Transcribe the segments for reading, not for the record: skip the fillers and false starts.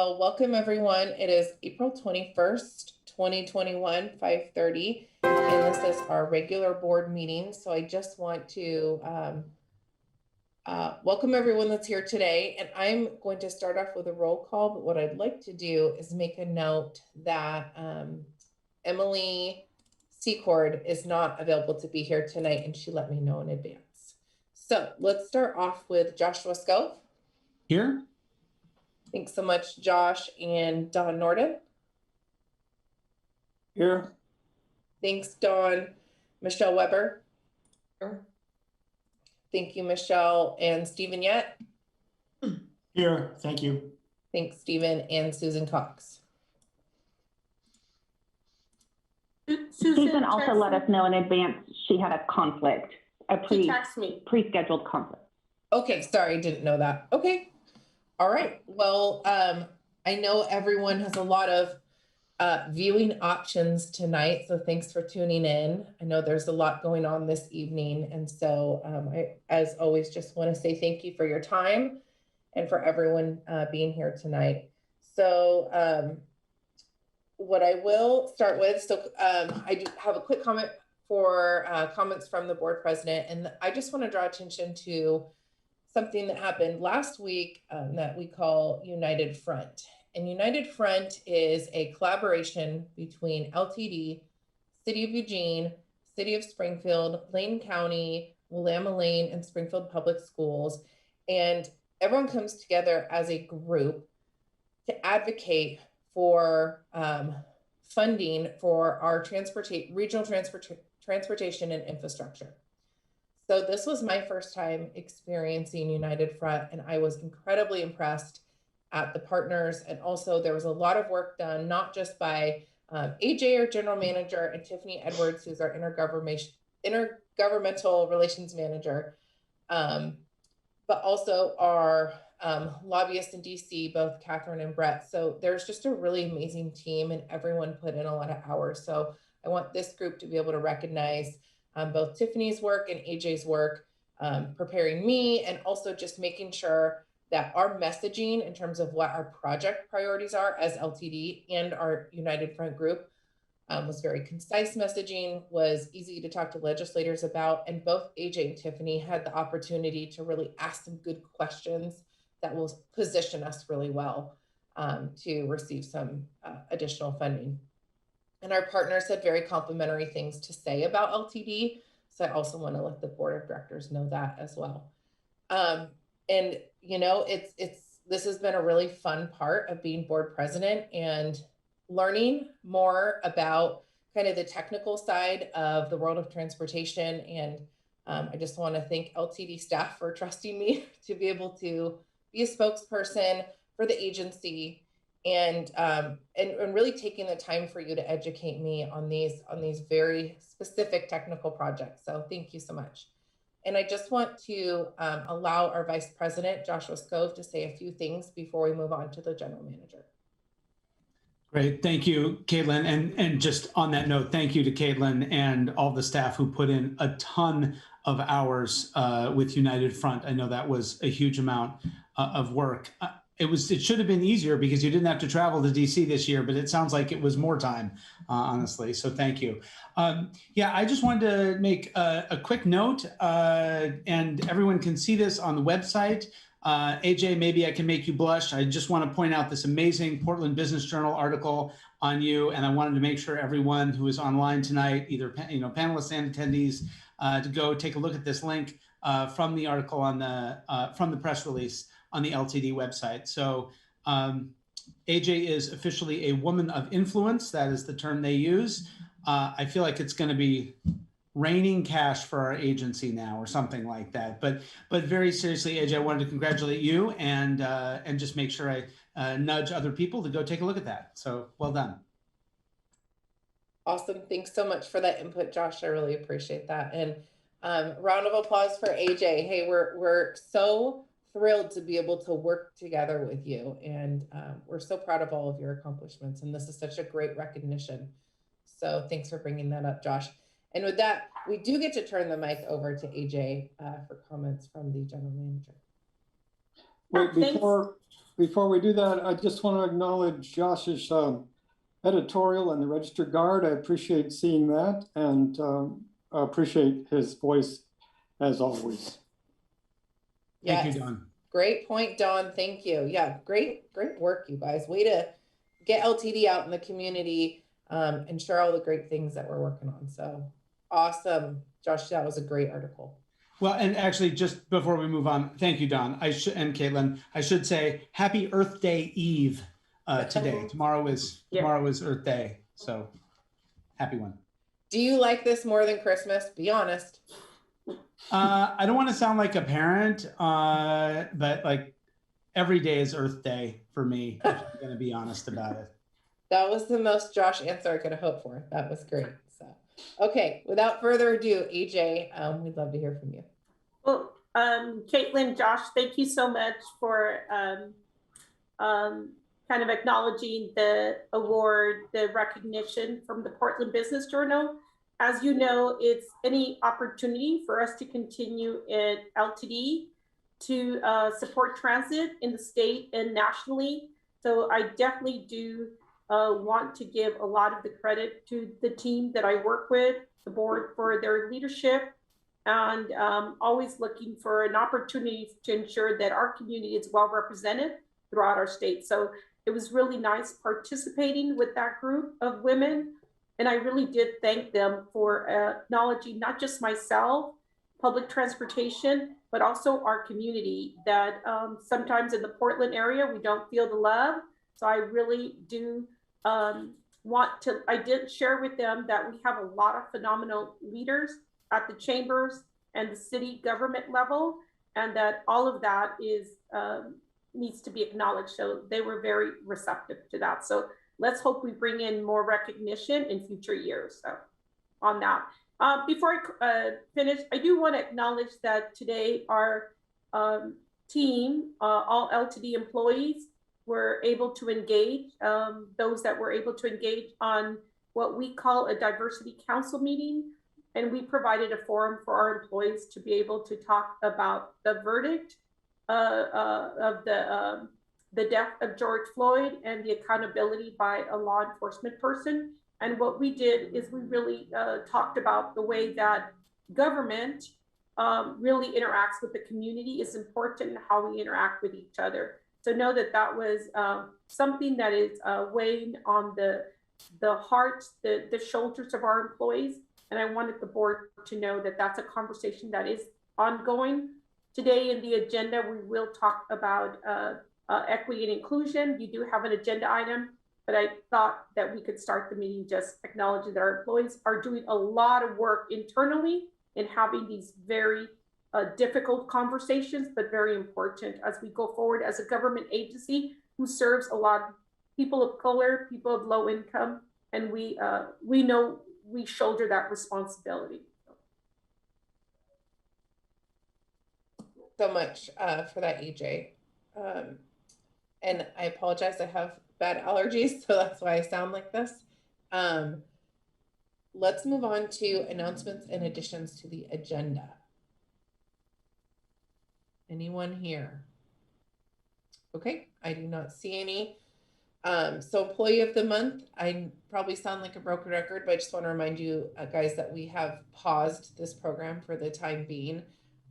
Well, welcome everyone. It is April 21st, 2021, 5:30, and this is our regular board meeting. So I just want to welcome everyone that's here today. And I'm going to start off with a roll call, but what I'd like to do is make a note that Emily Secord is not available to be here tonight, and she let me know in advance. So let's start off with Joshua Scove. Here. Thanks so much, Josh and Don Norden. Here. Thanks, Dawn. Michelle Weber. Here. Thank you, Michelle. And Stephen Yett. Here. Thank you. Thanks, Stephen. And Susan Cox. Susan also let us know in advance she had a conflict, She texted me. pre-scheduled conflict. Okay, sorry, didn't know that. Okay. All right. Well, I know everyone has a lot of viewing options tonight, so thanks for tuning in. I know there's a lot going on this evening, and so I, as always, just want to say thank you for your time and for everyone being here tonight. So what I will start with, I do have a quick comment for comments from the board president, and I just want to draw attention to something that happened last week that we call United Front. And United Front is a collaboration between LTD, City of Eugene, City of Springfield, Lane County, Willamette Lane, and Springfield Public Schools. And everyone comes together as a group to advocate for funding for our regional transportation and infrastructure. So this was my first time experiencing United Front, and I was incredibly impressed at the partners. And also there was a lot of work done, not just by AJ, our general manager, and Tiffany Edwards, who's our intergovernmental relations manager, but also our lobbyists in DC, both Catherine and Brett. So there's just a really amazing team, and everyone put in a lot of hours. So I want this group to be able to recognize both Tiffany's work and AJ's work, preparing me, and also just making sure that our messaging in terms of what our project priorities are as LTD and our United Front group was very concise messaging, was easy to talk to legislators about, and both AJ and Tiffany had the opportunity to really ask some good questions that will position us really well to receive some additional funding. And our partners had very complimentary things to say about LTD. So I also want to let the board of directors know that as well. And you know, this has been a really fun part of being board president and learning more about kind of the technical side of the world of transportation. And I just want to thank LTD staff for trusting me to be able to be a spokesperson for the agency, and really taking the time for you to educate me on these very specific technical projects. So thank you so much. And I just want to allow our Vice President, Joshua Scove, to say a few things before we move on to the General Manager. Great, thank you, Caitlin. And just on that note, thank you to Caitlin and all the staff who put in a ton of hours with United Front. I know that was a huge amount of work. It should have been easier because you didn't have to travel to DC this year, but it sounds like it was more time, honestly. So thank you. Yeah, I just wanted to make a quick note, and everyone can see this on the website. AJ, maybe I can make you blush. I just want to point out this amazing Portland Business Journal article on you, and I wanted to make sure everyone who is online tonight, either panelists and attendees, to go take a look at this link from the article on from the press release on the LTD website. So AJ is officially a woman of influence. That is the term they use. I feel like it's going to be raining cash for our agency now or something like that. But very seriously, AJ, I wanted to congratulate you and just make sure I nudge other people to go take a look at that. So well done. Awesome. Thanks so much for that input, Josh. I really appreciate that. And round of applause for AJ. Hey, we're so thrilled to be able to work together with you, and we're so proud of all of your accomplishments, and this is such a great recognition. So thanks for bringing that up, Josh. And with that, we do get to turn the mic over to AJ for comments from the general manager. Wait, before we do that, I just want to acknowledge Josh's editorial in the Register Guard. I appreciate seeing that, and I appreciate his voice as always. Thank Yes. you, Don. Great point, Don. Thank you. Yeah, great work, you guys. Way to get LTD out in the community and share all the great things that we're working on. So awesome. Josh, that was a great article. Well, and actually, just before we move on, thank you, Don. And Caitlin, I should say Happy Earth Day Eve today. Tomorrow is Earth Day, so happy one. Do you like this more than Christmas? Be honest. I don't want to sound like a parent, but like every day is Earth Day for me, if I'm going to be honest about it. That was the most Josh answer I could have hoped for. That was great. So, okay, without further ado, AJ, we'd love to hear from you. Well, Caitlin, Josh, thank you so much for kind of acknowledging the award, the recognition from the Portland Business Journal. As you know, it's any opportunity for us to continue at LTD to support transit in the state and nationally. So I definitely do want to give a lot of the credit to the team that I work with, the board, for their leadership, and always looking for an opportunity to ensure that our community is well represented throughout our state. So it was really nice participating with that group of women. And I really did thank them for acknowledging not just myself, public transportation, but also our community, that sometimes in the Portland area, we don't feel the love. So I really do I did share with them that we have a lot of phenomenal leaders at the chambers and the city government level, and that all of that is needs to be acknowledged. So they were very receptive to that. So let's hope we bring in more recognition in future years. So on that, before I finish, I do want to acknowledge that today our team, all LTD employees, were able to engage, those that were able to engage on what we call a diversity council meeting. And we provided a forum for our employees to be able to talk about the verdict of the death of George Floyd and the accountability by a law enforcement person. And what we did is we really talked about the way that government really interacts with the community is important, and how we interact with each other. So know that that was something that is weighing on the hearts, the shoulders of our employees. And I wanted the board to know that that's a conversation that is ongoing. Today in the agenda, we will talk about equity and inclusion. You do have an agenda item, but I thought that we could start the meeting just acknowledging that our employees are doing a lot of work internally in having these very difficult conversations, but very important as we go forward as a government agency who serves a lot of people of color, people of low income, and we know we shoulder that responsibility. So much for that, AJ. And I apologize, I have bad allergies, so that's why I sound like this. Let's move on to announcements and additions to the agenda. Anyone here? Okay, I do not see any. So employee of the month, I probably sound like a broken record, but I just want to remind you guys that we have paused this program for the time being,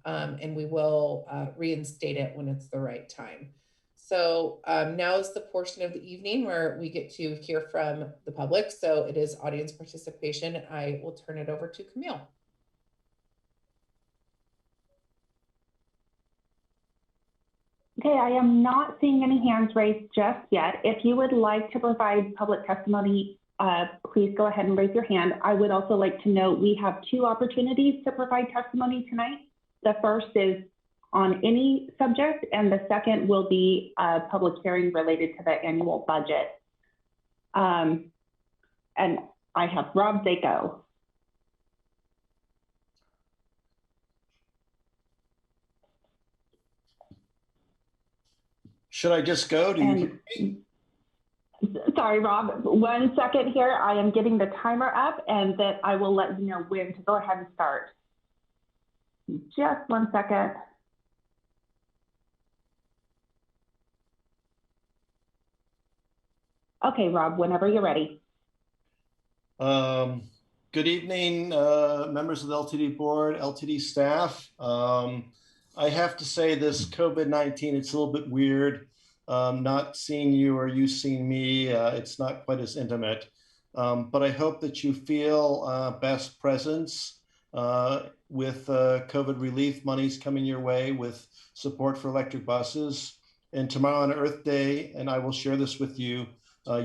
and we will reinstate it when it's the right time. So now is the portion of the evening where we get to hear from the public. So it is audience participation. I will turn it over to Camille. Okay, I am not seeing any hands raised just yet. If you would like to provide public testimony, please go ahead and raise your hand. I would also like to note we have 2 opportunities to provide testimony tonight. The first is on any subject, and the second will be a public hearing related to the annual budget. And I have Rob Zako. Should I just go? Do you hear me? Sorry, Rob, 1 second here. I am getting the timer up, and that I will let you know when to go ahead and start. Just 1 second. Okay, Rob, whenever you're ready. Good evening, members of the LTD board, LTD staff. I have to say this COVID-19, it's a little bit weird. Not seeing you or you seeing me, it's not quite as intimate. But I hope that you feel best presence with COVID relief monies coming your way with support for electric buses. And tomorrow on Earth Day, and I will share this with you,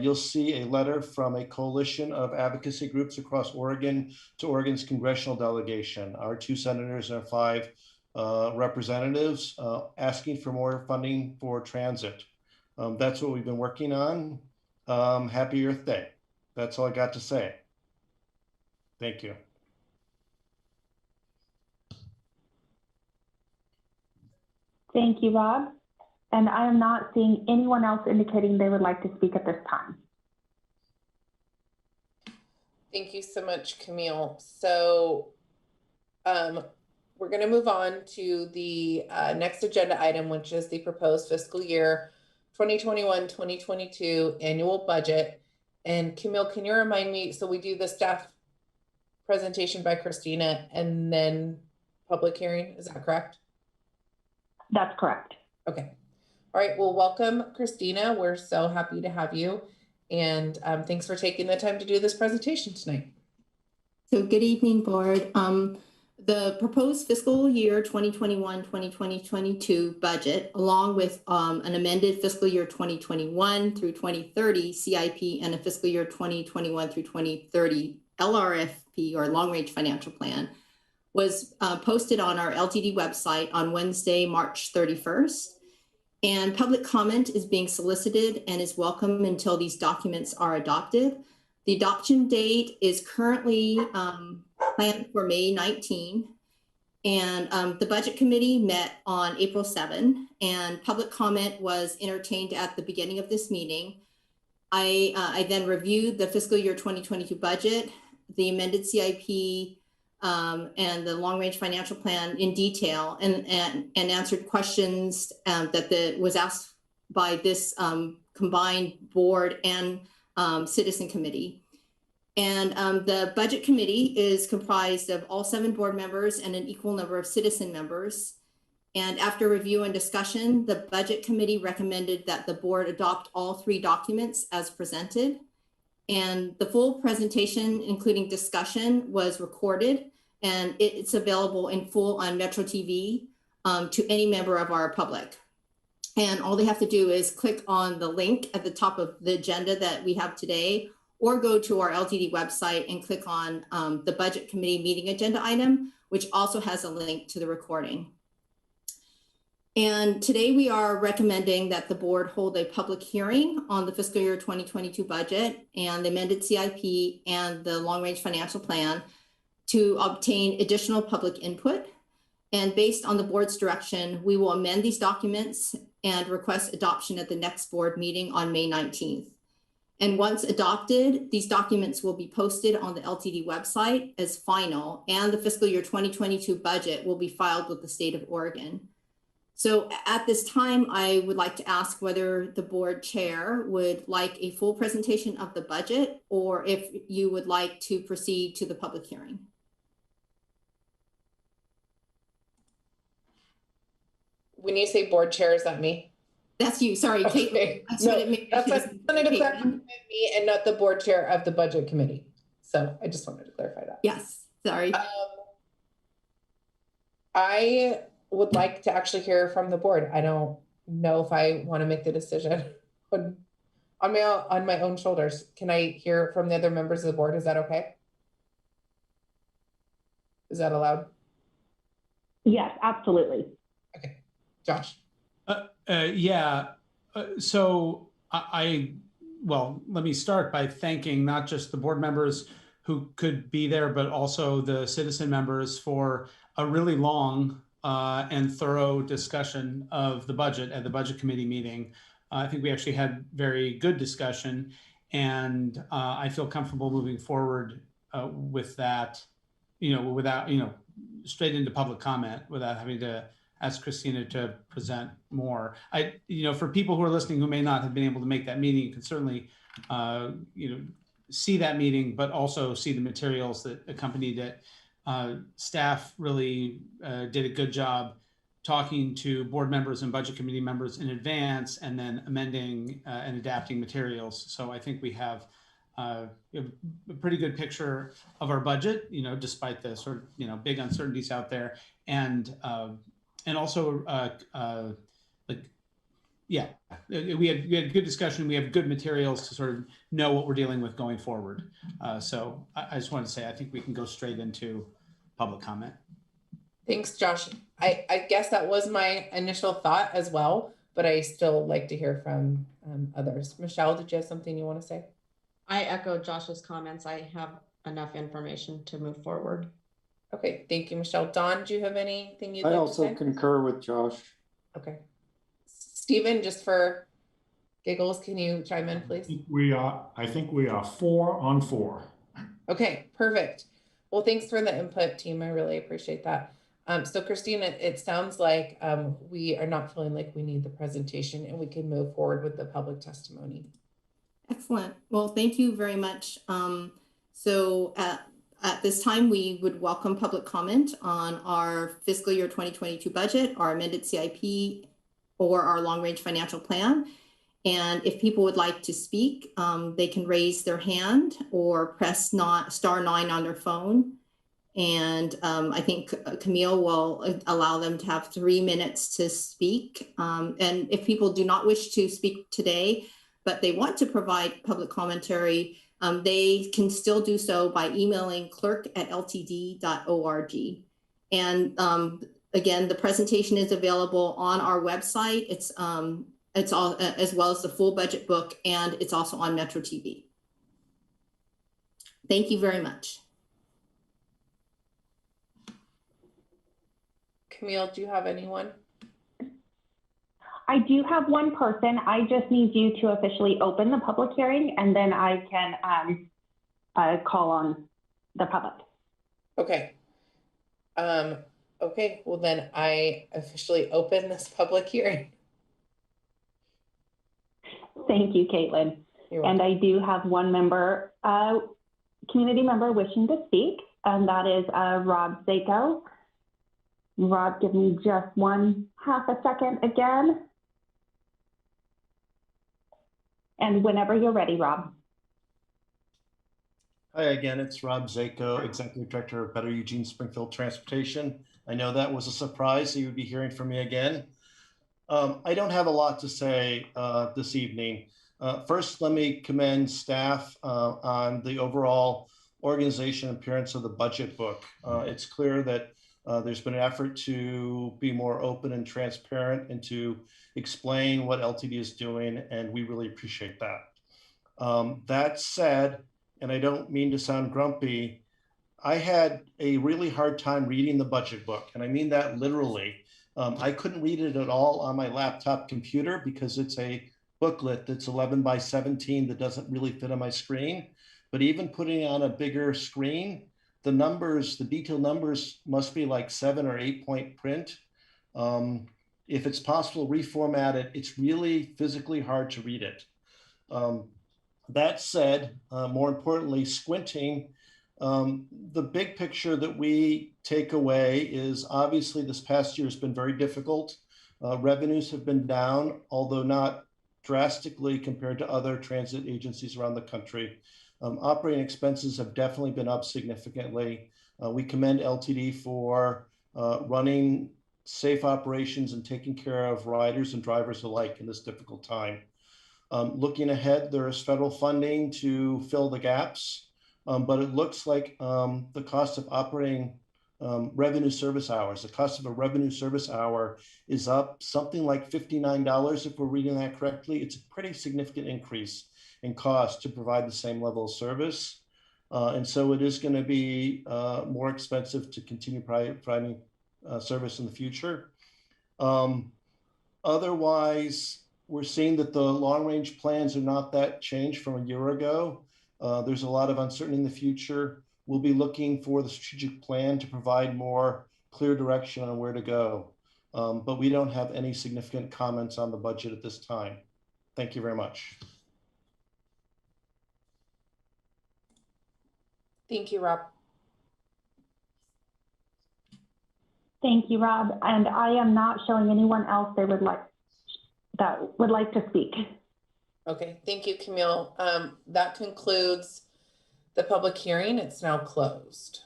you'll see a letter from a coalition of advocacy groups across Oregon to Oregon's congressional delegation, our 2 senators and our 5 representatives, asking for more funding for transit. That's what we've been working on. Happy Earth Day. That's all I got to say. Thank you. Thank you, Rob. And I am not seeing anyone else indicating they would like to speak at this time. Thank you so much, Camille. So we're going to move on to the next agenda item, which is the proposed fiscal year 2021-2022 annual budget. And Camille, can you remind me, so we do the staff presentation by Christina and then public hearing, is that correct? That's correct. Okay. All right, well, welcome, Christina. We're so happy to have you. And thanks for taking the time to do this presentation tonight. So good evening, board. The proposed fiscal year 2021-2022 budget, along with an amended fiscal year 2021 through 2030 CIP and a fiscal year 2021 through 2030 LRFP or long range financial plan, was posted on our LTD website on Wednesday, March 31st. And public comment is being solicited and is welcome until these documents are adopted. The adoption date is currently planned for May 19. And the budget committee met on April 7, and public comment was entertained at the beginning of this meeting. I then reviewed the fiscal year 2022 budget, the amended CIP, and the long-range financial plan in detail, and answered questions that was asked by this combined board and citizen committee. And the budget committee is comprised of all 7 board members and an equal number of citizen members. And after review and discussion, the budget committee recommended that the board adopt all 3 documents as presented. And the full presentation, including discussion, was recorded, and it's available in full on Metro TV to any member of our public. And all they have to do is click on the link at the top of the agenda that we have today, or go to our LTD website and click on the budget committee meeting agenda item, which also has a link to the recording. And today we are recommending that the board hold a public hearing on the fiscal year 2022 budget and the amended CIP and the long-range financial plan to obtain additional public input. And based on the board's direction, we will amend these documents and request adoption at the next board meeting on May 19th. And once adopted, these documents will be posted on the LTD website as final, and the fiscal year 2022 budget will be filed with the state of Oregon. So at this time, I would like to ask whether the board chair would like a full presentation of the budget, or if you would like to proceed to the public hearing. When you say board chair, is that me? That's you, sorry, Okay. Kate. That's No, what it means. that's what I wanted to clarify, me and not the board chair of the budget committee. So I just wanted to clarify that. Yes, sorry. I would like to actually hear from the board. I don't know if I want to make the decision on my own shoulders. Can I hear from the other members of the board? Is that okay? Is that allowed? Yes, absolutely. Okay, Josh. Yeah. So well, let me start by thanking not just the board members who could be there, but also the citizen members for a really long and thorough discussion of the budget at the budget committee meeting. I think we actually had very good discussion, and I feel comfortable moving forward with that, without, straight into public comment without having to ask Christina to present more. For people who are listening who may not have been able to make that meeting, you can certainly see that meeting, but also see the materials that accompanied it. Staff really did a good job talking to board members and budget committee members in advance, and then amending and adapting materials. So I think we have a pretty good picture of our budget, despite the sort of, big uncertainties out there. And also, we had good discussion. We have good materials to sort of know what we're dealing with going forward. So I just wanted to say, I think we can go straight into public comment. Thanks, Josh. I guess that was my initial thought as well, but I still like to hear from others. Michelle, did you have something you want to say? I echo Josh's comments. I have enough information to move forward. Okay, thank you, Michelle. Don, do you have anything you'd like to say? I also concur with Josh. Okay. Stephen, just for giggles, can you chime in, please? I think we are 4 on 4. Okay, perfect. Well, thanks for the input, team. I really appreciate that. So Christina, it sounds like we are not feeling like we need the presentation, and we can move forward with the public testimony. Excellent. Well, thank you very much. So at this time, we would welcome public comment on our fiscal year 2022 budget, our amended CIP, or our long-range financial plan. And if people would like to speak, they can raise their hand or press *9 on their phone. And I think Camille will allow them to have 3 minutes to speak. And if people do not wish to speak today, but they want to provide public commentary, they can still do so by emailing clerk@ltd.org. And again, the presentation is available on our website. It's all, as well as the full budget book, and it's also on Metro TV. Thank you very much. Camille, do you have anyone? I do have one person. I just need you to officially open the public hearing, and then I can call on the public. Okay. Okay, well then I officially open this public hearing. Thank you, Caitlin. And I do have one member, community member wishing to speak, and that is Rob Zako. Rob, give me just half a second again. And whenever you're ready, Rob. Hi again, it's Rob Zako, Executive Director of Better Eugene Springfield Transportation. I know that was a surprise, so you would be hearing from me again. I don't have a lot to say this evening. First, let me commend staff on the overall organization and appearance of the budget book. It's clear that there's been an effort to be more open and transparent and to explain what LTD is doing, and we really appreciate that. That said, and I don't mean to sound grumpy, I had a really hard time reading the budget book, and I mean that literally. I couldn't read it at all on my laptop computer because it's a booklet that's 11 by 17 that doesn't really fit on my screen. But even putting it on a bigger screen, the numbers, the detailed numbers must be like 7 or 8 point print. If it's possible to reformat it, it's really physically hard to read it. That said, more importantly, squinting, the big picture that we take away is obviously this past year has been very difficult. Revenues have been down, although not drastically compared to other transit agencies around the country. Operating expenses have definitely been up significantly. We commend LTD for running safe operations and taking care of riders and drivers alike in this difficult time. Looking ahead, there is federal funding to fill the gaps, but it looks like the cost of operating revenue service hours, the cost of a revenue service hour is up something like $59 if we're reading that correctly. It's a pretty significant increase in cost to provide the same level of service. And so it is going to be more expensive to continue providing service in the future. Otherwise, we're seeing that the long-range plans are not that changed from a year ago. There's a lot of uncertainty in the future. We'll be looking for the strategic plan to provide more clear direction on where to go. But we don't have any significant comments on the budget at this time. Thank you very much. Thank you, Rob. Thank you, Rob. And I am not showing anyone else that would like to speak. Okay, thank you, Camille. That concludes the public hearing. It's now closed.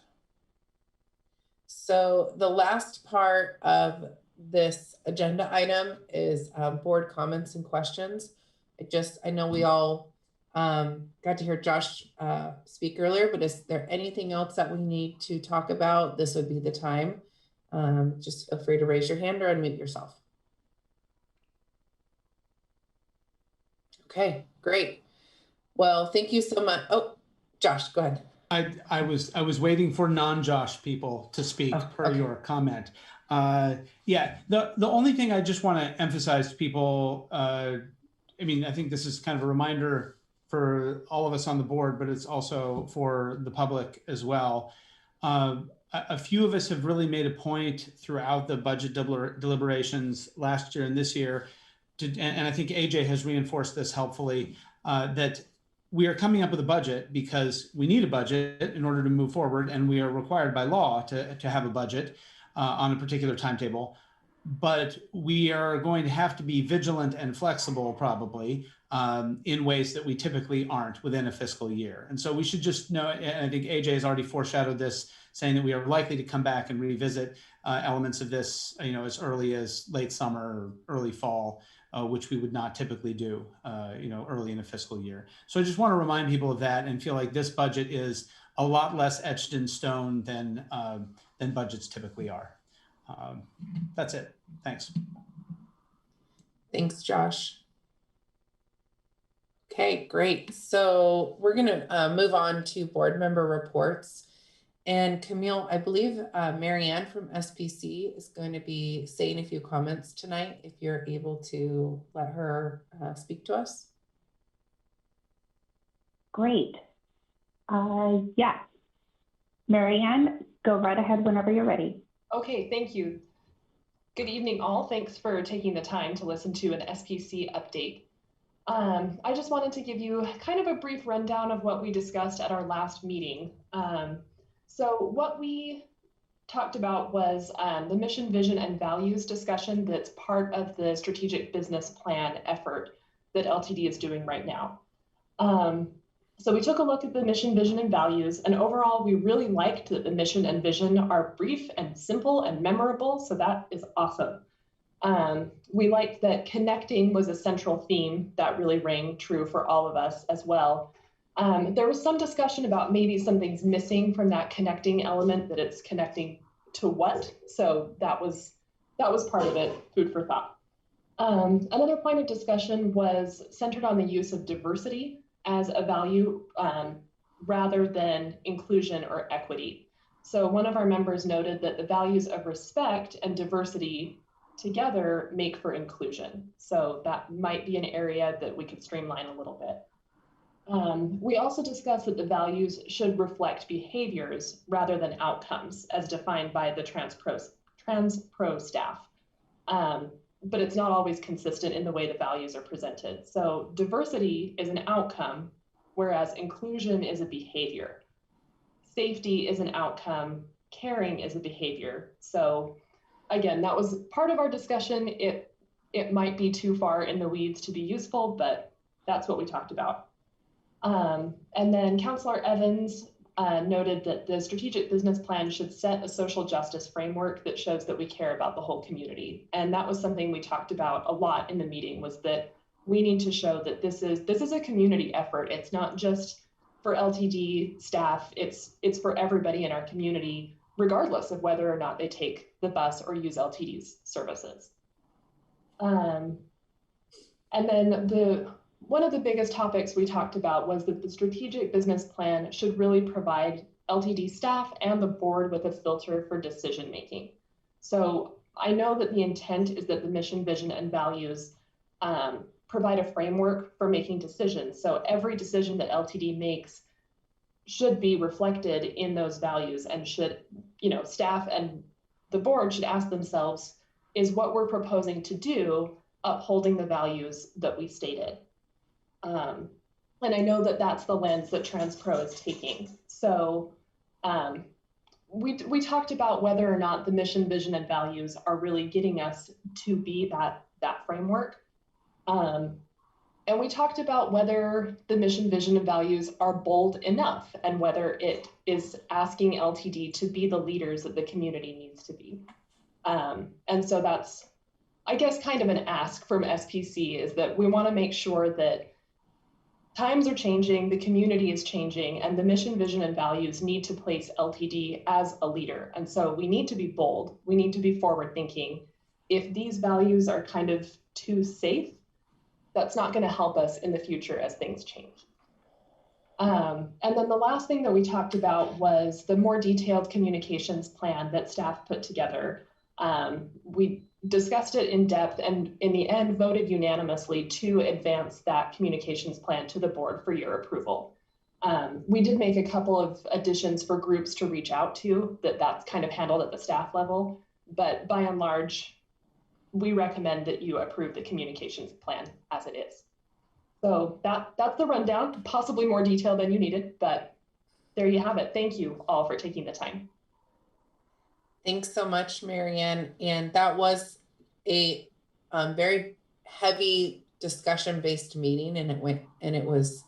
So the last part of this agenda item is board comments and questions. I know we all got to hear Josh speak earlier, but is there anything else that we need to talk about? This would be the time. Just feel free to raise your hand or unmute yourself. Okay, great. Well, thank you so much. Oh, Josh, go ahead. I was waiting for non-Josh people to speak per your comment. Yeah, the only thing I just want to emphasize to people, I mean, I think this is kind of a reminder for all of us on the board, but it's also for the public as well. A few of us have really made a point throughout the budget deliberations last year and this year, and I think AJ has reinforced this helpfully, that we are coming up with a budget because we need a budget in order to move forward, and we are required by law to have a budget on a particular timetable. But we are going to have to be vigilant and flexible probably in ways that we typically aren't within a fiscal year. And so we should just know, and I think AJ has already foreshadowed this, saying that we are likely to come back and revisit elements of this, as early as late summer or early fall, which we would not typically do, early in a fiscal year. So I just want to remind people of that and feel like this budget is a lot less etched in stone than budgets typically are. That's it. Thanks. Thanks, Josh. Okay, great. So we're going to move on to board member reports. And Camille, I believe Marianne from SPC is going to be saying a few comments tonight, if you're able to let her speak to us. Great. Yeah. Marianne, go right ahead whenever you're ready. Okay, thank you. Good evening, all. Thanks for taking the time to listen to an SPC update. I just wanted to give you kind of a brief rundown of what we discussed at our last meeting. So what we talked about was the mission, vision, and values discussion that's part of the strategic business plan effort that LTD is doing right now. So we took a look at the mission, vision, and values, and overall, we really liked that the mission and vision are brief and simple and memorable, so that is awesome. We liked that connecting was a central theme that really rang true for all of us as well. There was some discussion about maybe something's missing from that connecting element, that it's connecting to what, so that was part of it, food for thought. Another point of discussion was centered on the use of diversity as a value rather than inclusion or equity. So one of our members noted that the values of respect and diversity together make for inclusion. So that might be an area that we could streamline a little bit. We also discussed that the values should reflect behaviors rather than outcomes as defined by the TransPro staff. But it's not always consistent in the way the values are presented. So diversity is an outcome, whereas inclusion is a behavior. Safety is an outcome, caring is a behavior. So again, that was part of our discussion. It might be too far in the weeds to be useful, but that's what we talked about. And then Councillor Evans noted that the strategic business plan should set a social justice framework that shows that we care about the whole community. And that was something we talked about a lot in the meeting, was that we need to show that this is a community effort. It's not just for LTD staff, it's for everybody in our community, regardless of whether or not they take the bus or use LTD's services. And then one of the biggest topics we talked about was that the strategic business plan should really provide LTD staff and the board with a filter for decision making. So I know that the intent is that the mission, vision, and values provide a framework for making decisions. So every decision that LTD makes should be reflected in those values, and should, staff and the board should ask themselves, is what we're proposing to do upholding the values that we stated? And I know that that's the lens that TransPro is taking. So we talked about whether or not the mission, vision, and values are really getting us to be that framework. And we talked about whether the mission, vision, and values are bold enough, and whether it is asking LTD to be the leaders that the community needs to be. And so that's, I guess, kind of an ask from SPC, is that we want to make sure that times are changing, the community is changing, and the mission, vision, and values need to place LTD as a leader. And so we need to be bold. We need to be forward thinking. If these values are kind of too safe, that's not going to help us in the future as things change. And then the last thing that we talked about was the more detailed communications plan that staff put together. We discussed it in depth and in the end voted unanimously to advance that communications plan to the board for your approval. We did make a couple of additions for groups to reach out to that's kind of handled at the staff level, but by and large, we recommend that you approve the communications plan as it is. So that's the rundown, possibly more detail than you needed, but there you have it. Thank you all for taking the time. Thanks so much, Marianne. And that was a very heavy discussion-based meeting, and it was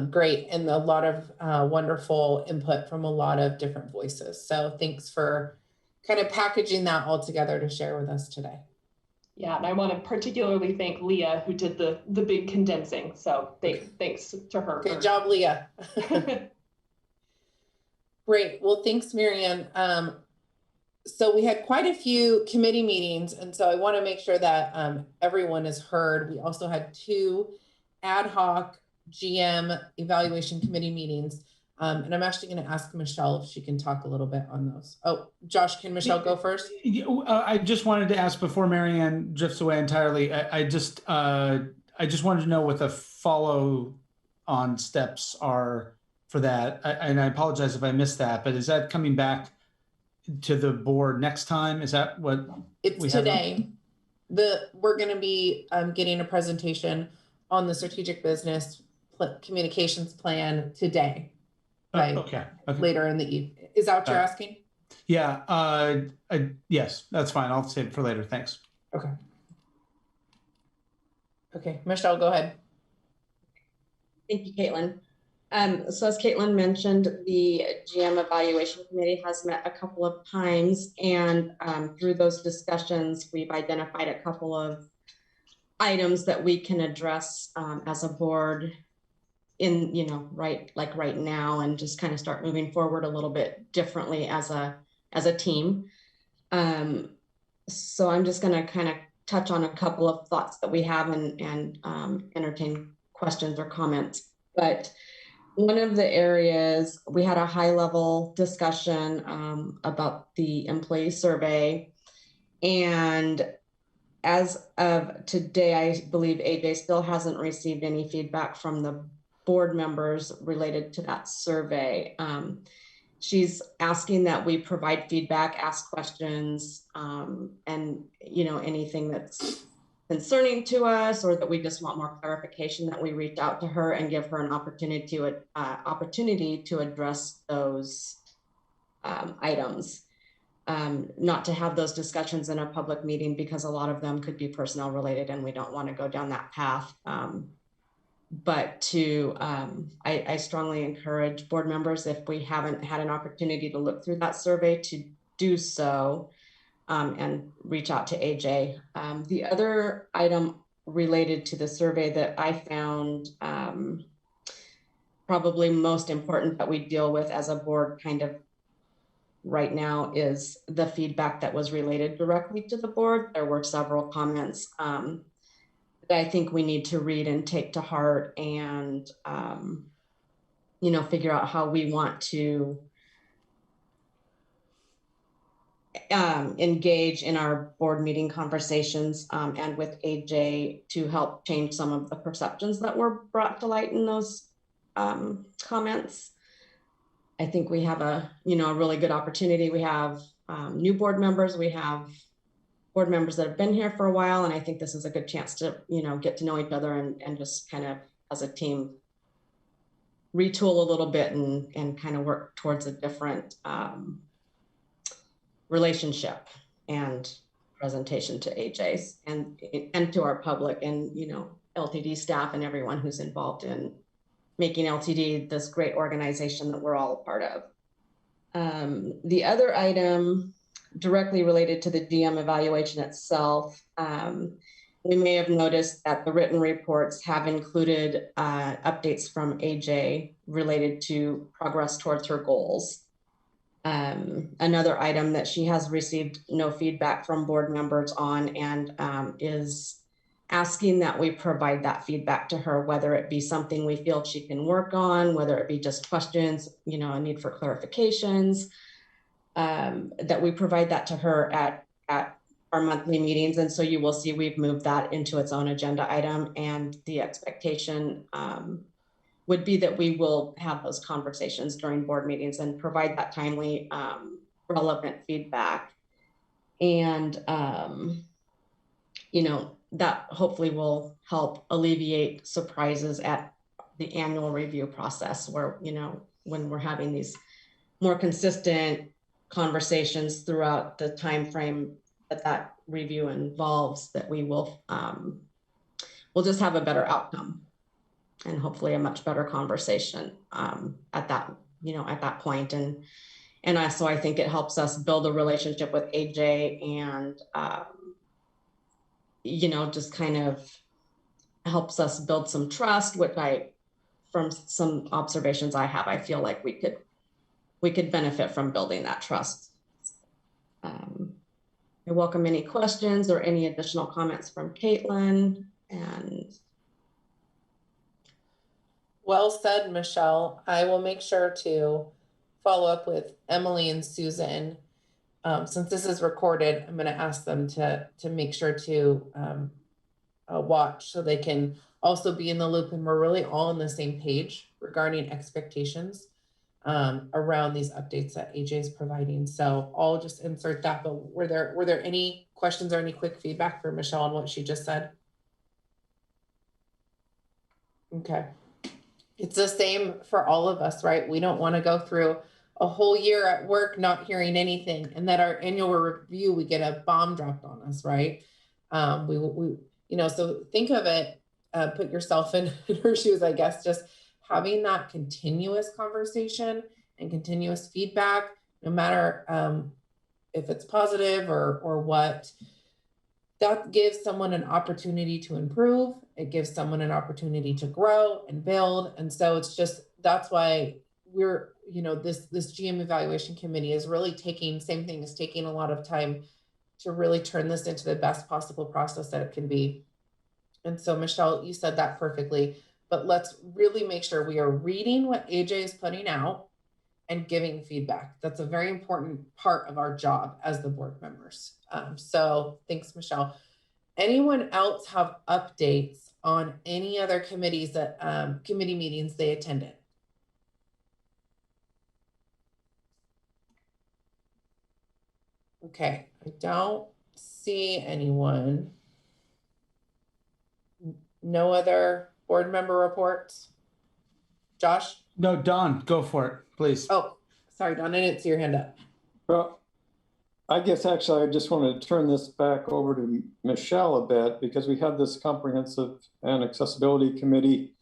great, and a lot of wonderful input from a lot of different voices. So thanks for kind of packaging that all together to share with us today. Yeah, and I want to particularly thank Leah, who did the big condensing. So thanks to her. Good job, Leah. Great. Well, thanks, Marianne. So we had quite a few committee meetings, and so I want to make sure that everyone is heard. We also had 2 ad hoc GM evaluation committee meetings. And I'm actually going to ask Michelle if she can talk a little bit on those. Oh, Josh, can Michelle go first? I just wanted to ask before Marianne drifts away entirely. I just wanted to know what the follow-on steps are for that. And I apologize if I missed that, but is that coming back to the board next time? Is that what it's today? We're going to be getting a presentation on the strategic business communications plan today. Right. Okay. Later in the evening. Is that what you're asking? Yeah. Yes, that's fine. I'll save it for later. Thanks. Okay. Okay, Michelle, go ahead. Thank you, Caitlin. So as Caitlin mentioned, the GM Evaluation Committee has met a couple of times, and through those discussions, we've identified a couple of items that we can address as a board in, right now, and just kind of start moving forward a little bit differently as a team. So I'm just going to kind of touch on a couple of thoughts that we have and entertain questions or comments. But one of the areas, we had a high-level discussion about the employee survey, and as of today, I believe AJ still hasn't received any feedback from the board members related to that survey. She's asking that we provide feedback, ask questions, and anything that's concerning to us, or that we just want more clarification, that we reach out to her and give her an opportunity to address those items. Not to have those discussions in a public meeting, because a lot of them could be personnel related, and we don't want to go down that path. But I strongly encourage board members, if we haven't had an opportunity to look through that survey, to do so and reach out to AJ. The other item related to the survey that I found probably most important that we deal with as a board kind of right now is the feedback that was related directly to the board. There were several comments that I think we need to read and take to heart, and figure out how we want to engage in our board meeting conversations and with AJ to help change some of the perceptions that were brought to light in those comments. I think we have a really good opportunity. We have new board members. We have board members that have been here for a while, and I think this is a good chance to get to know each other and just kind of as a team retool a little bit and kind of work towards a different relationship and presentation to AJs and to our public and, you know, LTD staff and everyone who's involved in making LTD this great organization that we're all a part of. The other item directly related to the DM evaluation itself, we may have noticed that the written reports have included updates from AJ related to progress towards her goals. Another item that she has received no feedback from board members on and is asking that we provide that feedback to her, whether it be something we feel she can work on, whether it be just questions, you know, a need for clarifications, that we provide that to her at our monthly meetings. And so you will see we've moved that into its own agenda item, and the expectation would be that we will have those conversations during board meetings and provide that timely, relevant feedback. And, you know, that hopefully will help alleviate surprises at the annual review process where, you know, when we're having these more consistent conversations throughout the time frame that review involves, that we will we'll just have a better outcome and hopefully a much better conversation at that, you know, at that point. And also I think it helps us build a relationship with AJ and you know, just kind of helps us build some trust, which from some observations I have, I feel like we could benefit from building that trust. I welcome any questions or any additional comments from Caitlin. And well said, Michelle. I will make sure to follow up with Emily and Susan. Since this is recorded, I'm going to ask them to make sure to watch so they can also be in the loop, and we're really all on the same page regarding expectations around these updates that AJ is providing. So I'll just insert that. But were there any questions or any quick feedback for Michelle on what she just said? Okay. It's the same for all of us, right? We don't want to go through a whole year at work not hearing anything, and that our annual review we get a bomb dropped on us, right? We you know, so think of it, put yourself in her shoes, I guess, just having that continuous conversation and continuous feedback, no matter if it's positive or what, that gives someone an opportunity to improve. It gives someone an opportunity to grow and build. And so it's just, that's why we're, you know, this GM evaluation committee is really taking a lot of time to really turn this into the best possible process that it can be. And so Michelle, you said that perfectly, but let's really make sure we are reading what AJ is putting out and giving feedback. That's a very important part of our job as the board members. So thanks, Michelle. Anyone else have updates on any other committees that committee meetings they attended? Okay, I don't see anyone. No other board member reports? Josh? No, Don, go for it, please. Oh, sorry, Don, I didn't see your hand up. Well, I guess actually I just wanted to turn this back over to Michelle a bit, because we had this comprehensive and accessibility committee,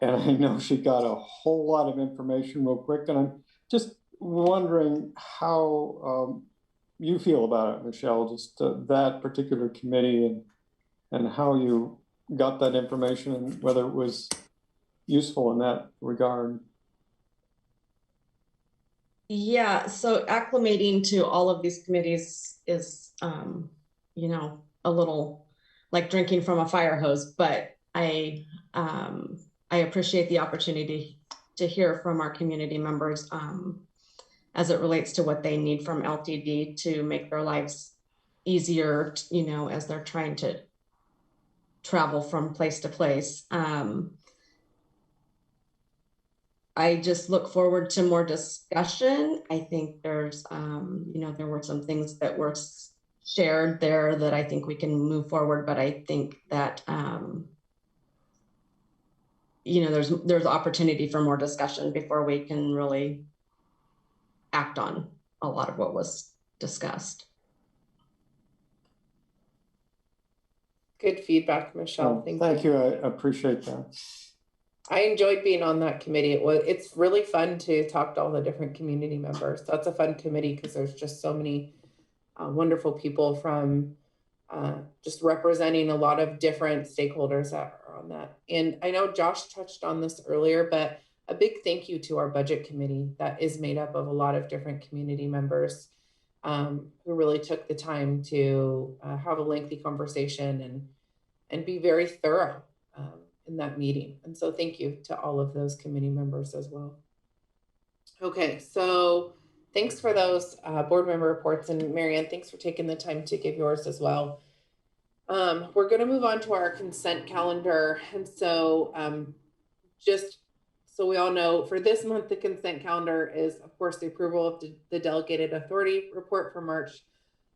and I know she got a whole lot of information real quick, and I'm just wondering how you feel about it, Michelle, just that particular committee and how you got that information and whether it was useful in that regard. Yeah, so acclimating to all of these committees is, you know, a little like drinking from a fire hose, but I appreciate the opportunity to hear from our community members as it relates to what they need from LTD to make their lives easier, you know, as they're trying to travel from place to place. I just look forward to more discussion. I think there's, you know, there were some things that were shared there that I think we can move forward, but I think that there's opportunity for more discussion before we can really act on a lot of what was discussed. Good feedback, Michelle. Thank you. I appreciate that. I enjoyed being on that committee. It's really fun to talk to all the different community members. That's a fun committee because there's just so many wonderful people from just representing a lot of different stakeholders that are on that. And I know Josh touched on this earlier, but a big thank you to our budget committee that is made up of a lot of different community members who really took the time to have a lengthy conversation and be very thorough in that meeting. And so thank you to all of those committee members as well. Okay, so thanks for those board member reports. And Marianne, thanks for taking the time to give yours as well. We're going to move on to our consent calendar. And so just so we all know, for this month, the consent calendar is, of course, the approval of the delegated authority report for March.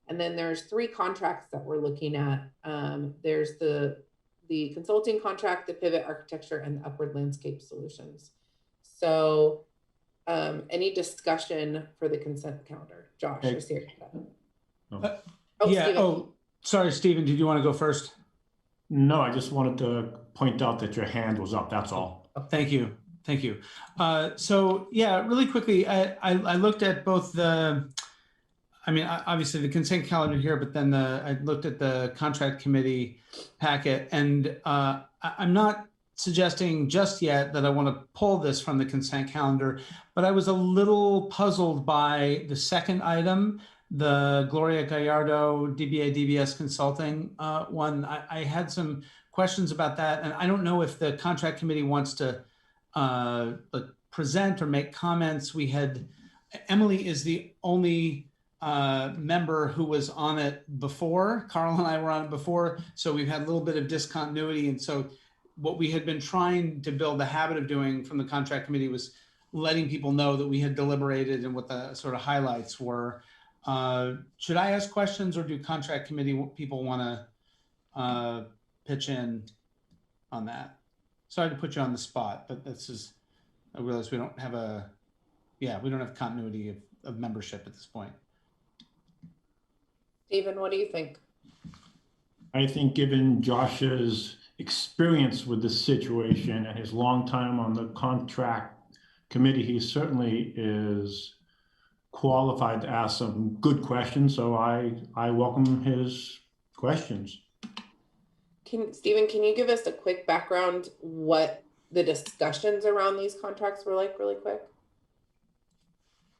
And then there's 3 contracts that we're looking at. There's the consulting contract, the pivot architecture, and the upward landscape solutions. So any discussion for the consent calendar? Josh, I see sorry, Stephen, did you want to go first? No, I just wanted to point out that your hand was up, that's all. Thank you. Thank you. So yeah, really quickly, I looked at both obviously the consent calendar here, but then I looked at the contract committee packet, and I'm not suggesting just yet that I want to pull this from the consent calendar, but I was a little puzzled by the second item, the Gloria Gallardo DBA DBS Consulting one. I had some questions about that, and I don't know if the contract committee wants to present or make comments. Emily is the only member who was on it before. Carl and I were on it before, so we've had a little bit of discontinuity. And so what we had been trying to build the habit of doing from the contract committee was letting people know that we had deliberated and what the sort of highlights were. Should I ask questions, or do contract committee people want to pitch in on that? Sorry to put you on the spot, but I realize we don't have continuity of membership at this point. Stephen, what do you think? I think given Josh's experience with this situation and his long time on the contract committee, he certainly is qualified to ask some good questions. So I welcome his questions. Stephen, can you give us a quick background what the discussions around these contracts were like really quick?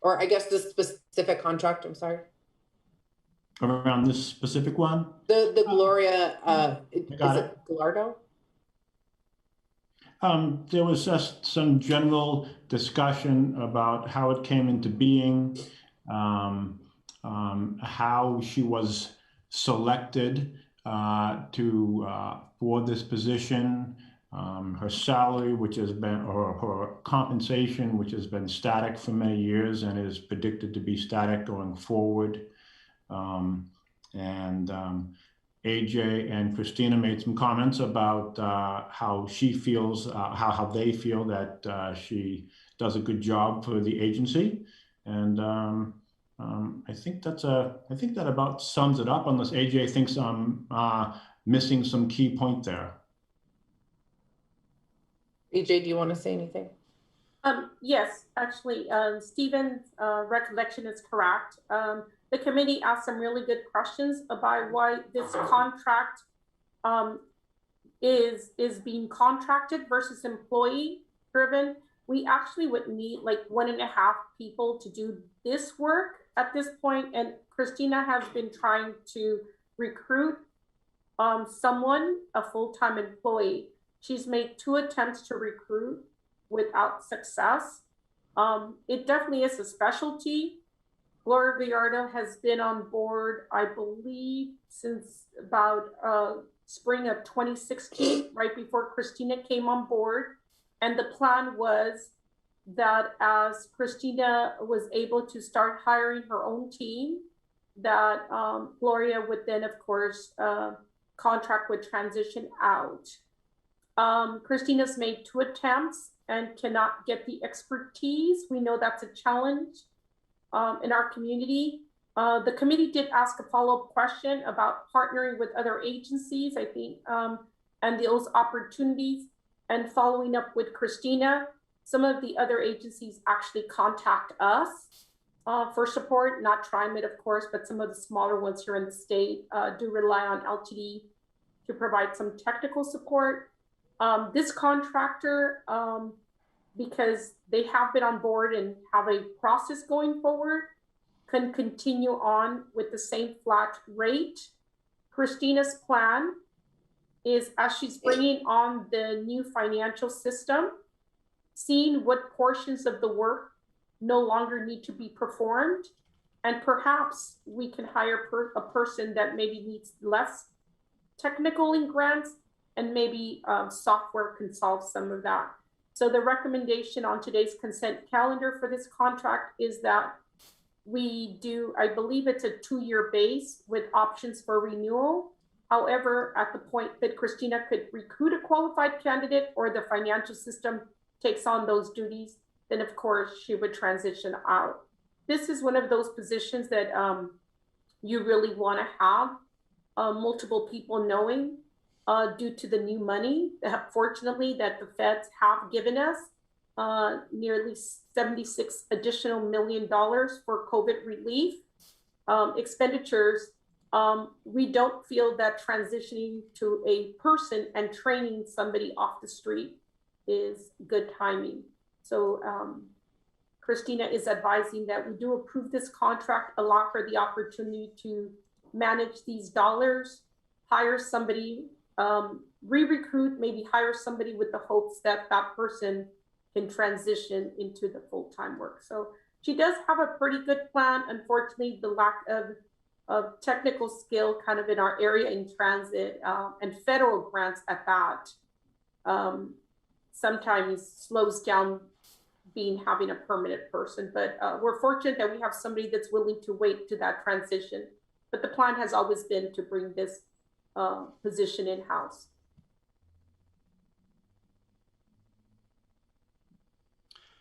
Or I guess the specific contract, I'm sorry. Around this specific one? The Gloria, is it Gallardo? There was just some general discussion about how it came into being, how she was selected for this position, her salary, which has been, or her compensation, which has been static for many years and is predicted to be static going forward. AJ and Christina made some comments about how she feels, how they feel that she does a good job for the agency, and I think that about sums it up. Unless AJ thinks I'm missing some key point there. AJ, do you want to say anything? Yes, actually, Stephen's recollection is correct. The committee asked some really good questions about why this contract is being contracted versus employee driven. We actually would need like 1.5 people to do this work at this point, and Christina has been trying to recruit someone, a full-time employee. She's made 2 attempts to recruit without success. It definitely is a specialty. Gloria Gallardo has been on board, I believe, since about spring of 2016, right before Christina came on board. And the plan was that as Christina was able to start hiring her own team, that Gloria would then, of course, contract would transition out. Christina's made 2 attempts and cannot get the expertise. We know that's a challenge in our community. The committee did ask a follow-up question about partnering with other agencies, I think, and those opportunities, and following up with Christina. Some of the other agencies actually contact us for support, not TriMet, of course, but some of the smaller ones here in the state do rely on LTD to provide some technical support. This contractor, because they have been on board and have a process going forward, can continue on with the same flat rate. Christina's plan is, as she's bringing on the new financial system, seeing what portions of the work no longer need to be performed, and perhaps we can hire a person that maybe needs less technical in grants, and maybe software can solve some of that. So the recommendation on today's consent calendar for this contract is that we do, I believe it's a 2-year base with options for renewal. However, at the point that Christina could recruit a qualified candidate or the financial system takes on those duties, then of course she would transition out. This is one of those positions that you really want to have multiple people knowing due to the new money that fortunately that the feds have given us, nearly $76 additional million for COVID relief expenditures. We don't feel that transitioning to a person and training somebody off the street is good timing. So Christina is advising that we do approve this contract, allow her the opportunity to manage these dollars, hire somebody, re-recruit, maybe hire somebody with the hopes that that person can transition into the full-time work. So she does have a pretty good plan. Unfortunately, the lack of technical skill kind of in our area in transit and federal grants at that sometimes slows down having a permanent person. But we're fortunate that we have somebody that's willing to wait to that transition. But the plan has always been to bring this position in-house.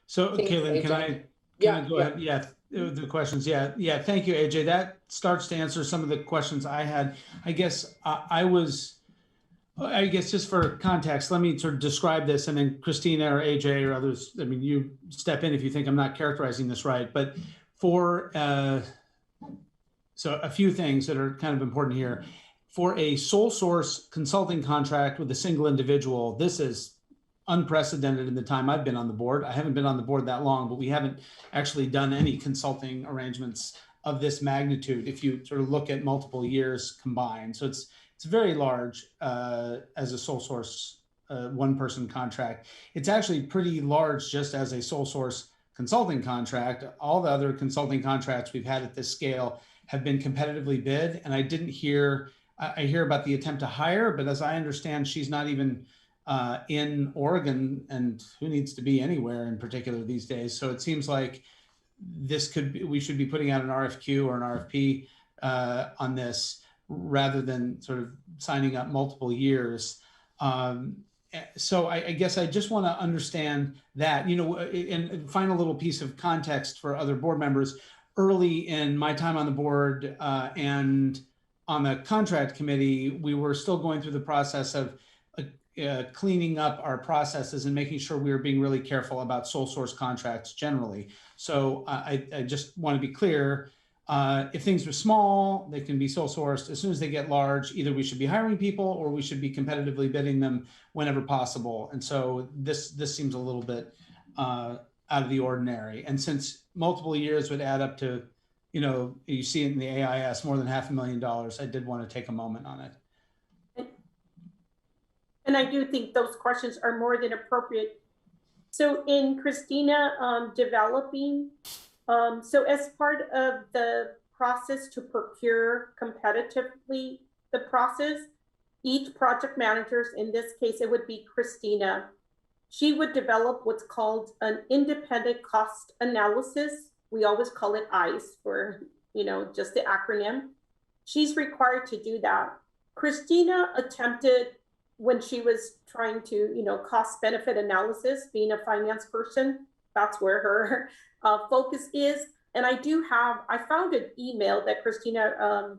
So, Caitlin, can I go ahead? Yeah, the questions. Yeah. Thank you, AJ. That starts to answer some of the questions I had. I guess just for context, let me sort of describe this, and then Christina or AJ or others, I mean, you step in if you think I'm not characterizing this right. But for so a few things that are kind of important here. For a sole source consulting contract with a single individual, this is unprecedented in the time I've been on the board. I haven't been on the board that long, but we haven't actually done any consulting arrangements of this magnitude if you sort of look at multiple years combined. So it's very large as a sole source one-person contract. It's actually pretty large just as a sole source consulting contract. All the other consulting contracts we've had at this scale have been competitively bid, and I hear about the attempt to hire, but as I understand, she's not even in Oregon, and who needs to be anywhere in particular these days. So it seems like we should be putting out an RFQ or an RFP on this rather than sort of signing up multiple years. So I guess I just want to understand that, and final little piece of context for other board members. Early in my time on the board and on the contract committee, we were still going through the process of cleaning up our processes and making sure we were being really careful about sole source contracts generally. So I just want to be clear, if things are small, they can be sole sourced. As soon as they get large, either we should be hiring people or we should be competitively bidding them whenever possible. And so this seems a little bit out of the ordinary. And since multiple years would add up to, you see it in the AIS, more than $500,000, I did want to take a moment on it. And I do think those questions are more than appropriate. So in Christina developing, so as part of the process to procure competitively the process, each project managers, in this case, it would be Christina, she would develop what's called an independent cost analysis. We always call it ICE for, just the acronym. She's required to do that. Christina attempted when she was trying to, you know, cost benefit analysis, being a finance person, that's where her focus is. And I found an email that Christina,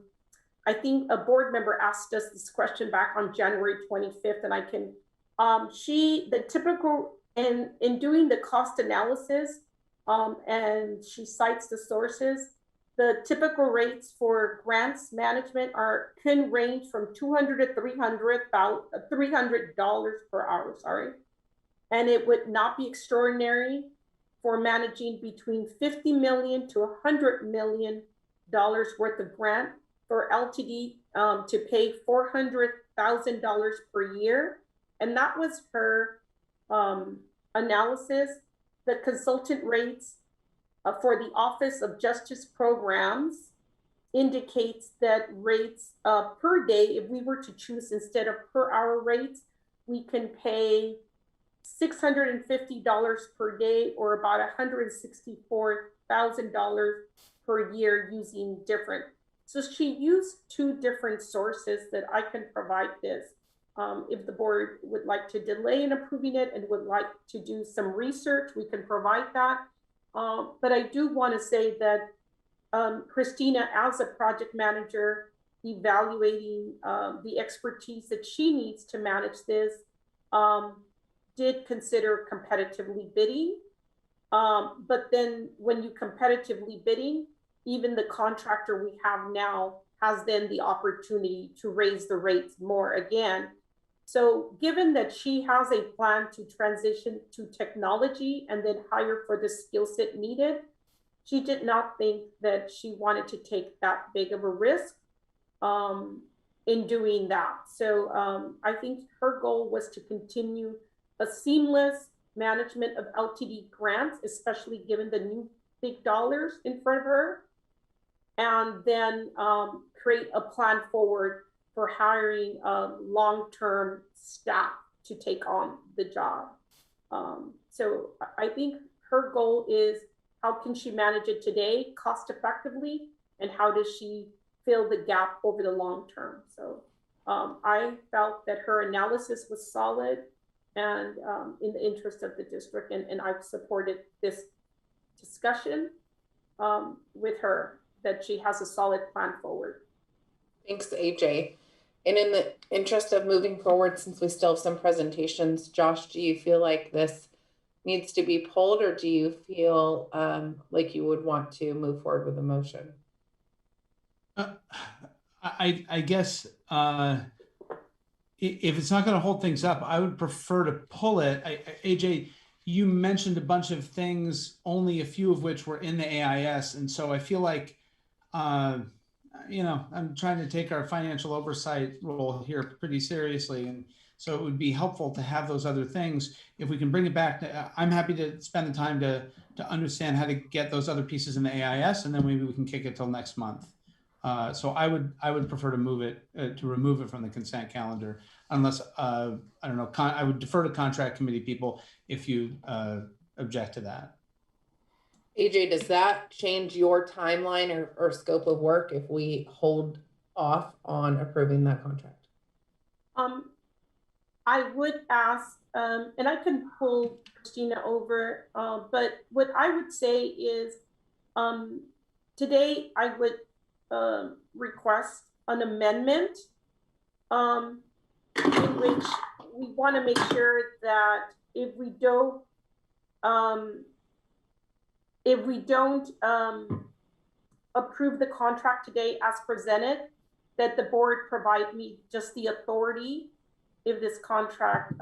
I think a board member asked us this question back on January 25th, and I can, the typical, in doing the cost analysis, and she cites the sources, the typical rates for grants management can range from $200 to $300 per hour, sorry. And it would not be extraordinary for managing between $50 million to $100 million worth of grant for LTD to pay $400,000 per year. And that was her analysis. The consultant rates for the Office of Justice Programs indicates that rates per day, if we were to choose instead of per hour rates, we can pay $650 per day, or about $164,000 per year using different. So she used two different sources that I can provide this. If the board would like to delay in approving it and would like to do some research, we can provide that. But I do want to say that Christina, as a project manager, evaluating the expertise that she needs to manage this, did consider competitively bidding. But then when you competitively bidding, even the contractor we have now has then the opportunity to raise the rates more again. So given that she has a plan to transition to technology and then hire for the skill set needed, she did not think that she wanted to take that big of a risk in doing that. So I think her goal was to continue a seamless management of LTD grants, especially given the new big dollars in front of her, and then create a plan forward for hiring long-term staff to take on the job. So I think her goal is, how can she manage it today cost effectively, and how does she fill the gap over the long term? So I felt that her analysis was solid and in the interest of the district, and I've supported this discussion with her, that she has a solid plan forward. Thanks, AJ. And in the interest of moving forward, since we still have some presentations, Josh, do you feel like this needs to be pulled, or do you feel like you would want to move forward with a motion? I guess if it's not going to hold things up, I would prefer to pull it. AJ, you mentioned a bunch of things, only a few of which were in the AIS. And so I feel like, you know, I'm trying to take our financial oversight role here pretty seriously. And so it would be helpful to have those other things. If we can bring it back, I'm happy to spend the time to understand how to get those other pieces in the AIS, and then maybe we can kick it till next month. So I would prefer to move it, to remove it from the consent calendar, unless, I don't know, I would defer to contract committee people if you object to that. AJ, does that change your timeline or scope of work if we hold off on approving that contract? I would ask, and I can pull Christina over, but what I would say is today I would request an amendment in which we want to make sure that if we don't approve the contract today as presented, that the board provide me just the authority, if this contract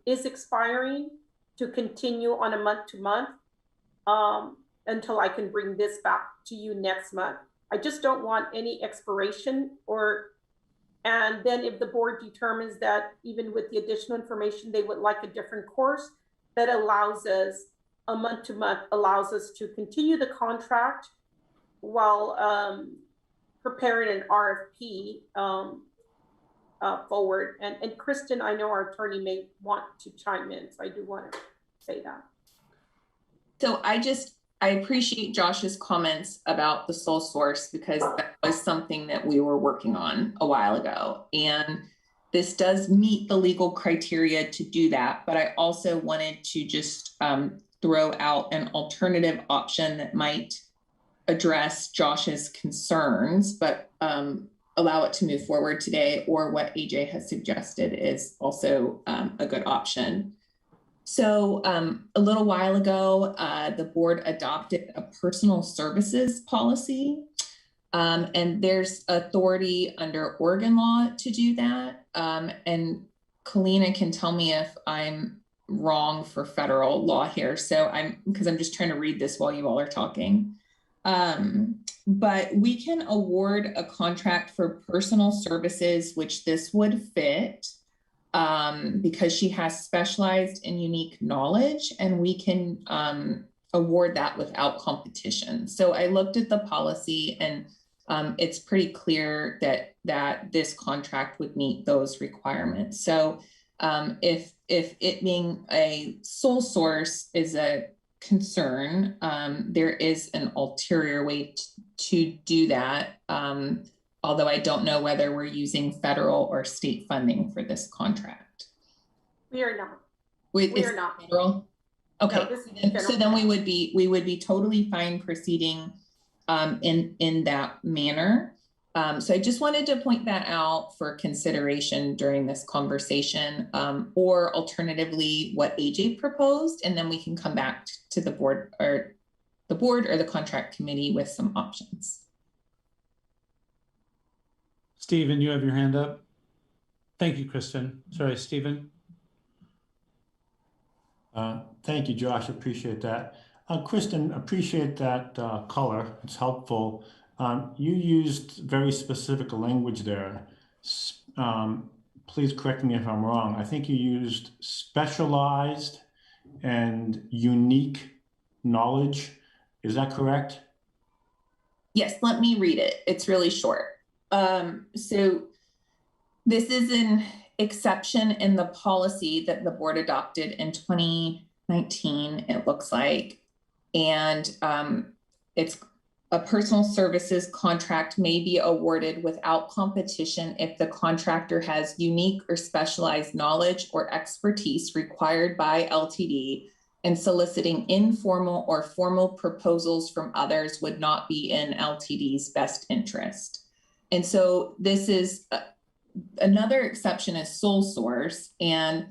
is expiring, to continue on a month-to-month until I can bring this back to you next month. I just don't want any expiration, and then if the board determines that even with the additional information, they would like a different course, that allows us a month-to-month, allows us to continue the contract while preparing an RFP forward. And Kristen, I know our attorney may want to chime in, so I do want to say that. So I appreciate Josh's comments about the sole source, because that was something that we were working on a while ago. And this does meet the legal criteria to do that, but I also wanted to just throw out an alternative option that might address Josh's concerns, but allow it to move forward today, or what AJ has suggested is also a good option. So a little while ago, the board adopted a personal services policy, and there's authority under Oregon law to do that. And Kalina can tell me if I'm wrong for federal law here. So because I'm just trying to read this while you all are talking. But we can award a contract for personal services, which this would fit, because she has specialized and unique knowledge, and we can award that without competition. So I looked at the policy, and it's pretty clear that this contract would meet those requirements. So if it being a sole source is a concern, there is an ulterior way to do that, although I don't know whether we're using federal or state funding for this contract. We are not. We are not. Federal? Okay, No, so then we would be totally fine proceeding in that manner. So I just wanted to point that out for consideration during this conversation, or alternatively what AJ proposed, and then we can come back to the board or the contract committee with some options. Stephen, you have your hand up. Thank you, Kristen. Sorry, Stephen. Thank you, Josh. Appreciate that. Kristen, appreciate that color. It's helpful. You used very specific language there. Please correct me if I'm wrong. I think you used specialized and unique knowledge. Is that correct? Yes, let me read it. It's really short. So this is an exception in the policy that the board adopted in 2019, it looks like. And it's a personal services contract may be awarded without competition if the contractor has unique or specialized knowledge or expertise required by LTD, and soliciting informal or formal proposals from others would not be in LTD's best interest. And so this is another exception is sole source. And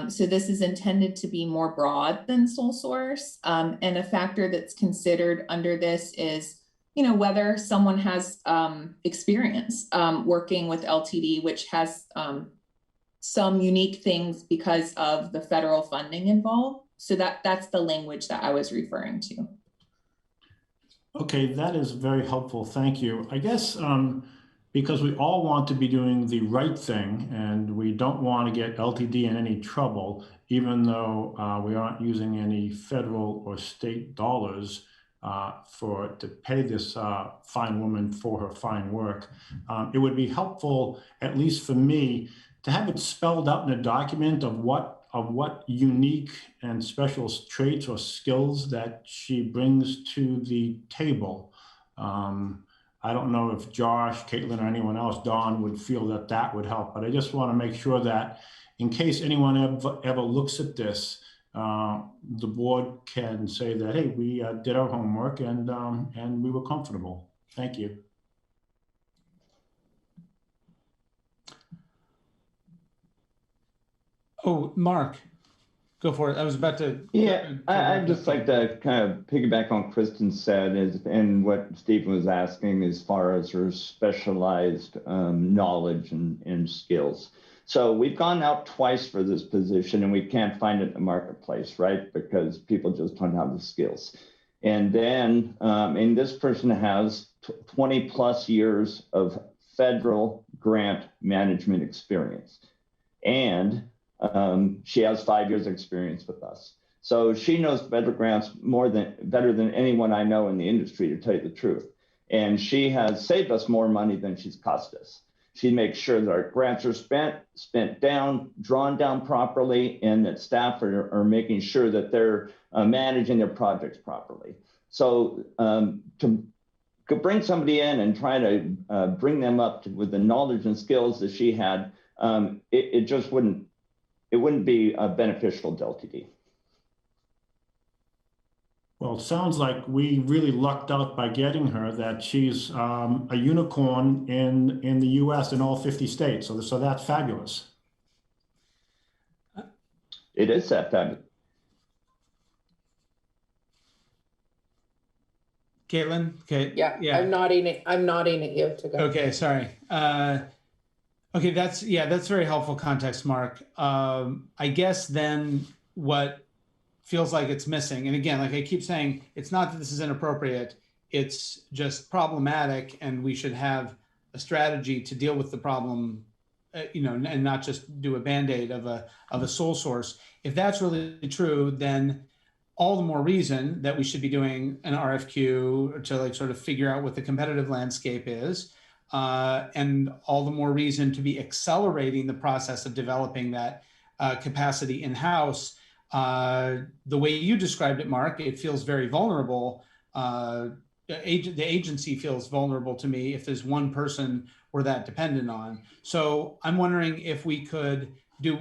so this is intended to be more broad than sole source. And a factor that's considered under this is, whether someone has experience working with LTD, which has some unique things because of the federal funding involved. So that's the language that I was referring to. Okay, that is very helpful. Thank you. I guess because we all want to be doing the right thing and we don't want to get LTD in any trouble, even though we aren't using any federal or state dollars to pay this fine woman for her fine work. It would be helpful, at least for me, to have it spelled out in a document of what unique and special traits or skills that she brings to the table. I don't know if Josh, Caitlin, or anyone else, Dawn, would feel that would help, but I just want to make sure that in case anyone ever looks at this, the board can say that, hey, we did our homework and we were comfortable. Thank you. Oh, Mark, go for it. I was about to. Yeah, I'd just like to kind of piggyback on Kristen said and what Stephen was asking as far as her specialized knowledge and skills. So we've gone out twice for this position and we can't find it in the marketplace, right? Because people just don't have the skills. And then, and this person has 20 plus years of federal grant management experience. And she has 5 years experience with us. So she knows federal grants better than anyone I know in the industry, to tell you the truth. And she has saved us more money than she's cost us. She makes sure that our grants are spent down, drawn down properly, and that staff are making sure that they're managing their projects properly. So to bring somebody in and try to bring them up with the knowledge and skills that she had, it just wouldn't be beneficial to LTD. Well, it sounds like we really lucked out by getting her, that she's a unicorn in the US in all 50 states. So that's fabulous. It is that fabulous. Caitlin? Okay. Yeah. I'm nodding at you to go. Okay, sorry. Okay, that's very helpful context, Mark. I guess then what feels like it's missing, and again, like I keep saying, it's not that this is inappropriate, it's just problematic, and we should have a strategy to deal with the problem, and not just do a Band-Aid of a sole source. If that's really true, then all the more reason that we should be doing an RFQ to like sort of figure out what the competitive landscape is. And all the more reason to be accelerating the process of developing that capacity in-house. The way you described it, Mark, it feels very vulnerable. The agency feels vulnerable to me if there's one person we're that dependent on. So I'm wondering if we could do,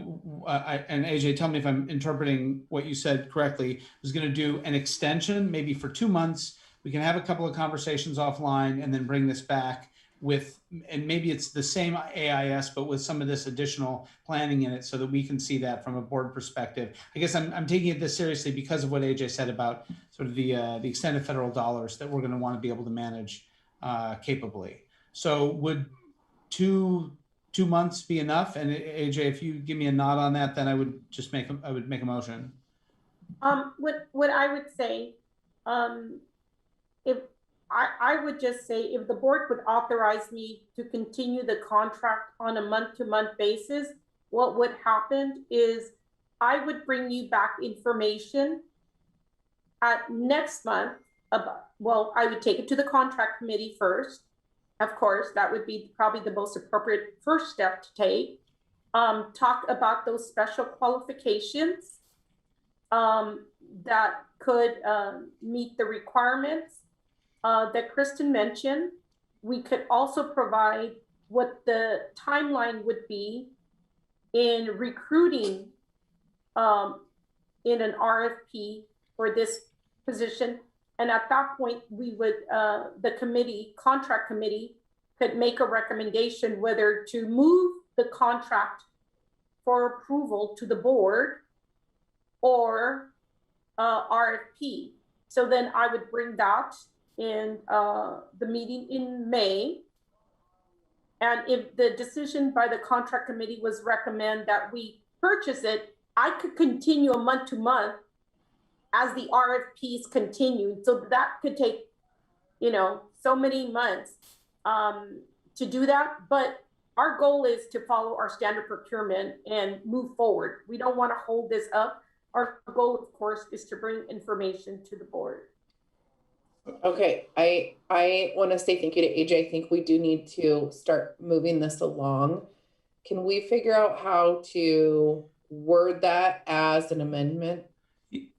and AJ, tell me if I'm interpreting what you said correctly, I was going to do an extension maybe for 2 months. We can have a couple of conversations offline and then bring this back with, and maybe it's the same AIS, but with some of this additional planning in it so that we can see that from a board perspective. I guess I'm taking it this seriously because of what AJ said about sort of the extended federal dollars that we're going to want to be able to manage capably. So would two months be enough? And AJ, if you give me a nod on that, then I would just make a motion. What I would say, if I would just say, if the board would authorize me to continue the contract on a month-to-month basis, what would happen is I would bring you back information at next month about, well, I would take it to the contract committee first. Of course, that would be probably the most appropriate first step to take. Talk about those special qualifications that could meet the requirements that Kristen mentioned. We could also provide what the timeline would be in recruiting in an RFP for this position. And at that point, we would, the contract committee could make a recommendation whether to move the contract for approval to the board or RFP. So then I would bring that in the meeting in May. And if the decision by the contract committee was recommend that we purchase it, I could continue a month to month as the RFPs continue. So that could take, so many months to do that. But our goal is to follow our standard procurement and move forward. We don't want to hold this up. Our goal, of course, is to bring information to the board. Okay, I want to say thank you to AJ. I think we do need to start moving this along. Can we figure out how to word that as an amendment?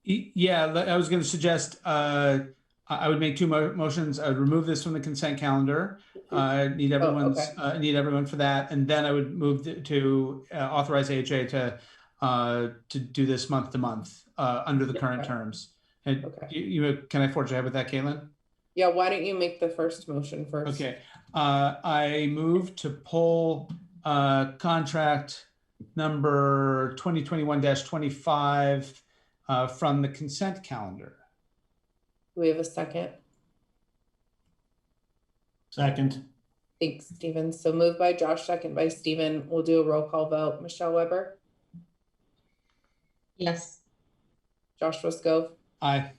Yeah, I was going to suggest I would make two motions. I would remove this from the consent calendar. Need everyone for that, and then I would move to authorize AJ to do this month to month under the current terms. And can I forge ahead with that, Caitlin? Yeah, why don't you make the first motion first? Okay, I move to pull contract number 2021-25 from the consent calendar. Do we have a second? Second. Thanks, Stephen. So moved by Josh, second by Stephen. We'll do a roll call vote. Michelle Weber? Yes. Joshua Scove? Aye.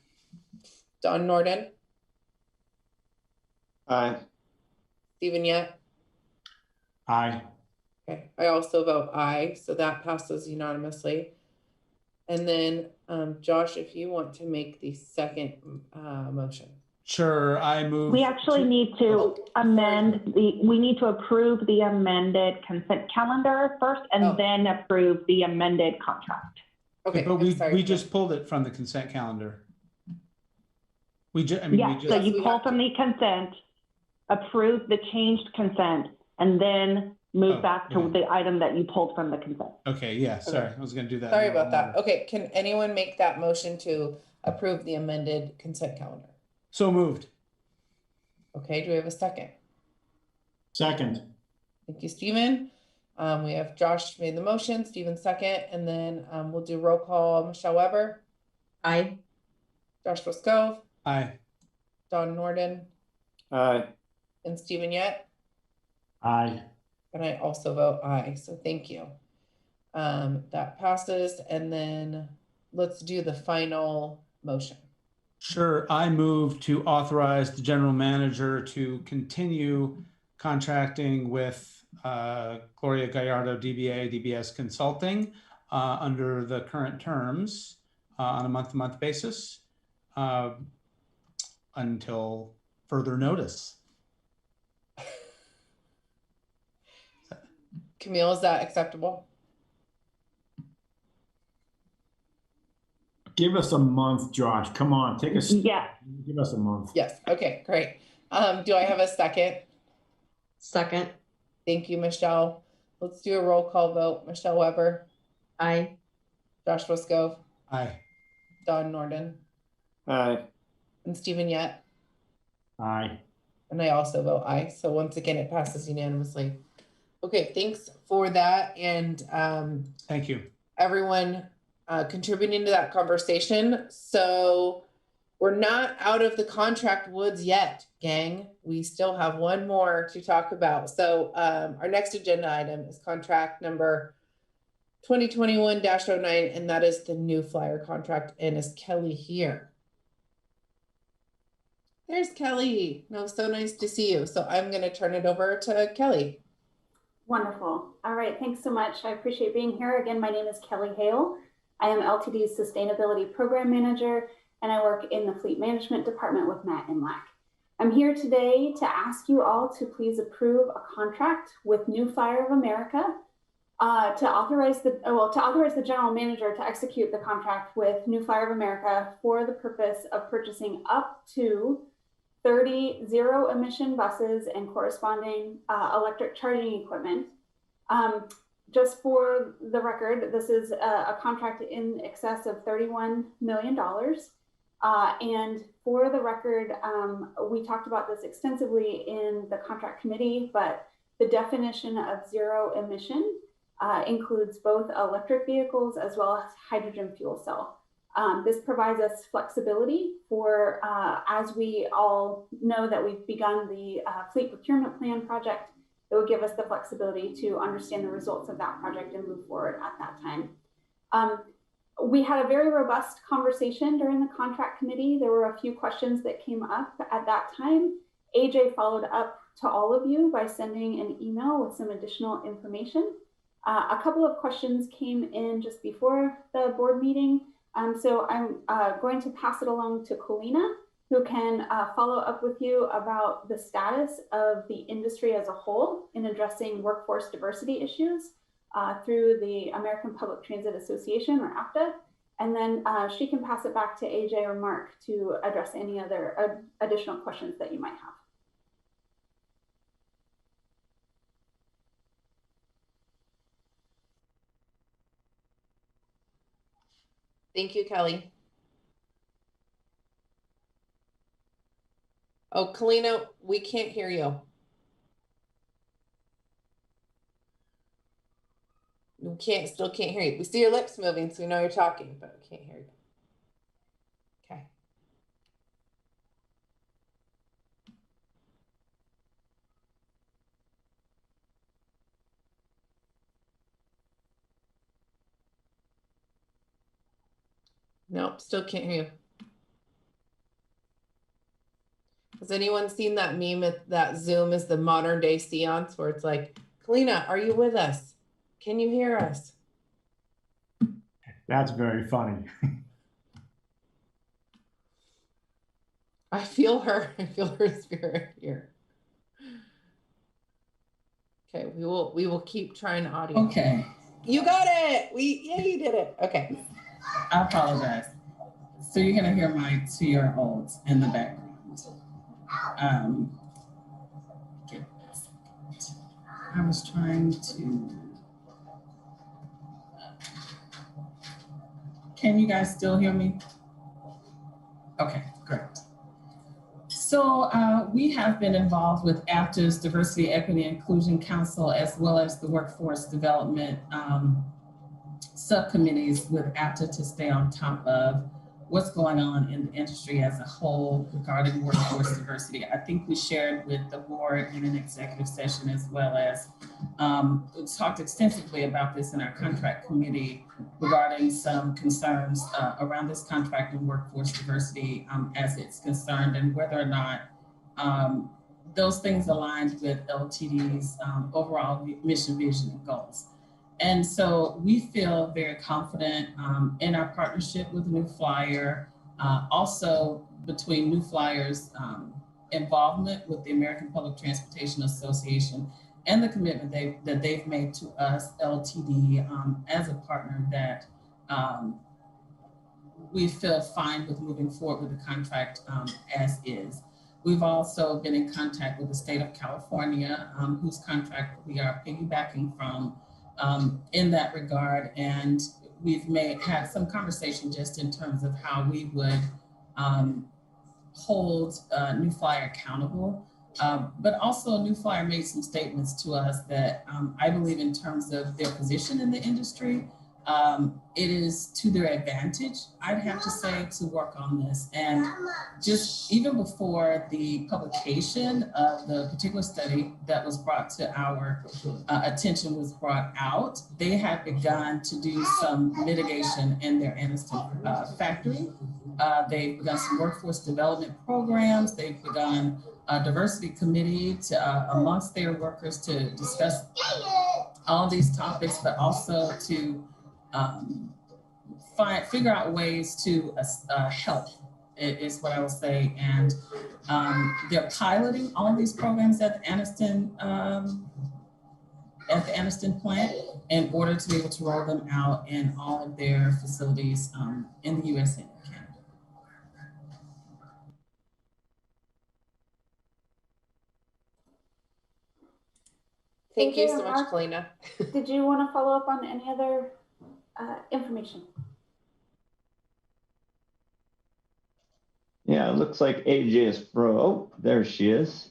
Don Norden? Aye. Stephen Yett? Aye. Okay, I also vote aye, so that passes unanimously. And then Josh, if you want to make the second motion. Sure, I move. We actually need to we need to approve the amended consent calendar first and then approve the amended contract. Okay, but we just pulled it from the consent calendar. So you pull from the consent, approve the changed consent, and then move back to the item that you pulled from the consent. Okay, yeah, sorry, I was gonna do that. Sorry about that. Okay, can anyone make that motion to approve the amended consent calendar? So moved. Okay, do we have a second? Second. Thank you, Stephen. We have Josh made the motion, Stephen second, and then we'll do roll call. Michelle Weber. Aye. Joshua Scove. Aye. Don Norden. Aye. And Stephen Yett. Aye. And I also vote aye, so thank you. That passes, and then let's do the final motion. Sure, I move to authorize the general manager to continue contracting with Gloria Gallardo, DBA, DBS Consulting under the current terms on a month-to-month basis until further notice. Camille, is that acceptable? Give us a month, Josh. Come on, take us. Yeah. Give us a month. Yes. Okay, great. Do I have a second? Second. Thank you, Michelle. Let's do a roll call vote. Michelle Weber. Aye. Joshua Scove. Aye. Don Norden. Aye. And Stephen Yett. Aye. And I also vote aye. So once again, it passes unanimously. Okay, thanks for that. And thank you, everyone contributing to that conversation. So we're not out of the contract woods yet, gang. We still have one more to talk about. So our next agenda item is contract number 2021-09, and that is the new flyer contract. And is Kelly here? There's Kelly. No, so nice to see you. So I'm going to turn it over to Kelly. Wonderful. All right. Thanks so much. I appreciate being here. Again, my name is Kelly Hale. I am LTD's Sustainability Program Manager, and I work in the Fleet Management Department with Matt Imlach. I'm here today to ask you all to please approve a contract with New Flyer of America to authorize the general manager to execute the contract with New Flyer of America for the purpose of purchasing up to 30 zero-emission buses and corresponding electric charging equipment. Just for the record, this is a contract in excess of $31 million. And for the record, we talked about this extensively in the contract committee, but the definition of zero emission includes both electric vehicles as well as hydrogen fuel cell. This provides us flexibility for, as we all know that we've begun the fleet procurement plan project, it would give us the flexibility to understand the results of that project and move forward at that time. We had a very robust conversation during the contract committee. There were a few questions that came up at that time. AJ followed up to all of you by sending an email with some additional information. A couple of questions came in just before the board meeting. So I'm going to pass it along to Colina, who can follow up with you about the status of the industry as a whole in addressing workforce diversity issues through the American Public Transit Association, or APTA. And then she can pass it back to AJ or Mark to address any other additional questions that you might have. Thank you, Kelly. Oh, Kalina, we can't hear you. We still can't hear you. We see your lips moving, so we know you're talking, but we can't hear you. Okay. Nope, still can't hear you. Has anyone seen that meme that Zoom is the modern day seance where it's like, Kalina, are you with us? Can you hear us? That's very funny. I feel her spirit here. Okay, we will keep trying audio. Okay. You got it. Yeah, you did it. Okay. I apologize. So you're gonna hear my 2-year-olds in the background. I was trying to, can you guys still hear me? Okay, great. So we have been involved with APTA's Diversity, Equity, and Inclusion Council, as well as the Workforce Development subcommittees with APTA to stay on top of what's going on in the industry as a whole regarding workforce diversity. I think we shared with the board in an executive session, as well as talked extensively about this in our contract committee regarding some concerns around this contract and workforce diversity as it's concerned, and whether or not those things aligned with LTD's overall mission, vision, and goals. And so we feel very confident in our partnership with New Flyer, also between New Flyer's involvement with the American Public Transportation Association and the commitment that they've made to us, LTD, as a partner that we feel fine with moving forward with the contract as is. We've also been in contact with the state of California, whose contract we are piggybacking from in that regard. And we've had some conversation just in terms of how we would hold New Flyer accountable. But also New Flyer made some statements to us that I believe in terms of their position in the industry, it is to their advantage, I'd have to say, to work on this. And just even before the publication of the particular study that was brought to our attention was brought out, they had begun to do some mitigation in their Anniston factory. They've begun some workforce development programs. They've begun a diversity committee to, amongst their workers to discuss all these topics, but also to figure out ways to help is what I will say. And they're piloting all of these programs at the Anniston plant in order to be able to roll them out in all of their facilities in the US and Canada. Thank you so much, Kalina. Did you want to follow up on any other information? Yeah, it looks like AJ is oh, there she is.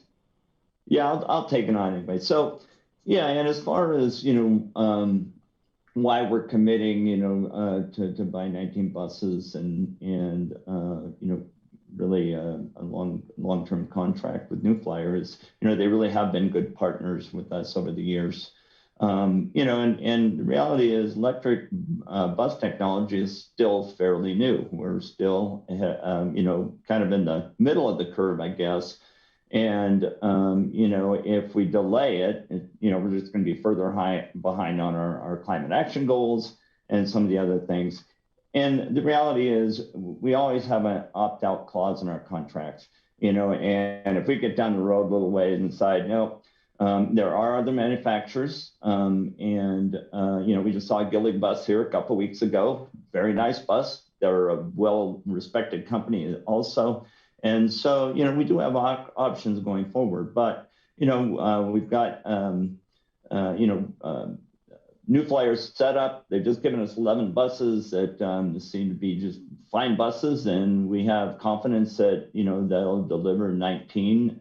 Yeah, I'll take it on anyway. So yeah, and as far as, why we're committing, to buy 19 buses and really a long-term contract with New Flyer is, they really have been good partners with us over the years. And the reality is electric bus technology is still fairly new. We're still, kind of in the middle of the curve, I guess. And, if we delay it, we're just going to be further behind on our climate action goals and some of the other things. And the reality is we always have an opt-out clause in our contracts, and if we get down the road a little way and decide, no, there are other manufacturers, we just saw a Gillig bus here a couple of weeks ago, very nice bus. They're a well-respected company also. And so, we do have options going forward, but, we've got, New Flyer's set up. They've just given us 11 buses that seem to be just fine buses, and we have confidence that they'll deliver 19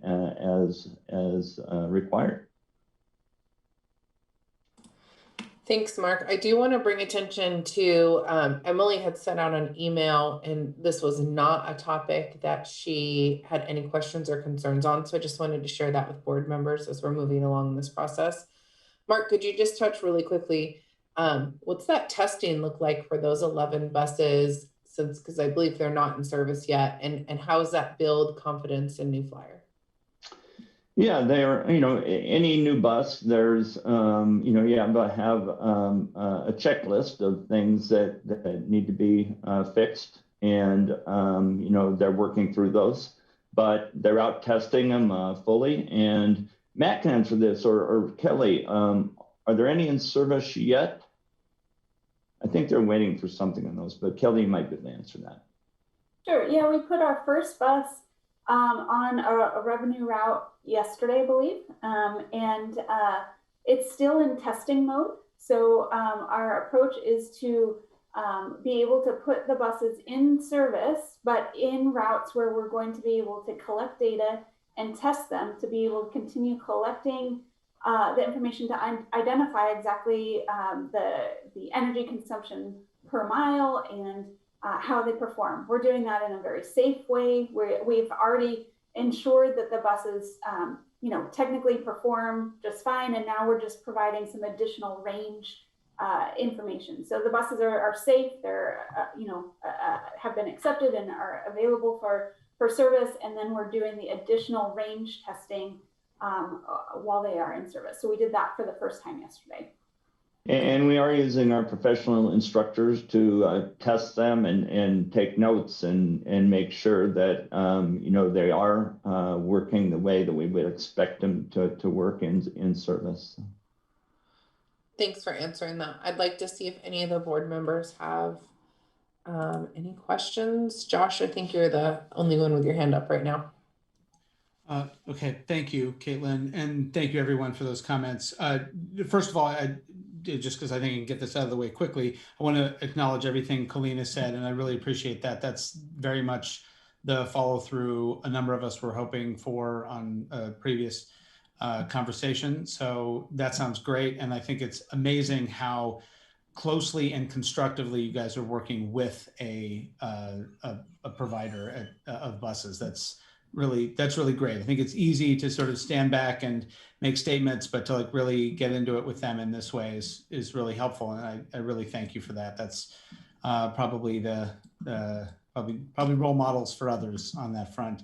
as required. Thanks, Mark. I do want to bring attention to Emily had sent out an email, and this was not a topic that she had any questions or concerns on. So I just wanted to share that with board members as we're moving along this process. Mark, could you just touch really quickly, what's that testing look like for those 11 buses, because I believe they're not in service yet, and how does that build confidence in New Flyer? Yeah, they're, any new bus, there's, you have to have a checklist of things that need to be fixed, and, they're working through those, but they're out testing them fully. And Matt can answer this, or Kelly, are there any in service yet? I think they're waiting for something on those, but Kelly might be able to answer that. Sure. Yeah, we put our first bus on a revenue route yesterday, I believe, and It's still in testing mode. So our approach is to be able to put the buses in service, but in routes where we're going to be able to collect data and test them, to be able to continue collecting the information to identify exactly the energy consumption per mile and how they perform. We're doing that in a very safe way. We've already ensured that the buses technically perform just fine, and now we're just providing some additional range information. So the buses are safe. They're have been accepted and are available for service, and then we're doing the additional range testing while they are in service. So we did that for the first time yesterday. And we are using our professional instructors to test them and take notes and make sure that they are working the way that we would expect them to work in service. Thanks for answering that. I'd like to see if any of the board members have any questions. Josh, I think you're the only one with your hand up right now. Okay, thank you, Caitlin, and thank you everyone for those comments. First of all, just because I think I can get this out of the way quickly, I want to acknowledge everything Kalina said, and I really appreciate that. That's very much the follow through a number of us were hoping for on a previous conversation. So that sounds great, and I think it's amazing how closely and constructively you guys are working with a provider of buses. That's really great. I think it's easy to sort of stand back and make statements, but to really get into it with them in this way is really helpful. And I really thank you for that. That's probably probably role models for others on that front.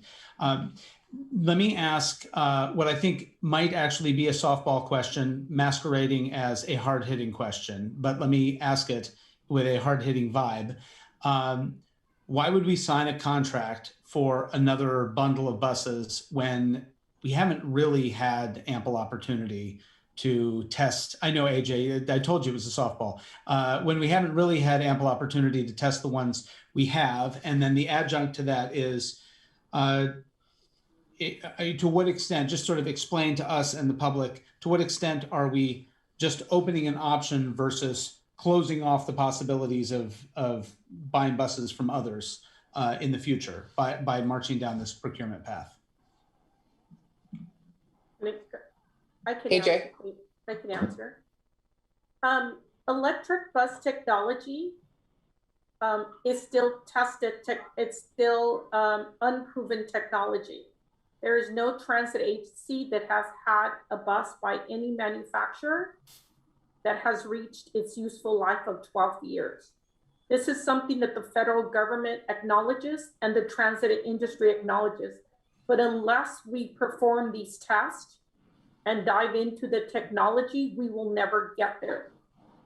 Let me ask what I think might actually be a softball question masquerading as a hard-hitting question, but let me ask it with a hard-hitting vibe. Why would we sign a contract for another bundle of buses when we haven't really had ample opportunity to test? I know, AJ, I told you it was a softball. When we haven't really had ample opportunity to test the ones we have, and then the adjunct to that is, to what extent, just sort of explain to us and the public, to what extent are we just opening an option versus closing off the possibilities of buying buses from others in the future by marching down this procurement path? I can AJ. answer. Electric bus technology is still tested. It's still unproven technology. There is no transit agency that has had a bus by any manufacturer that has reached its useful life of 12 years. This is something that the federal government acknowledges and the transit industry acknowledges. But unless we perform these tests and dive into the technology, we will never get there.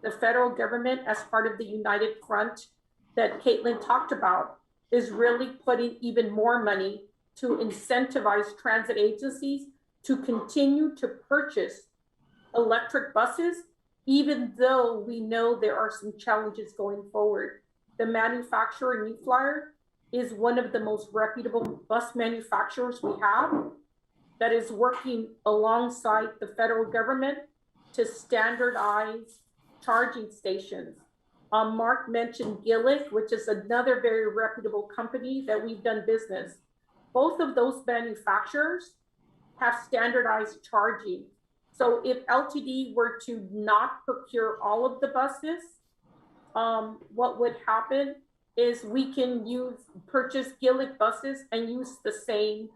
The federal government, as part of the United Front that Caitlin talked about, is really putting even more money to incentivize transit agencies to continue to purchase electric buses, even though we know there are some challenges going forward. The manufacturer, New Flyer, is one of the most reputable bus manufacturers we have that is working alongside the federal government to standardize charging stations. Mark mentioned Gillick, which is another very reputable company that we've done business. Both of those manufacturers have standardized charging. So if LTD were to not procure all of the buses, what would happen is we can purchase Gillick buses and use the same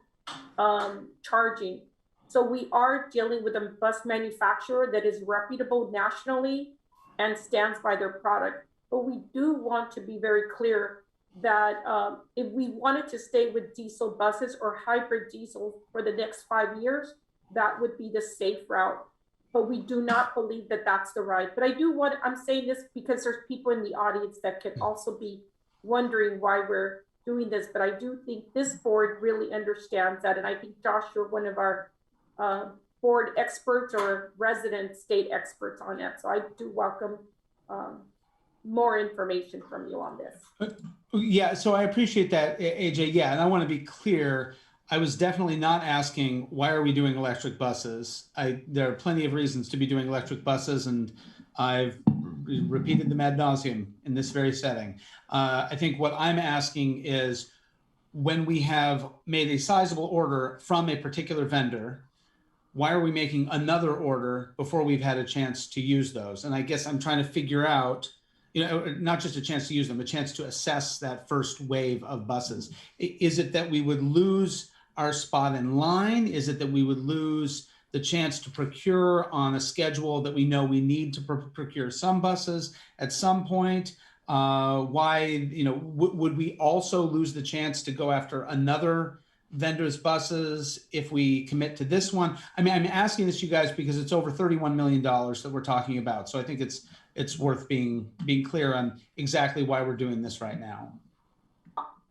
charging. So we are dealing with a bus manufacturer that is reputable nationally and stands by their product. But we do want to be very clear that if we wanted to stay with diesel buses or hybrid diesel for the next 5 years, that would be the safe route. But we do not believe that that's the right. But I'm saying this because there's people in the audience that could also be wondering why we're doing this. But I do think this board really understands that. And I think, Josh, you're one of our board experts or resident state experts on that. So I do welcome more information from you on this. Yeah, so I appreciate that, AJ. Yeah, and I want to be clear. I was definitely not asking, why are we doing electric buses? There are plenty of reasons to be doing electric buses, and I've repeated them ad nauseum in this very setting. I think what I'm asking is, when we have made a sizable order from a particular vendor, why are we making another order before we've had a chance to use those? And I guess I'm trying to figure out, not just a chance to use them, a chance to assess that first wave of buses. Is it that we would lose our spot in line? Is it that we would lose the chance to procure on a schedule that we know we need to procure some buses at some point? Why, would we also lose the chance to go after another vendor's buses if we commit to this one? I mean, I'm asking this, you guys, because it's over $31 million that we're talking about. So I think it's worth being clear on exactly why we're doing this right now.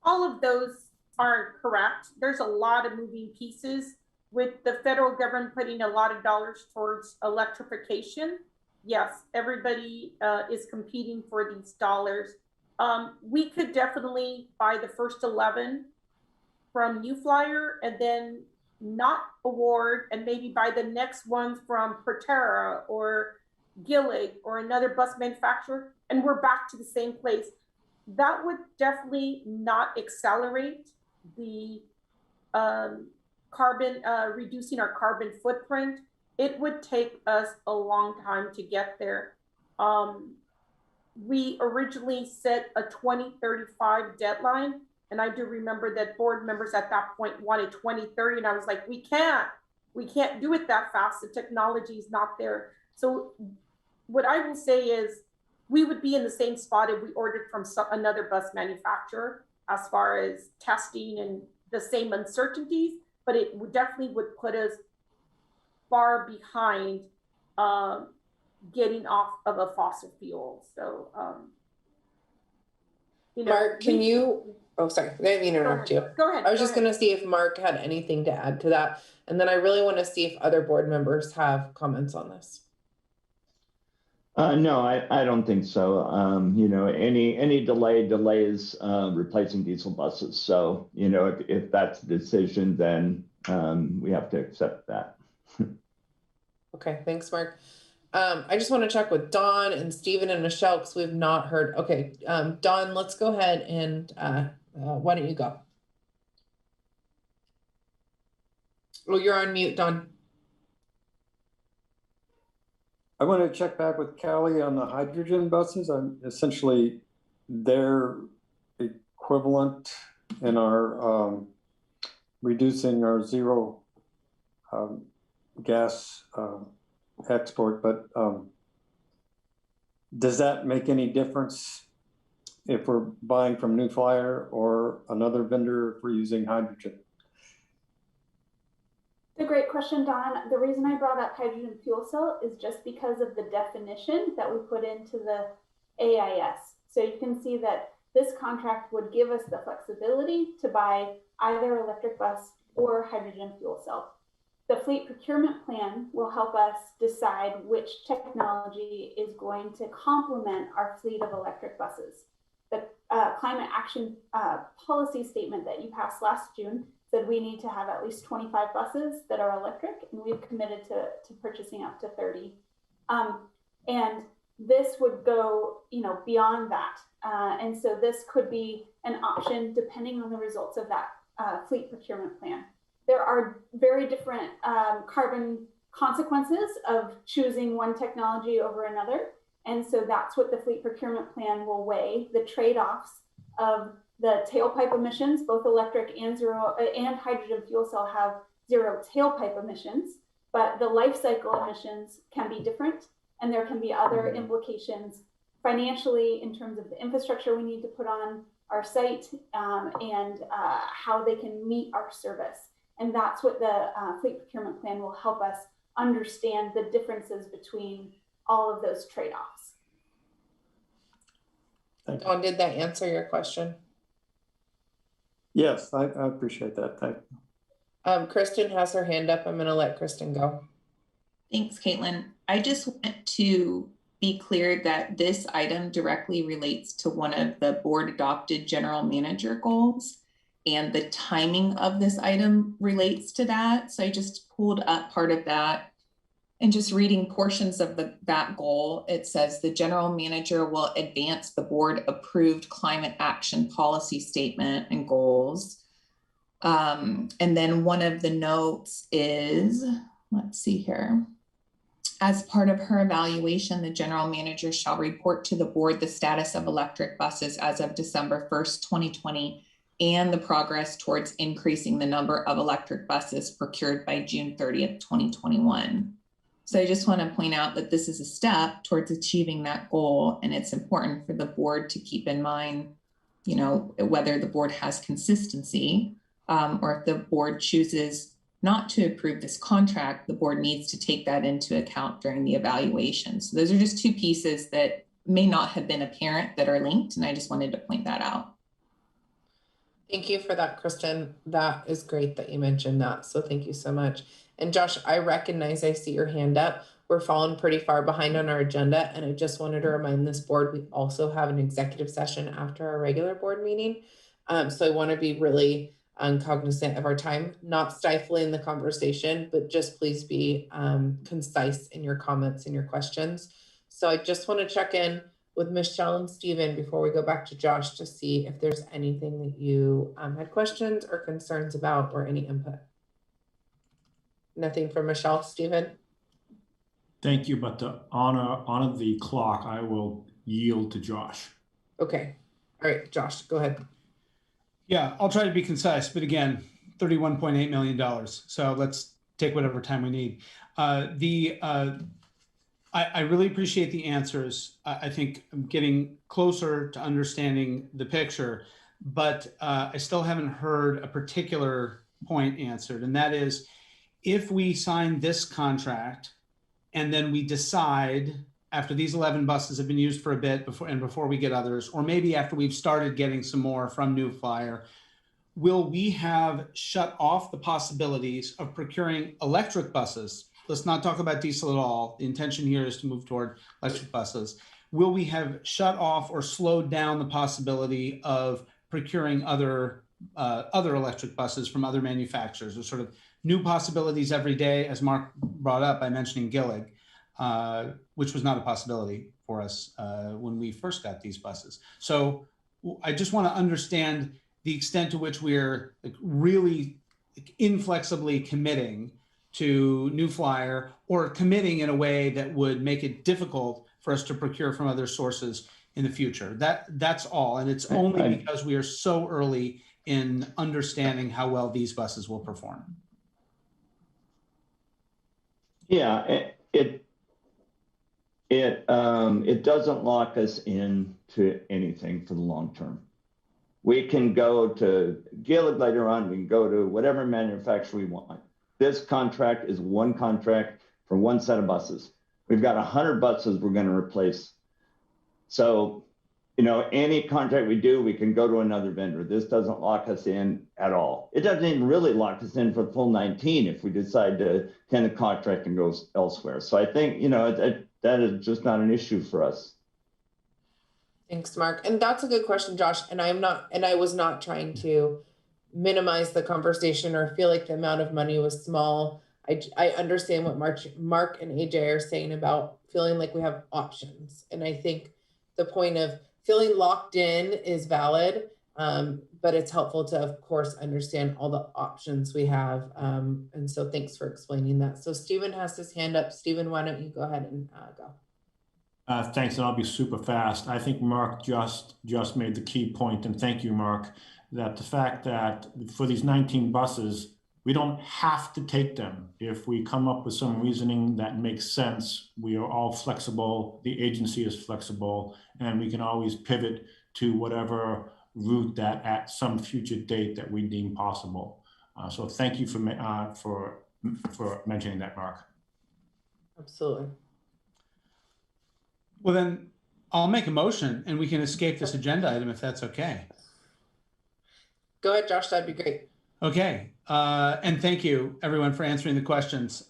All of those are correct. There's a lot of moving pieces with the federal government putting a lot of dollars towards electrification. Yes, everybody is competing for these dollars. We could definitely buy the first 11 from New Flyer and then not award and maybe buy the next ones from Proterra or Gillig or another bus manufacturer, and we're back to the same place. That would definitely not accelerate the reducing our carbon footprint. It would take us a long time to get there. We originally set a 2035 deadline, and I do remember that board members at that point wanted 2030, and I was like, we can't do it that fast. The technology is not there. So what I will say is, we would be in the same spot if we ordered from another bus manufacturer as far as testing and the same uncertainties, but it definitely would put us far behind getting off of a fossil fuel. So, Mark, oh, sorry, I didn't mean to interrupt you. Go ahead. I was just going to see if Mark had anything to add to that. And then I really want to see if other board members have comments on this. No, I don't think so. Any delay delays replacing diesel buses. So, if that's the decision, then we have to accept that. Okay, thanks, Mark. I just want to check with Dawn and Stephen and Michelle because we've not heard. Okay, Dawn, let's go ahead and why don't you go? Oh, you're on mute, Dawn. I want to check back with Callie on the hydrogen buses. Essentially their equivalent in our reducing our zero gas export, but does that make any difference if we're buying from New Flyer or another vendor if we're using hydrogen? It's a great question, Don. The reason I brought up hydrogen fuel cell is just because of the definition that we put into the AIS. So you can see that this contract would give us the flexibility to buy either electric bus or hydrogen fuel cell. The fleet procurement plan will help us decide which technology is going to complement our fleet of electric buses. The climate action policy statement that you passed last June said we need to have at least 25 buses that are electric, and we've committed to purchasing up to 30. And this would go, beyond that. And so this could be an option depending on the results of that fleet procurement plan. There are very different carbon consequences of choosing one technology over another. And so that's what the fleet procurement plan will weigh, the trade-offs of the tailpipe emissions. Both electric and hydrogen fuel cell have zero tailpipe emissions, but the life cycle emissions can be different, and there can be other implications financially in terms of the infrastructure we need to put on our site and how they can meet our service. And that's what the fleet procurement plan will help us understand, the differences between all of those trade-offs. Dawn, did that answer your question? Yes, I appreciate that. Thank you. Kristen has her hand up. I'm going to let Kristen go. Thanks, Caitlin. I just want to be clear that this item directly relates to one of the board adopted general manager goals. and the timing of this item relates to that. So I just pulled up part of that. And just reading portions of that goal, it says the general manager will advance the board approved climate action policy statement and goals. And then one of the notes is, let's see here. As part of her evaluation, the general manager shall report to the board the status of electric buses as of December 1st, 2020, and the progress towards increasing the number of electric buses procured by June 30th, 2021. So I just want to point out that this is a step towards achieving that goal, and it's important for the board to keep in mind, you know, whether the board has consistency or if the board chooses not to approve this contract, the board needs to take that into account during the evaluation. So those are just two pieces that may not have been apparent that are linked, and I just wanted to point that out. Thank you for that, Kristen. That is great that you mentioned that. So thank you so much. And Josh, I recognize I see your hand up. We're falling pretty far behind on our agenda. And I just wanted to remind this board, we also have an executive session after our regular board meeting. So I want to be really cognizant of our time, not stifling the conversation, but just please be concise in your comments and your questions. So I just want to check in with Michelle and Stephen before we go back to Josh to see if there's anything that you had questions or concerns about or any input. Nothing from Michelle, Stephen? Thank you, but to honor the clock, I will yield to Josh. Okay. All right, Josh, go ahead. Yeah, I'll try to be concise, but again, $31.8 million. So let's take whatever time we need. I really appreciate the answers. I think I'm getting closer to understanding the picture, but I still haven't heard a particular point answered, and that is, if we sign this contract and then we decide after these 11 buses have been used for a bit before we get others, or maybe after we've started getting some more from New Flyer, will we have shut off the possibilities of procuring electric buses? Let's not talk about diesel at all. The intention here is to move toward electric buses. Will we have shut off or slowed down the possibility of procuring other electric buses from other manufacturers? There's sort of new possibilities every day, as Mark brought up by mentioning Gillig, which was not a possibility for us when we first got these buses. So I just want to understand the extent to which we're really inflexibly committing to New Flyer, or committing in a way that would make it difficult for us to procure from other sources in the future. That's all, and it's only because we are so early in understanding how well these buses will perform. Yeah, it doesn't lock us into anything for the long term. We can go to Gillig later on. We can go to whatever manufacturer we want. This contract is one contract for one set of buses. We've got 100 buses we're going to replace. So, you know, any contract we do, we can go to another vendor. This doesn't lock us in at all. It doesn't even really lock us in for the full 19 if we decide to end the contract and go elsewhere. So I think, you know, that is just not an issue for us. Thanks, Mark. And that's a good question, Josh. And I was not trying to minimize the conversation or feel like the amount of money was small. I understand what Mark and AJ are saying about feeling like we have options. And I think the point of feeling locked in is valid, but it's helpful to, of course, understand all the options we have. And so thanks for explaining that. So Stephen has his hand up. Stephen, why don't you go ahead and go? Thanks, and I'll be super fast. I think Mark just made the key point, and thank you, Mark, that the fact that for these 19 buses, we don't have to take them. If we come up with some reasoning that makes sense, we are all flexible, the agency is flexible, and we can always pivot to whatever route that at some future date that we deem possible. So thank you for mentioning that, Mark. Absolutely. Well, then I'll make a motion and we can escape this agenda item if that's okay. Go ahead, Josh, that'd be great. Okay, and thank you everyone for answering the questions.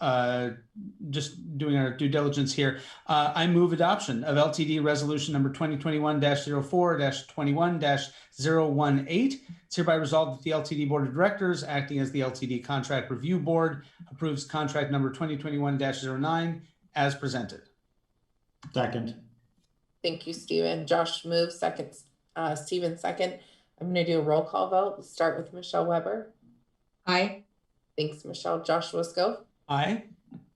Just doing our due diligence here. I move adoption of LTD resolution number 2021-04-21-018, It's hereby resolved that the LTD Board of Directors, acting as the LTD Contract Review Board, approves contract number 2021-09 as presented. Second. Thank you, Stephen. Josh moves, second. Stephen second. I'm going to do a roll call vote. Let's start with Michelle Weber. Aye. Thanks, Michelle. Josh Wisco. Aye.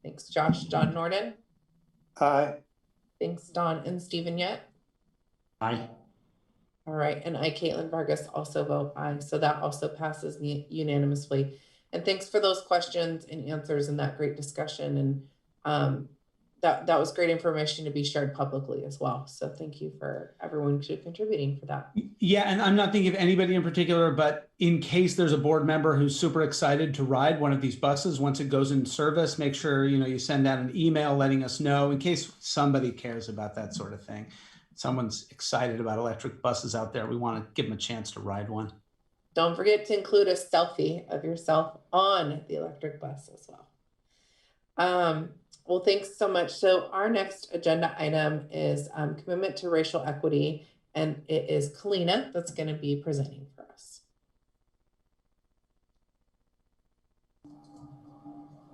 Thanks, Josh. Don Norden. Aye. Thanks, Don and Stephen Yet. Aye. All right, and I, Caitlin Vargas, also vote aye. So that also passes unanimously. And thanks for those questions and answers and that great discussion. And that was great information to be shared publicly as well. So thank you for everyone contributing for that. Yeah, and I'm not thinking of anybody in particular, but in case there's a board member who's super excited to ride one of these buses once it goes in service, make sure you send out an email letting us know in case somebody cares about that sort of thing. Someone's excited about electric buses out there. We want to give them a chance to ride one. Don't forget to include a selfie of yourself on the electric bus as well. Well, thanks so much. So our next agenda item is commitment to racial equity, and it is Kalina that's going to be presenting for us.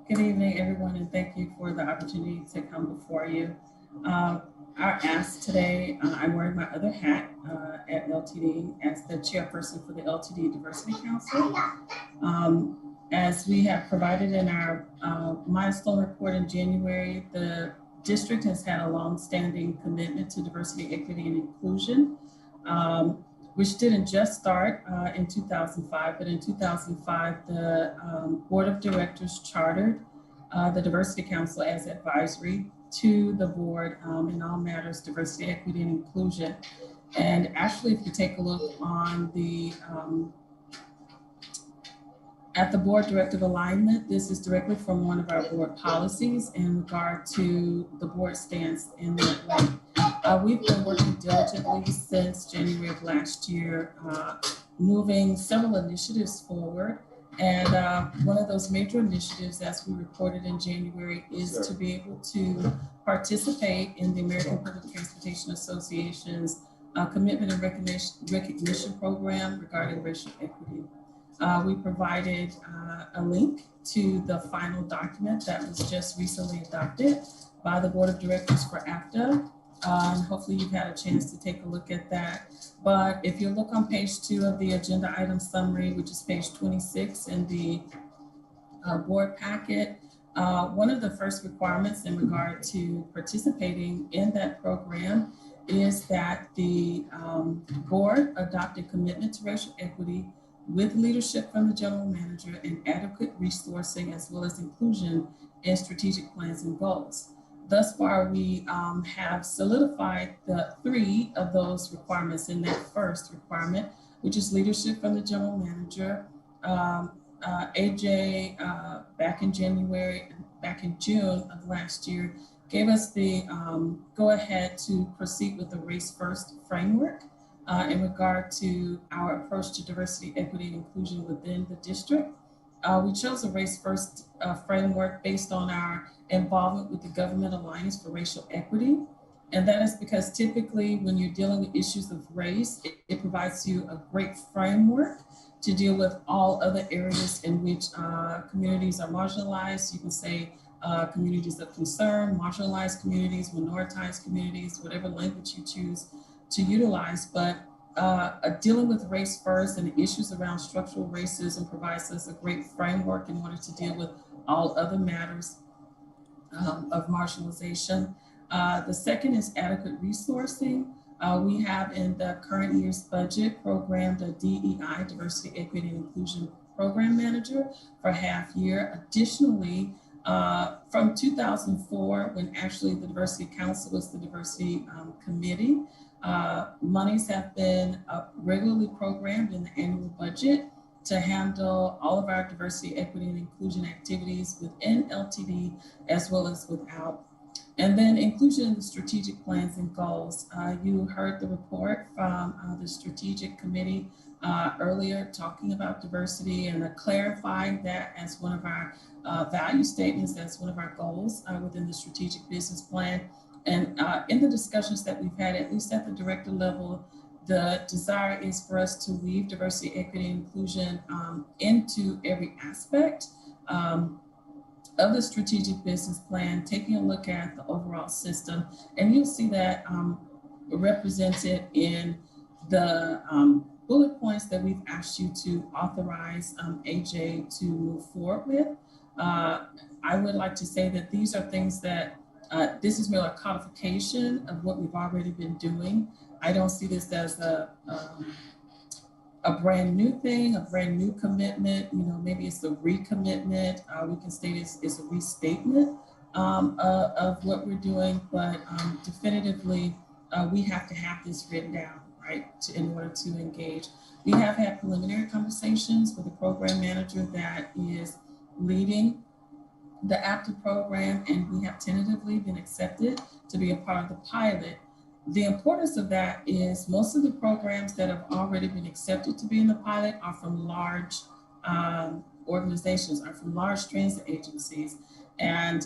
Good evening, everyone, and thank you for the opportunity to come before you. Our ask today, I'm wearing my other hat at LTD as the chairperson for the LTD Diversity Council. As we have provided in our milestone report in January, the district has had a long-standing commitment to diversity, equity, and inclusion, which didn't just start in 2005, but in 2005, the Board of Directors chartered the Diversity Council as advisory to the board in all matters diversity, equity, and inclusion. And actually, if you take a look on the at the board directive alignment, this is directly from one of our board policies in regard to the board stance in that way. We've been working diligently since January of last year, moving several initiatives forward. And one of those major initiatives, as we reported in January, is to be able to participate in the American Public Transportation Association's commitment and recognition program regarding racial equity. We provided a link to the final document that was just recently adopted by the Board of Directors for APTA. And hopefully you've had a chance to take a look at that. But if you look on page 2 of the agenda item summary, which is page 26 in the board packet, one of the first requirements in regard to participating in that program is that the board adopt a commitment to racial equity with leadership from the general manager and adequate resourcing as well as inclusion in strategic plans and goals. Thus far, we have solidified the 3 of those requirements in that first requirement, which is leadership from the general manager. AJ, back in June of last year, gave us the go ahead to proceed with the Race First framework in regard to our approach to diversity, equity, and inclusion within the district. We chose a Race First framework based on our involvement with the Government Alliance for Racial Equity. And that is because typically when you're dealing with issues of race, it provides you a great framework to deal with all other areas in which communities are marginalized. You can say communities of concern, marginalized communities, minoritized communities, whatever language you choose to utilize. But dealing with race first and the issues around structural racism provides us a great framework in order to deal with all other matters of marginalization. The second is adequate resourcing. We have in the current year's budget programmed a DEI, Diversity, Equity, and Inclusion Program Manager for half year. Additionally, from 2004, when actually the Diversity Council was the Diversity Committee, monies have been regularly programmed in the annual budget to handle all of our diversity, equity, and inclusion activities within LTD as well as without. And then inclusion in the strategic plans and goals. You heard the report from the strategic committee earlier talking about diversity and clarifying that as one of our value statements, as one of our goals within the strategic business plan. And in the discussions that we've had, at least at the director level, The desire is for us to weave diversity, equity, and inclusion into every aspect of the strategic business plan, taking a look at the overall system. And you'll see that represented in the bullet points that we've asked you to authorize AJ to move forward with. I would like to say that these are things that this is really a codification of what we've already been doing. I don't see this as a brand new thing, a brand new commitment. You know, maybe it's a recommitment. We can state it's a restatement of what we're doing, but definitively, we have to have this written down, right, in order to engage. We have had preliminary conversations with the program manager that is leading the active program, and we have tentatively been accepted to be a part of the pilot. The importance of that is most of the programs that have already been accepted to be in the pilot are from large organizations, are from large transit agencies. And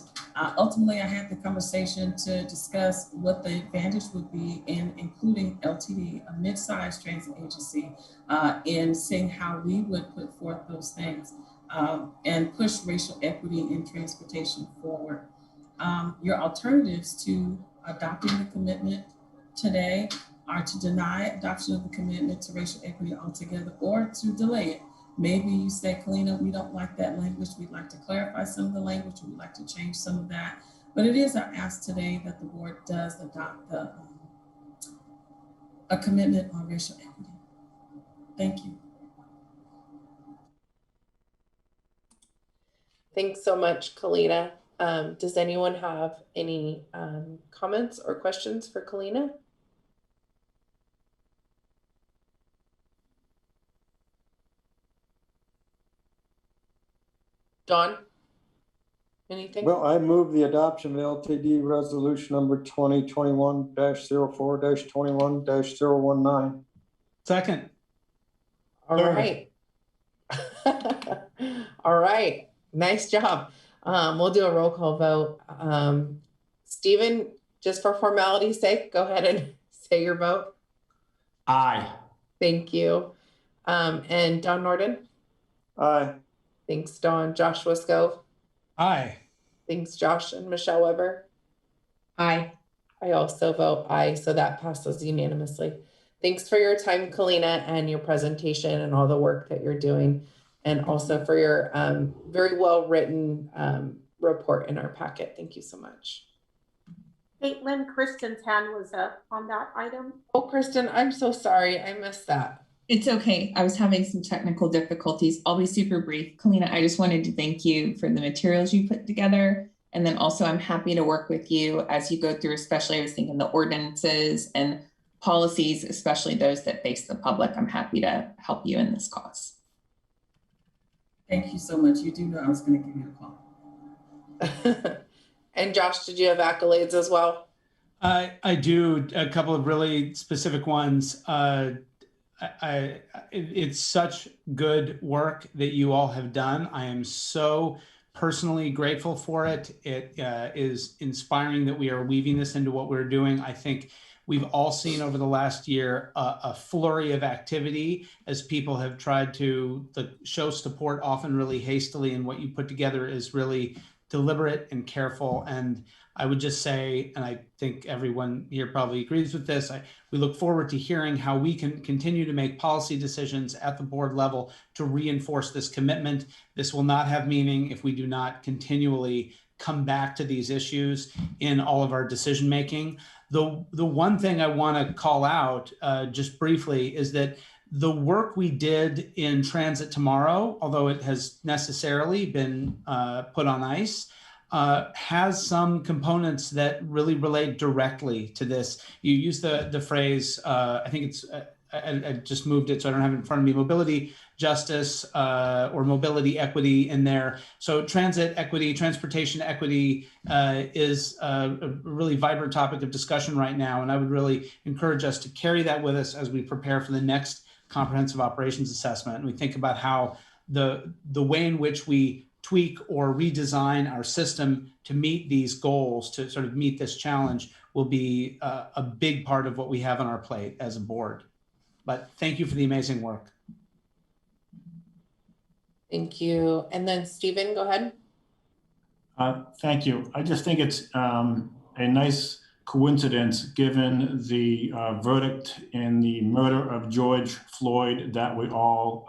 ultimately, I had the conversation to discuss what the advantage would be in including LTD, a mid-sized transit agency, in seeing how we would put forth those things and push racial equity in transportation forward. Your alternatives to adopting the commitment today are to deny adoption of the commitment to racial equity altogether or to delay it. Maybe you say, Kalina, we don't like that language. We'd like to clarify some of the language. We'd like to change some of that. But it is our ask today that the board does adopt a commitment on racial equity. Thank you. Thanks so much, Kalina. Does anyone have any comments or questions for Kalina? Dawn, anything? Well, I move the adoption of LTD resolution number 2021-04-21-019. Second. All right. All right. Nice job. We'll do a roll call vote. Stephen, just for formality's sake, go ahead and say your vote. Aye. Thank you. And Don Norden? Aye. Thanks, Dawn. Josh Wisco? Aye. Thanks, Josh. And Michelle Weber? Aye. I also vote aye, so that passes unanimously. Thanks for your time, Kalina, and your presentation and all the work that you're doing, and also for your very well-written report in our packet. Thank you so much. Caitlin, Kristen's hand was up on that item. Oh, Kristen, I'm so sorry. I missed that. It's okay. I was having some technical difficulties. I'll be super brief. Kalina, I just wanted to thank you for the materials you put together. And then also I'm happy to work with you as you go through, especially I was thinking the ordinances and policies, especially those that face the public. I'm happy to help you in this cause. Thank you so much. You do know I was going to give you a call. And Josh, did you have accolades as well? I do, a couple of really specific ones. It's such good work that you all have done. I am so personally grateful for it. It is inspiring that we are weaving this into what we're doing. I think we've all seen over the last year a flurry of activity as people have tried to show support, often really hastily, and what you put together is really deliberate and careful. And I would just say, and I think everyone here probably agrees with this, we look forward to hearing how we can continue to make policy decisions at the board level to reinforce this commitment. This will not have meaning if we do not continually come back to these issues in all of our decision making. The one thing I want to call out just briefly is that the work we did in Transit Tomorrow, although it has necessarily been put on ice, has some components that really relate directly to this. You use the phrase, I think it's, I just moved it so I don't have it in front of me, mobility justice or mobility equity in there. So transit equity, transportation equity is a really vibrant topic of discussion right now. And I would really encourage us to carry that with us as we prepare for the next comprehensive operations assessment. And we think about how the way in which we tweak or redesign our system to meet these goals, to sort of meet this challenge, will be a big part of what we have on our plate as a board. But thank you for the amazing work. Thank you. And then Stephen, go ahead. Thank you. I just think it's a nice coincidence given the verdict in the murder of George Floyd that we all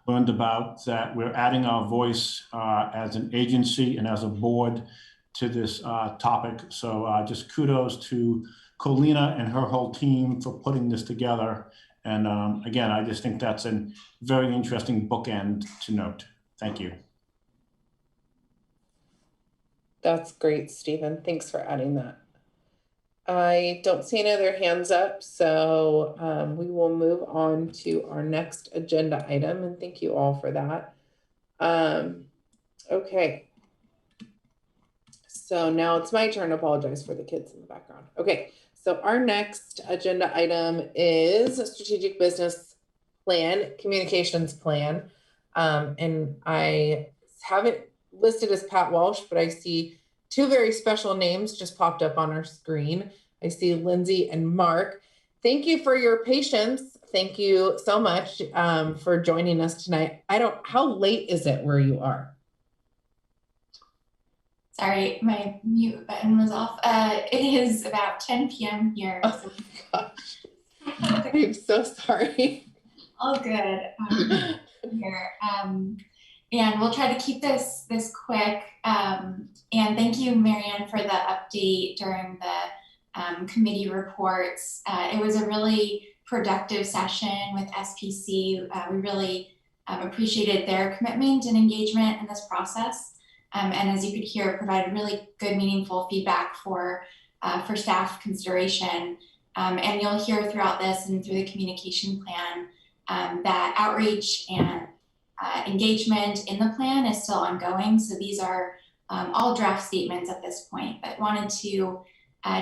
learned about, that we're adding our voice as an agency and as a board to this topic. So just kudos to Colina and her whole team for putting this together. And again, I just think that's a very interesting bookend to note. Thank you. That's great, Stephen. Thanks for adding that. I don't see any other hands up, so we will move on to our next agenda item, and thank you all for that. Okay. So now it's my turn to apologize for the kids in the background. Okay, so our next agenda item is a strategic business plan, communications plan. And I haven't listed as Pat Walsh, but I see two very special names just popped up on our screen. I see Lindsay and Mark. Thank you for your patience. Thank you so much for joining us tonight. How late is it where you are? Sorry, my mute button was off. It is about 10 p.m. here. Oh my gosh. I'm so sorry. All good here. And we'll try to keep this quick. And thank you, Marianne, for the update during the committee reports. It was a really productive session with SPC. We really appreciated their commitment and engagement in this process. And as you could hear, provided really good, meaningful feedback for staff consideration. And you'll hear throughout this and through the communication plan that outreach and engagement in the plan is still ongoing. So these are all draft statements at this point, but wanted to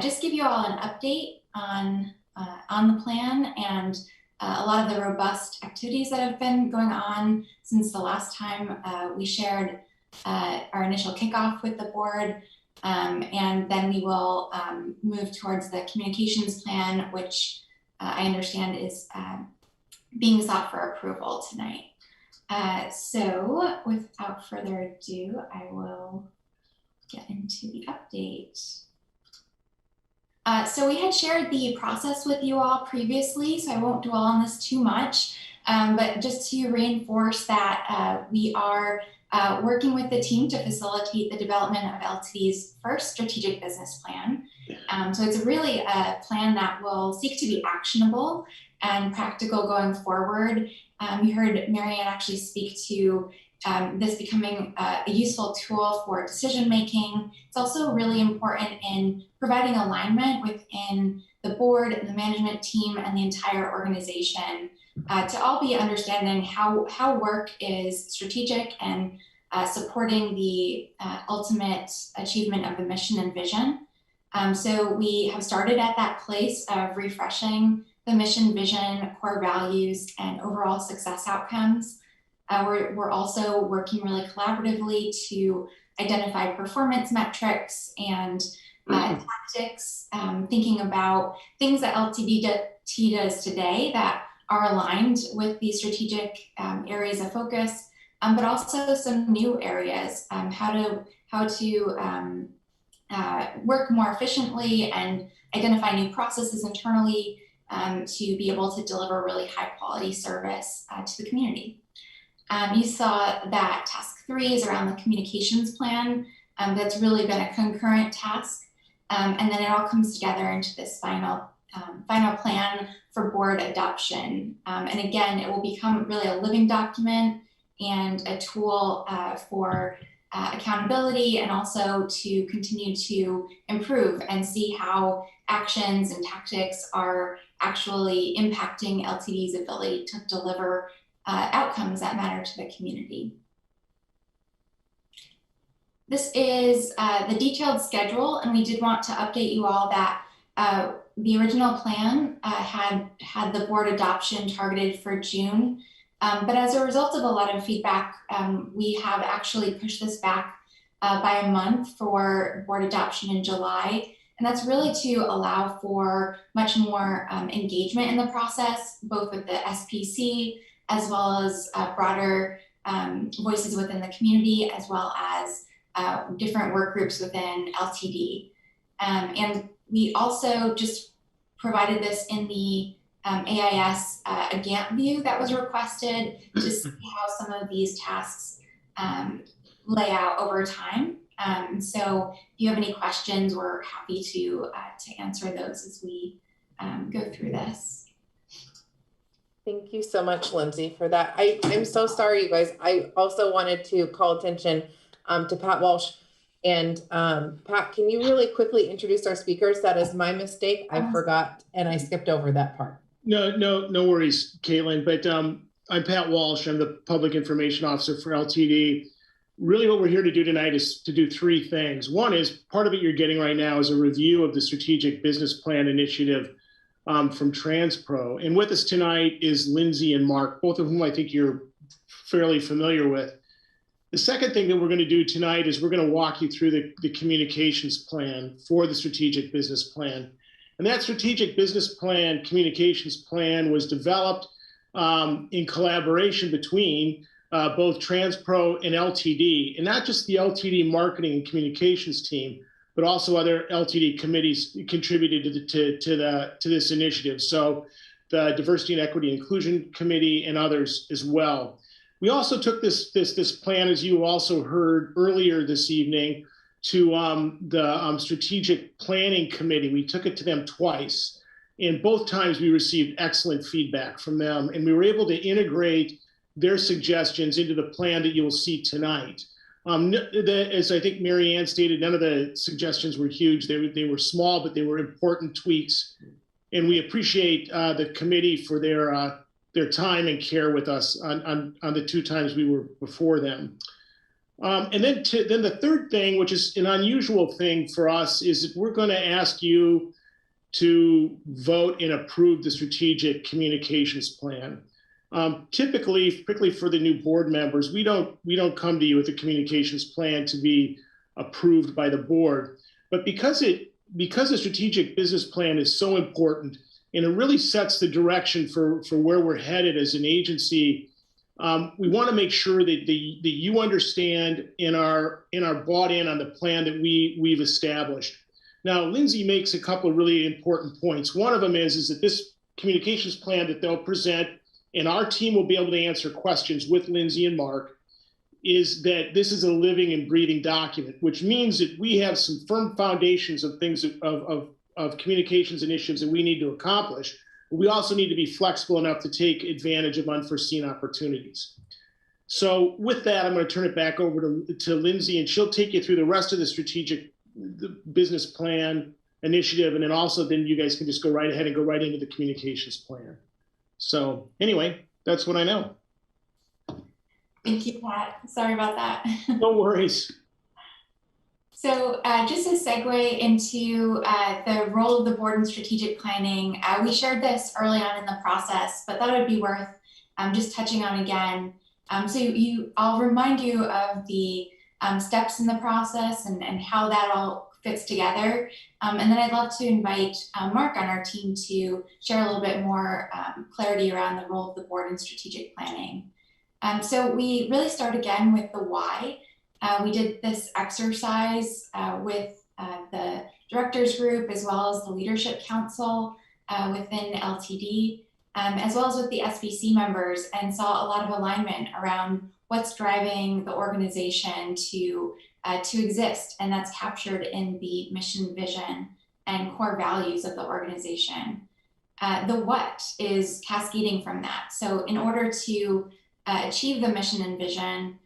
just give you all an update on the plan and a lot of the robust activities that have been going on since the last time we shared our initial kickoff with the board. And then we will move towards the communications plan, which I understand is being sought for approval tonight. So without further ado, I will get into the update. So we had shared the process with you all previously, so I won't dwell on this too much, but just to reinforce that we are working with the team to facilitate the development of LTD's first strategic business plan. So it's really a plan that will seek to be actionable and practical going forward. You heard Marianne actually speak to this becoming a useful tool for decision making. It's also really important in providing alignment within the board, the management team, and the entire organization to all be understanding how work is strategic and supporting the ultimate achievement of the mission and vision. So we have started at that place of refreshing the mission, vision, core values, and overall success outcomes. We're also working really collaboratively to identify performance metrics and tactics, thinking about things that LTD does today that are aligned with the strategic areas of focus, but also some new areas, how to work more efficiently and identify new processes internally to be able to deliver really high quality service to the community. You saw that task 3 is around the communications plan. That's really been a concurrent task. And then it all comes together into this final plan for board adoption. And again, it will become really a living document and a tool for accountability, and also to continue to improve and see how actions and tactics are actually impacting LTD's ability to deliver outcomes that matter to the community. This is the detailed schedule, and we did want to update you all that the original plan had the board adoption targeted for June. But as a result of a lot of feedback, we have actually pushed this back by a month for board adoption in July. And that's really to allow for much more engagement in the process, both with the SPC as well as broader voices within the community, as well as different work groups within LTD. And we also just provided this in the AIS a Gantt view that was requested to see how some of these tasks lay out over time. So if you have any questions, we're happy to answer those as we go through this. Thank you so much, Lindsay, for that. I'm so sorry, you guys. I also wanted to call attention to Pat Walsh. And Pat, can you really quickly introduce our speakers? That is my mistake. I forgot and I skipped over that part. No worries, Caitlin. But I'm Pat Walsh. I'm the Public Information Officer for LTD. Really what we're here to do tonight is to do three things. One is part of it you're getting right now is a review of the Strategic Business Plan Initiative from TransPro. And with us tonight is Lindsay and Mark, both of whom I think you're fairly familiar with. The second thing that we're going to do tonight is we're going to walk you through the communications plan for the Strategic Business Plan. And that Strategic Business Plan, communications plan was developed in collaboration between both TransPro and LTD, and not just the LTD marketing and communications team, but also other LTD committees contributed to this initiative. So the Diversity and Equity and Inclusion Committee and others as well. We also took this plan, as you also heard earlier this evening, to the Strategic Planning Committee. We took it to them twice, and both times we received excellent feedback from them, and we were able to integrate their suggestions into the plan that you will see tonight. As I think Mary Ann stated, none of the suggestions were huge. They were small, but they were important tweaks. And we appreciate the committee for their time and care with us on the two times we were before them. And then the third thing, which is an unusual thing for us, is that we're going to ask you to vote and approve the Strategic Communications Plan. Typically, particularly for the new board members, we don't come to you with a communications plan to be approved by the board. But because the Strategic Business Plan is so important and it really sets the direction for where we're headed as an agency, we want to make sure that you understand and are bought in on the plan that we've established. Now, Lindsay makes a couple of really important points. One of them is that this communications plan that they'll present, and our team will be able to answer questions with Lindsay and Mark, is that this is a living and breathing document, which means that we have some firm foundations of things of communications initiatives that we need to accomplish. But we also need to be flexible enough to take advantage of unforeseen opportunities. So with that, I'm going to turn it back over to Lindsay, and she'll take you through the rest of the business plan initiative, and then you guys can just go right ahead and go right into the communications plan. So anyway, that's what I know. Thank you, Pat. Sorry about that. No worries. So just a segue into the role of the board in strategic planning, we shared this early on in the process, but thought it would be worth just touching on again. I'll remind you of the steps in the process and how that all fits together. And then I'd love to invite Mark on our team to share a little bit more clarity around the role of the board in strategic planning. So we really start again with the why. We did this exercise with the directors group as well as the leadership council within LTD, as well as with the SBC members, and saw a lot of alignment around what's driving the organization to exist, and that's captured in the mission, vision, and core values of the organization. The what is cascading from that. So in order to achieve the mission and vision,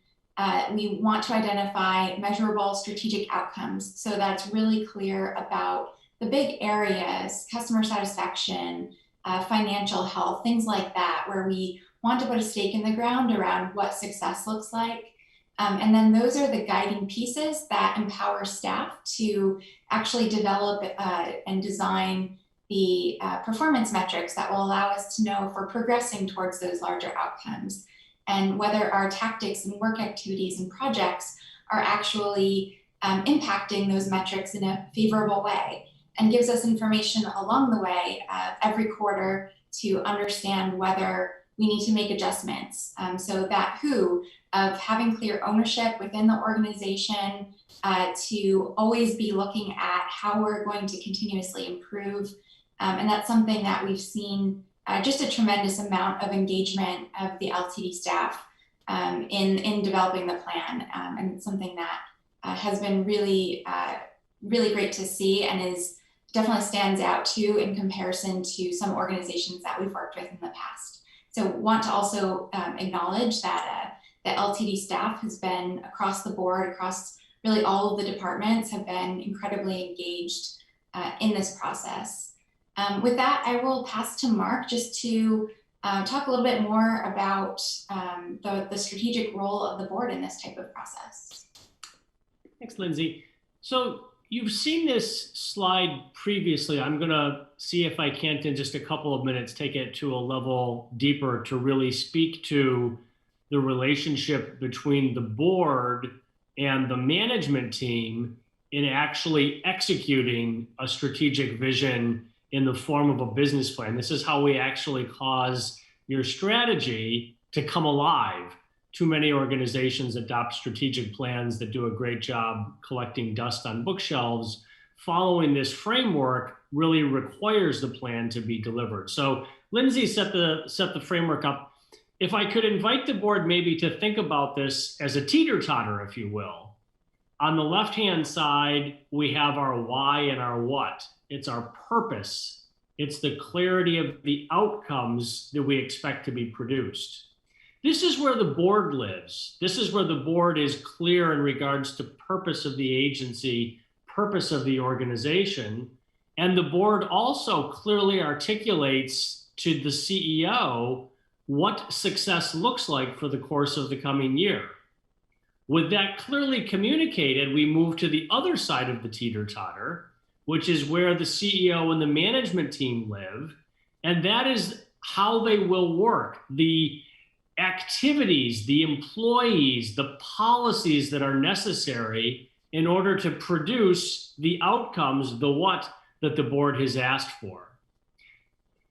we want to identify measurable strategic outcomes so that's really clear about the big areas, customer satisfaction, financial health, things like that, where we want to put a stake in the ground around what success looks like. And then those are the guiding pieces that empower staff to actually develop and design the performance metrics that will allow us to know if we're progressing towards those larger outcomes, and whether our tactics and work activities and projects are actually impacting those metrics in a favorable way. and gives us information along the way every quarter to understand whether we need to make adjustments. So that who of having clear ownership within the organization, to always be looking at how we're going to continuously improve. And that's something that we've seen just a tremendous amount of engagement of the LTD staff in developing the plan. And it's something that has been really, really great to see, and is definitely stands out too in comparison to some organizations that we've worked with in the past. So want to also acknowledge that the LTD staff has been across the board, across really all of the departments, have been incredibly engaged in this process. With that, I will pass to Mark just to talk a little bit more about the strategic role of the board in this type of process. Thanks, Lindsay. So you've seen this slide previously. I'm gonna see if I can't, in just a couple of minutes, take it to a level deeper to really speak to the relationship between the board and the management team in actually executing a strategic vision in the form of a business plan. This is how we actually cause your strategy to come alive. Too many organizations adopt strategic plans that do a great job collecting dust on bookshelves. Following this framework really requires the plan to be delivered. So Lindsay set the framework up. If I could invite the board maybe to think about this as a teeter-totter, if you will. On the left-hand side, we have our why and our what. It's our purpose. It's the clarity of the outcomes that we expect to be produced. This is where the board lives. This is where the board is clear in regards to purpose of the agency, purpose of the organization. And the board also clearly articulates to the CEO what success looks like for the course of the coming year. With that clearly communicated, we move to the other side of the teeter-totter, which is where the CEO and the management team live. And that is how they will work. The activities, the employees, the policies that are necessary in order to produce the outcomes, the what that the board has asked for.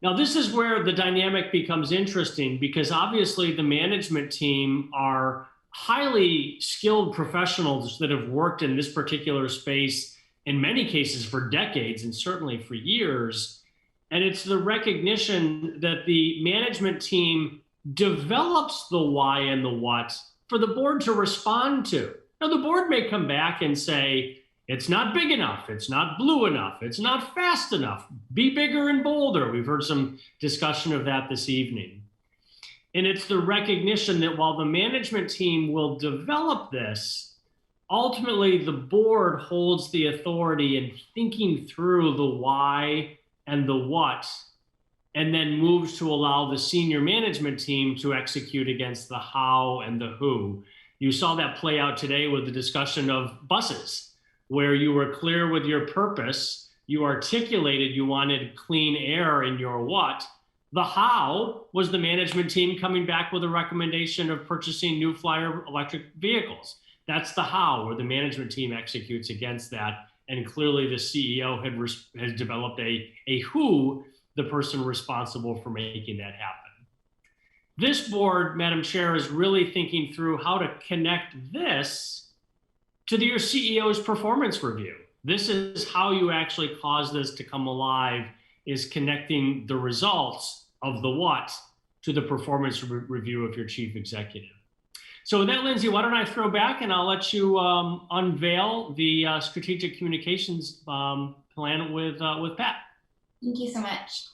Now, this is where the dynamic becomes interesting, because obviously the management team are highly skilled professionals that have worked in this particular space in many cases for decades and certainly for years. And it's the recognition that the management team develops the why and the what for the board to respond to. Now, the board may come back and say, it's not big enough, it's not blue enough, it's not fast enough, be bigger and bolder. We've heard some discussion of that this evening. And it's the recognition that while the management team will develop this, ultimately the board holds the authority in thinking through the why and the what, and then moves to allow the senior management team to execute against the how and the who. You saw that play out today with the discussion of buses, where you were clear with your purpose, you articulated you wanted clean air in your what. The how was the management team coming back with a recommendation of purchasing new Flyer electric vehicles. That's the how, where the management team executes against that. And clearly the CEO has developed a who, the person responsible for making that happen. This board, Madam Chair, is really thinking through how to connect this to your CEO's performance review. This is how you actually cause this to come alive, is connecting the results of the what to the performance review of your chief executive. So with that, Lindsay, why don't I throw back and I'll let you unveil the strategic communications plan with Pat. Thank you so much.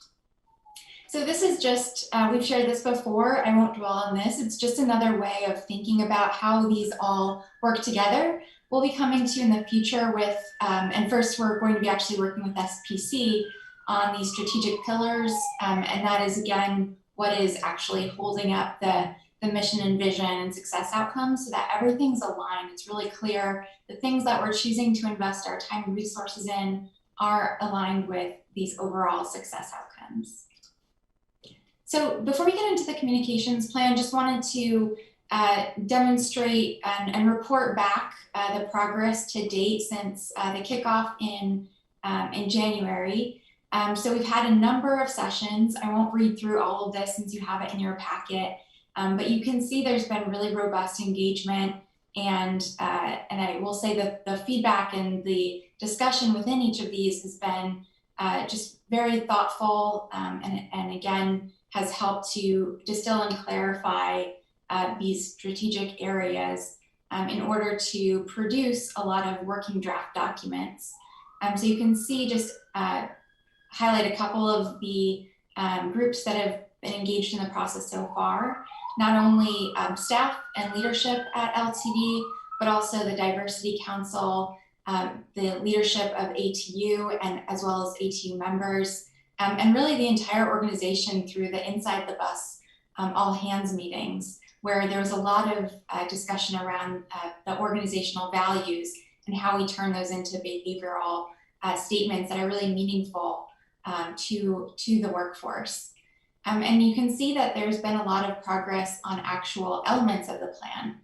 So this is just, we've shared this before, I won't dwell on this. It's just another way of thinking about how these all work together. We'll be coming to you in the future with, and first we're going to be actually working with SPC on these strategic pillars. And that is, again, what is actually holding up the mission and vision and success outcomes so that everything's aligned. It's really clear the things that we're choosing to invest our time and resources in are aligned with these overall success outcomes. So before we get into the communications plan, just wanted to demonstrate and report back the progress to date since the kickoff in in January. So we've had a number of sessions. I won't read through all of this since you have it in your packet, but you can see there's been really robust engagement. And I will say that the feedback and the discussion within each of these has been just very thoughtful, and again, has helped to distill and clarify these strategic areas in order to produce a lot of working draft documents. So you can see, just highlight a couple of the groups that have been engaged in the process so far. Not only staff and leadership at LTD, but also the Diversity Council, the leadership of ATU, and as well as ATU members, and really the entire organization through the Inside the Bus all hands meetings, where there was a lot of discussion around the organizational values and how we turn those into behavioral statements that are really meaningful to the workforce. And you can see that there's been a lot of progress on actual elements of the plan.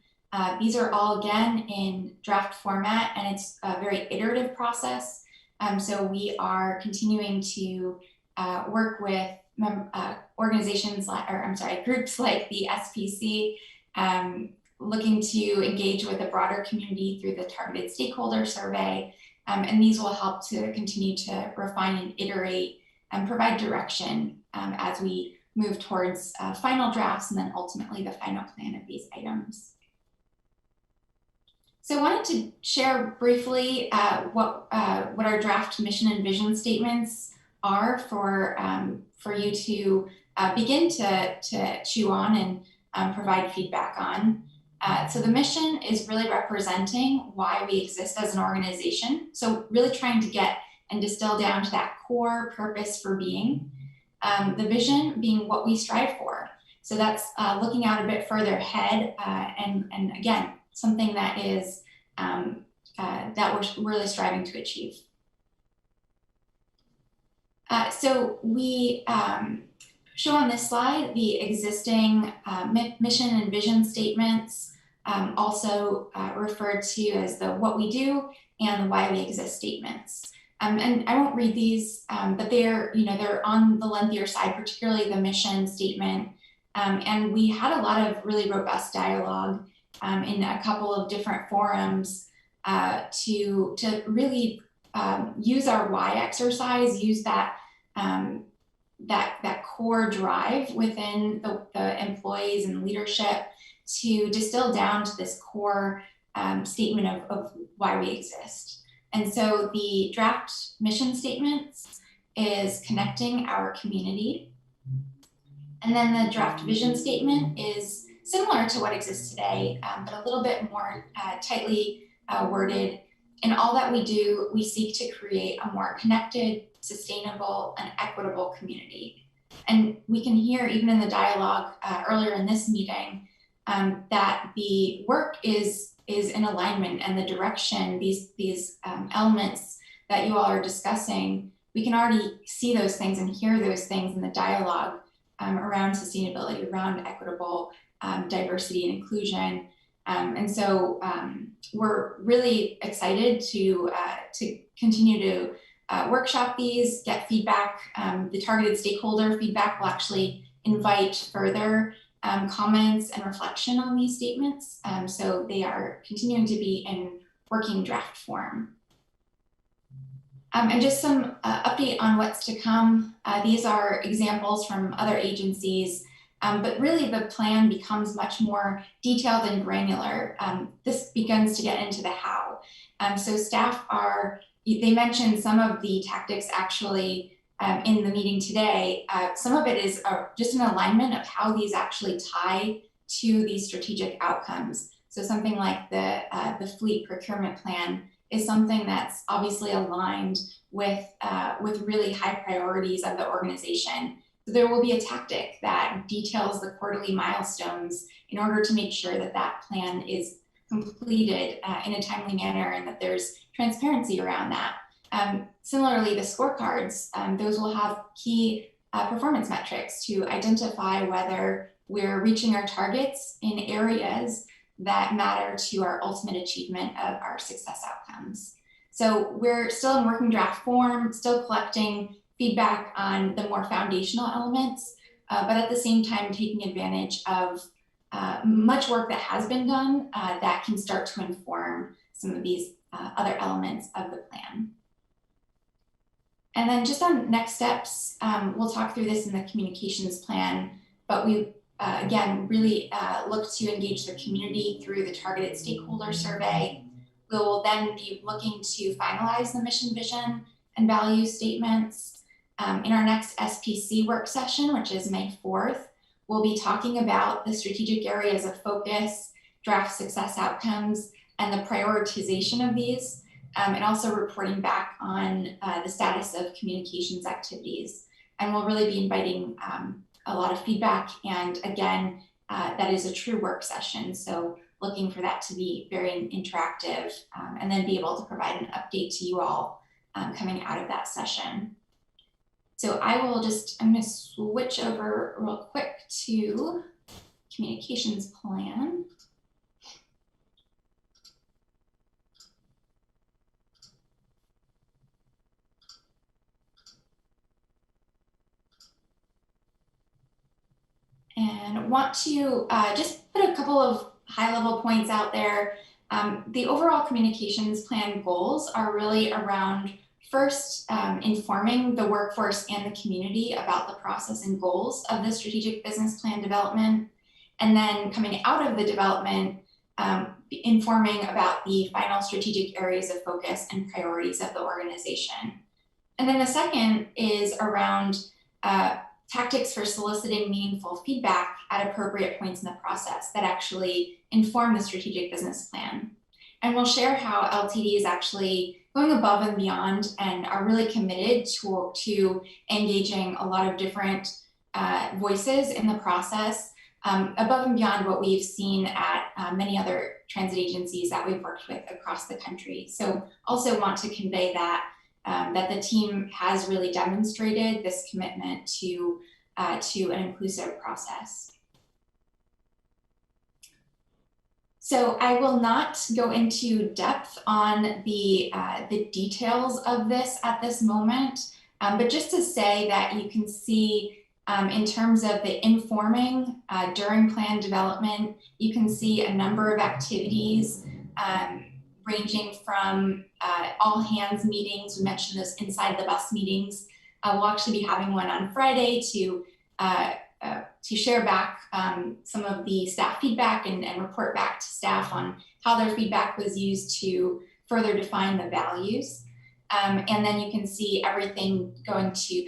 These are all, again, in draft format, and it's a very iterative process. So we are continuing to work with organizations groups like the SPC, looking to engage with the broader community through the targeted stakeholder survey. And these will help to continue to refine and iterate and provide direction as we move towards final drafts and then ultimately the final plan of these items. So I wanted to share briefly what our draft mission and vision statements are for you to begin to chew on and provide feedback on. So the mission is really representing why we exist as an organization. So really trying to get and distill down to that core purpose for being. The vision being what we strive for. So that's looking out a bit further ahead, and again, something that is that we're really striving to achieve. So we show on this slide the existing mission and vision statements, also referred to as the what we do and the why we exist statements. And I won't read these, but they're on the lengthier side, particularly the mission statement. And we had a lot of really robust dialogue in a couple of different forums to really use our why exercise, use that that core drive within the employees and leadership to distill down to this core statement of why we exist. And so the draft mission statements is connecting our community. And then the draft vision statement is similar to what exists today, but a little bit more tightly worded. In all that we do, we seek to create a more connected, sustainable, and equitable community. And we can hear even in the dialogue earlier in this meeting that the work is in alignment, and the direction, these elements that you all are discussing, we can already see those things and hear those things in the dialogue around sustainability, around equitable diversity and inclusion. And so we're really excited to continue to workshop these, get feedback. The targeted stakeholder feedback will actually invite further comments and reflection on these statements. So they are continuing to be in working draft form. And just some update on what's to come. These are examples from other agencies, but really the plan becomes much more detailed and granular. This begins to get into the how. So staff they mentioned some of the tactics actually in the meeting today. Some of it is just an alignment of how these actually tie to these strategic outcomes. So something like the fleet procurement plan is something that's obviously aligned with really high priorities of the organization. So there will be a tactic that details the quarterly milestones in order to make sure that that plan is completed in a timely manner and that there's transparency around that. Similarly, the scorecards, those will have key performance metrics to identify whether we're reaching our targets in areas that matter to our ultimate achievement of our success outcomes. So we're still in working draft form, still collecting feedback on the more foundational elements, but at the same time taking advantage of much work that has been done that can start to inform some of these other elements of the plan. And then just on next steps, we'll talk through this in the communications plan, but we again really look to engage the community through the targeted stakeholder survey. We will then be looking to finalize the mission, vision, and value statements. In our next SPC work session, which is May 4th, we'll be talking about the strategic areas of focus, draft success outcomes, and the prioritization of these, and also reporting back on the status of communications activities. And we'll really be inviting a lot of feedback. And again, that is a true work session. So looking for that to be very interactive and then be able to provide an update to you all coming out of that session. So I'm going to switch over real quick to communications plan. And want to just put a couple of high-level points out there. The overall communications plan goals are really around first, informing the workforce and the community about the process and goals of the strategic business plan development, and then coming out of the development, informing about the final strategic areas of focus and priorities of the organization. And then the second is around tactics for soliciting meaningful feedback at appropriate points in the process that actually inform the strategic business plan. And we'll share how LTD is actually going above and beyond and are really committed to engaging a lot of different voices in the process, above and beyond what we've seen at many other transit agencies that we've worked with across the country. So also want to convey that that the team has really demonstrated this commitment to an inclusive process. So I will not go into depth on the details of this at this moment, but just to say that you can see in terms of the informing during plan development, you can see a number of activities ranging from all hands meetings. We mentioned those inside the bus meetings. We'll actually be having one on Friday to share back some of the staff feedback and report back to staff on how their feedback was used to further define the values. And then you can see everything going to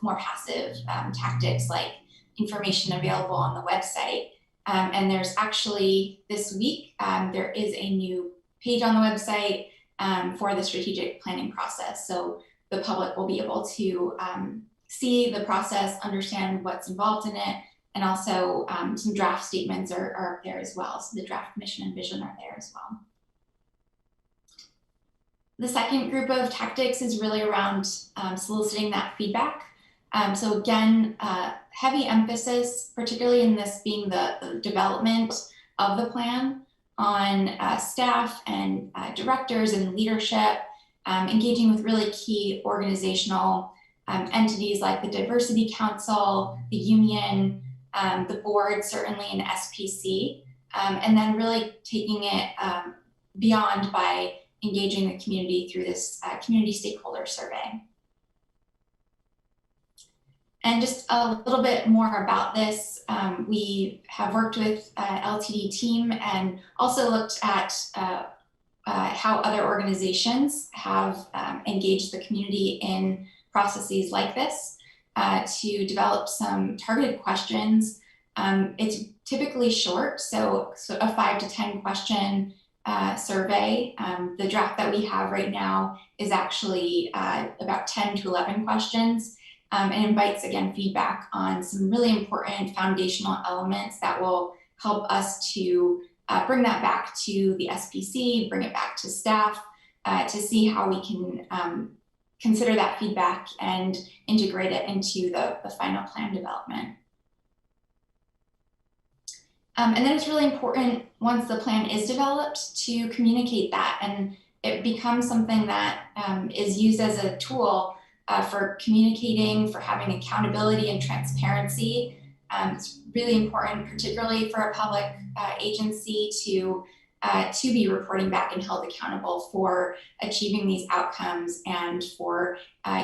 more passive tactics like information available on the website. And there's actually this week, there is a new page on the website for the strategic planning process. So the public will be able to see the process, understand what's involved in it, and also some draft statements are up there as well. So the draft mission and vision are there as well. The second group of tactics is really around soliciting that feedback. So again, heavy emphasis, particularly in this being the development of the plan, on staff and directors and leadership, engaging with really key organizational entities like the Diversity Council, the union, the board, certainly in SPC, and then really taking it beyond by engaging the community through this community stakeholder survey. And just a little bit more about this, we have worked with LTD team and also looked at how other organizations have engaged the community in processes like this to develop some targeted questions. It's typically short, so a 5 to 10 question survey. The draft that we have right now is actually about 10 to 11 questions. And invites, again, feedback on some really important foundational elements that will help us to bring that back to the SPC, bring it back to staff to see how we can consider that feedback and integrate it into the final plan development. And then it's really important once the plan is developed to communicate that. And it becomes something that is used as a tool for communicating, for having accountability and transparency. It's really important, particularly for a public agency, to be reporting back and held accountable for achieving these outcomes and for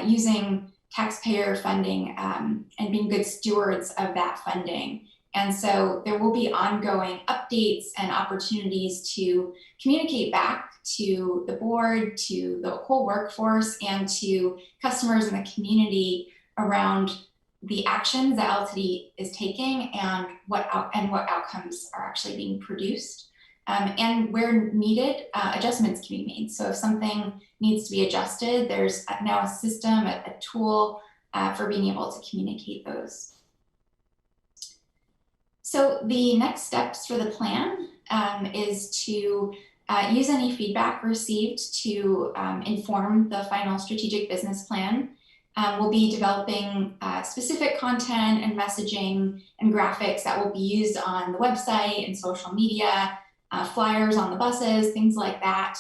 using taxpayer funding and being good stewards of that funding. And so there will be ongoing updates and opportunities to communicate back to the board, to the whole workforce, and to customers in the community around the actions that LTD is taking and what outcomes are actually being produced. And where needed, adjustments can be made. So if something needs to be adjusted, there's now a system, a tool for being able to communicate those. So the next steps for the plan is to use any feedback received to inform the final strategic business plan. We'll be developing specific content and messaging and graphics that will be used on the website and social media, flyers on the buses, things like that.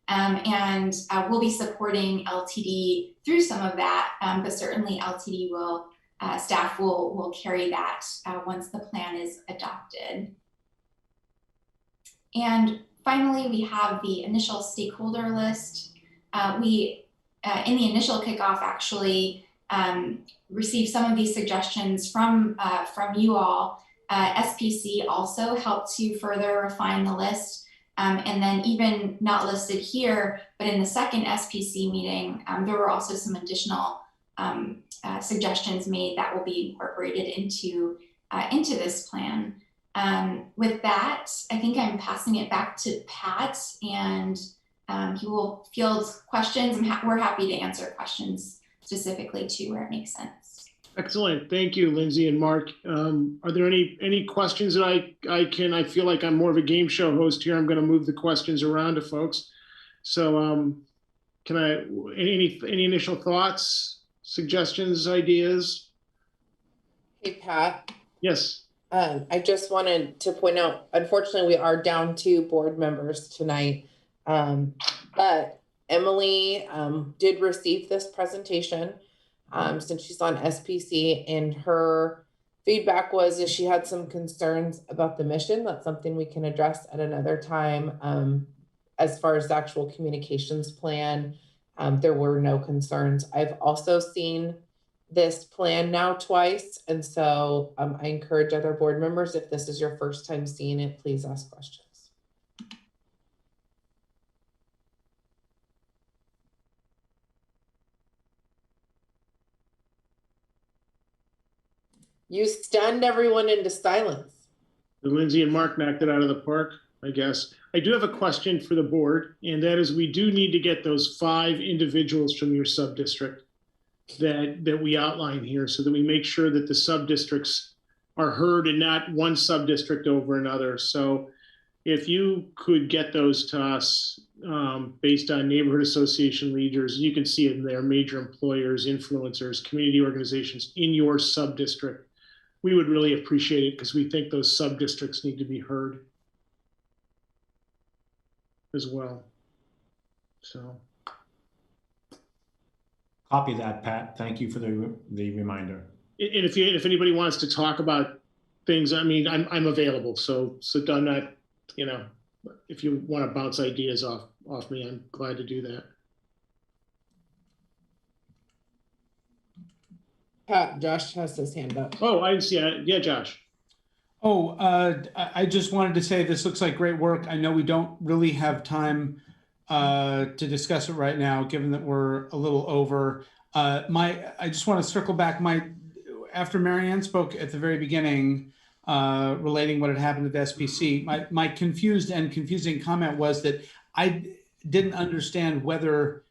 And we'll be supporting LTD through some of that, but certainly LTD will, staff will carry that once the plan is adopted. And finally, we have the initial stakeholder list. In the initial kickoff, actually received some of these suggestions from you all. SPC also helped to further refine the list. And then even not listed here, but in the second SPC meeting, there were also some additional suggestions made that will be incorporated into this plan. With that, I think I'm passing it back to Pat, and he will field questions, and we're happy to answer questions specifically to where it makes sense. Excellent. Thank you, Lindsay and Mark. Are there any questions that I feel like I'm more of a game show host here. I'm going to move the questions around to folks. So any initial thoughts, suggestions, ideas? Hey, Pat. Yes. I just wanted to point out, unfortunately, we are down 2 board members tonight. But Emily did receive this presentation since she's on SPC, and her feedback was that she had some concerns about the mission. That's something we can address at another time. As far as the actual communications plan, there were no concerns. I've also seen this plan now twice, and so I encourage other board members, if this is your first time seeing it, please ask questions. You stunned everyone into silence. Lindsay and Mark knocked it out of the park, I guess. I do have a question for the board, and that is, we do need to get those 5 individuals from your sub-district that we outline here, so that we make sure that the sub-districts are heard and not one sub-district over another. So if you could get those to us based on neighborhood association leaders, you can see it in there, major employers, influencers, community organizations in your sub-district, we would really appreciate it, because we think those sub-districts need to be heard as well. So. Copy that, Pat. Thank you for the reminder. And if anybody wants to talk about things, I mean, I'm available. So I'm not, if you want to bounce ideas off me, I'm glad to do that. Pat, Josh has his hand up. Oh, I see. Yeah, Josh. Oh, I just wanted to say this looks like great work. I know we don't really have time to discuss it right now, given that we're a little over. I just want to circle back. After Marianne spoke at the very beginning, relating what had happened at SPC, my confused and confusing comment was that I didn't understand whether,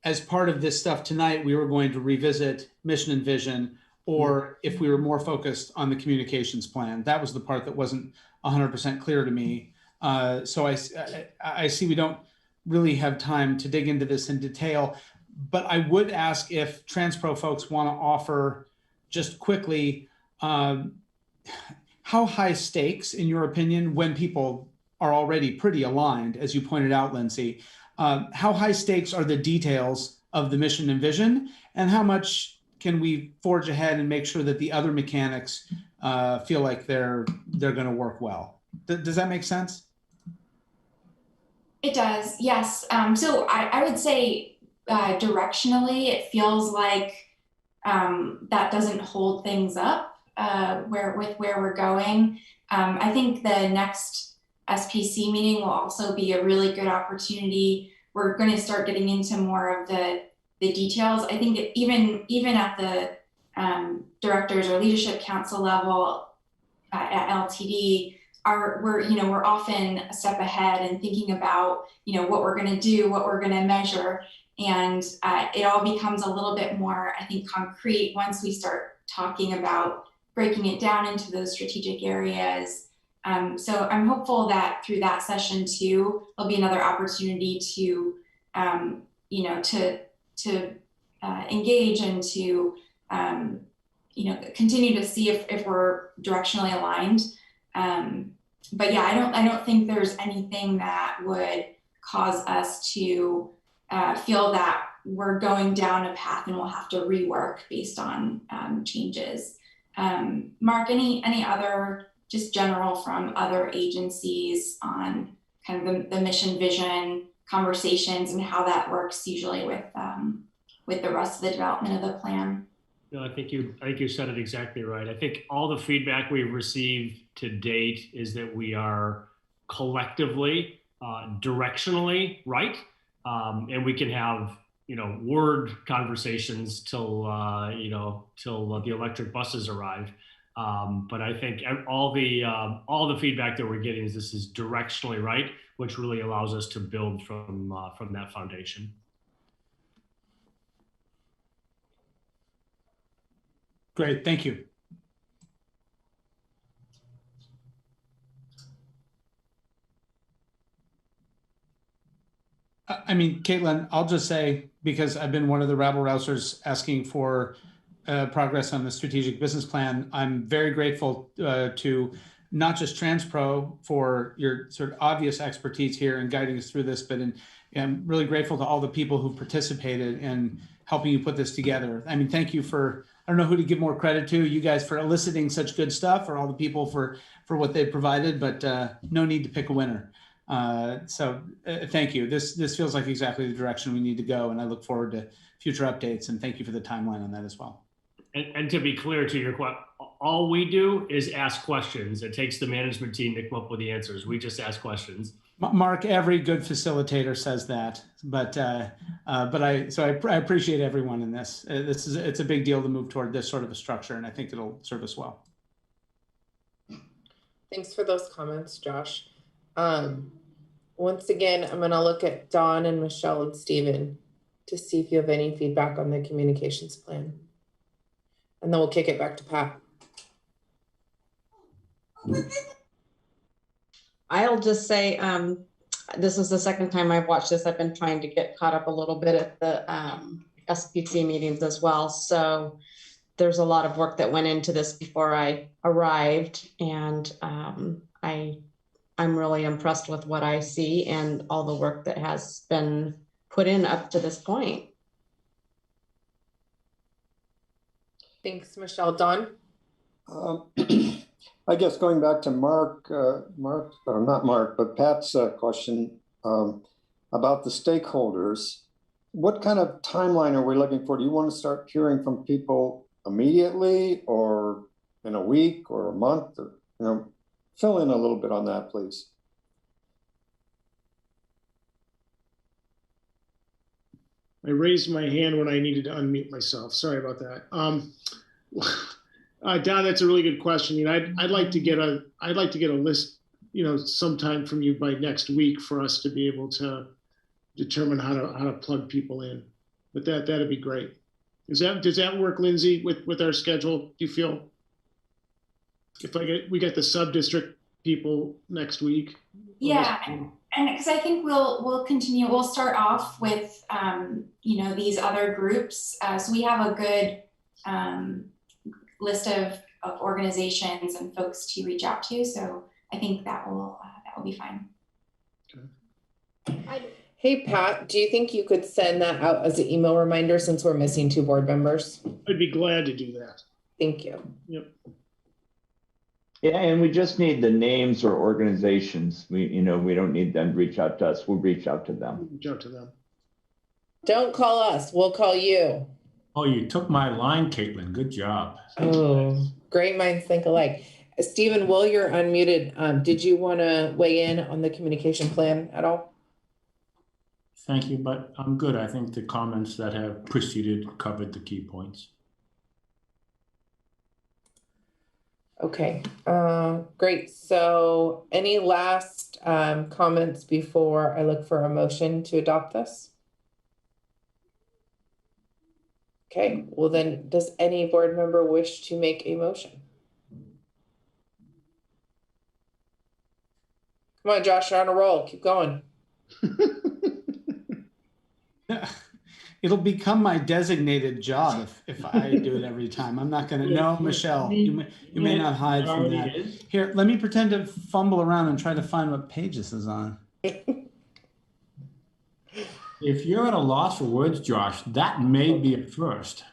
as part of this stuff tonight, we were going to revisit mission and vision, or if we were more focused on the communications plan. That was the part that wasn't 100% clear to me. So I see we don't really have time to dig into this in detail, but I would ask if Transpro folks want to offer just quickly, how high stakes, in your opinion, when people are already pretty aligned, as you pointed out, Lindsay, how high stakes are the details of the mission and vision, and how much can we forge ahead and make sure that the other mechanics feel like they're going to work well? Does that make sense? It does, yes. So I would say directionally, it feels like that doesn't hold things up where we're going. I think the next SPC meeting will also be a really good opportunity. We're going to start getting into more of the details. I think even at the directors or leadership council level at LTD, we're often a step ahead and thinking about what we're going to do, what we're going to measure, and it all becomes a little bit more, I think, concrete once we start talking about breaking it down into those strategic areas. So I'm hopeful that through that session too, there'll be another opportunity to engage and to continue to see if we're directionally aligned. But yeah, I don't think there's anything that would cause us to feel that we're going down a path and we'll have to rework based on changes. Mark, any other just general from other agencies on kind of the mission vision conversations and how that works usually with the rest of the development of the plan? No, I think you said it exactly right. I think all the feedback we've received to date is that we are collectively directionally right, and we can have word conversations till the electric buses arrive. But I think all the feedback that we're getting is this is directionally right, which really allows us to build from that foundation. Great, thank you. I mean, Caitlin, I'll just say, because I've been one of the rabble-rousers asking for progress on the strategic business plan, I'm very grateful to not just TransPro for your sort of obvious expertise here in guiding us through this, but I'm really grateful to all the people who participated in helping you put this together. I mean, thank you for, I don't know who to give more credit to, you guys for eliciting such good stuff, or all the people for what they provided, but no need to pick a winner. So thank you. This feels like exactly the direction we need to go, and I look forward to future updates, and thank you for the timeline on that as well. And to be clear to your question, all we do is ask questions. It takes the management team to come up with the answers. We just ask questions. Mark, every good facilitator says that, but I appreciate everyone in this. It's a big deal to move toward this sort of a structure, and I think it'll serve us well. Thanks for those comments, Josh. Once again, I'm going to look at Dawn and Michelle and Stephen to see if you have any feedback on the communications plan. And then we'll kick it back to Pat. I'll just say, this is the second time I've watched this. I've been trying to get caught up a little bit at the SPC meetings as well. So there's a lot of work that went into this before I arrived. And I'm really impressed with what I see and all the work that has been put in up to this point. Thanks, Michelle. Dawn? I guess going back to Pat's question about the stakeholders, what kind of timeline are we looking for? Do you want to start hearing from people immediately, or in a week or a month? Or, fill in a little bit on that, please. I raised my hand when I needed to unmute myself. Sorry about that. Don, that's a really good question. I'd like to get a list, sometime from you by next week for us to be able to determine how to plug people in. But that'd be great. Does that work, Lindsay, with our schedule? Do you feel? If we get the sub-district people next week. Yeah, and because I think we'll continue. We'll start off with these other groups. So we have a good list of organizations and folks to reach out to. So I think that will be fine. Hey, Hey, Pat, do you think you could send that out as an email reminder since we're missing 2 board members? I'd be glad to do that. Thank you. Yep. Yeah, and we just need the names or organizations. We don't need them to reach out to us. We'll reach out to them. Reach out to them. Don't call us. We'll call you. Oh, you took my line, Caitlin. Good job. Oh, great minds think alike. Stephen, while you're unmuted, did you want to weigh in on the communication plan at all? Thank you, but I'm good. I think the comments that have preceded covered the key points. Okay, great. So any last comments before I look for a motion to adopt this? Okay, well then, does any board member wish to make a motion? Come on, Josh, you're on a roll. Keep going. It'll become my designated job if I do it every time. I'm not gonna. No, Michelle, you may not hide from that. Here, let me pretend to fumble around and try to find what page this is on. If you're at a loss for words, Josh, that may be a first.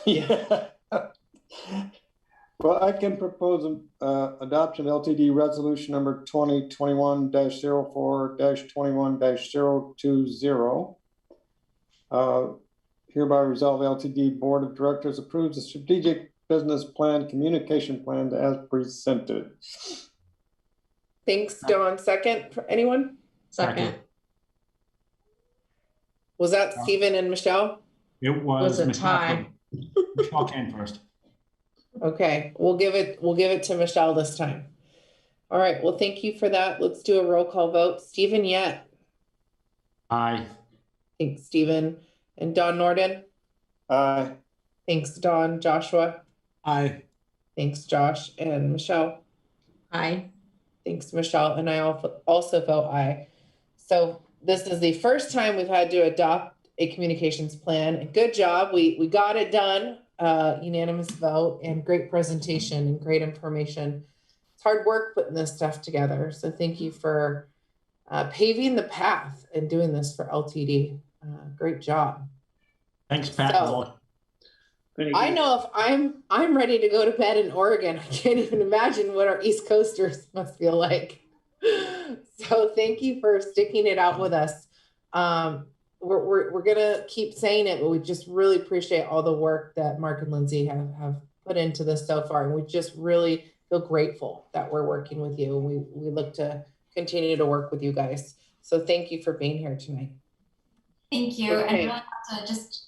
Yeah. Well, I can propose adoption LTD resolution number 2021-04-21-020. Hereby resolve LTD Board of Directors approves the strategic business plan communication plan as presented. Thanks, Dawn. Second for anyone? Second. Was that Stephen and Michelle? It was a Michelle. tie. Michelle came first. Okay, we'll give it to Michelle this time. All right, well, thank you for that. Let's do a roll call vote. Stephen Yett. Aye. Thanks, Stephen. And Don Norden. Aye. Thanks, Don. Joshua. Aye. Thanks, Josh. And Michelle. Aye. Thanks, Michelle. And I also vote aye. So this is the first time we've had to adopt a communications plan. And good job. We got it done. Unanimous vote and great presentation and great information. It's hard work putting this stuff together. So thank you for paving the path and doing this for LTD. Great job. Thanks, Pat. So, I know if I'm ready to go to bed in Oregon, I can't even imagine what our East Coasters must feel like. So thank you for sticking it out with us. We're gonna keep saying it, but we just really appreciate all the work that Mark and Lindsay have put into this so far, and we just really feel grateful that we're working with you. We look to continue to work with you guys. So thank you for being here tonight. Thank you. Okay. And really want to just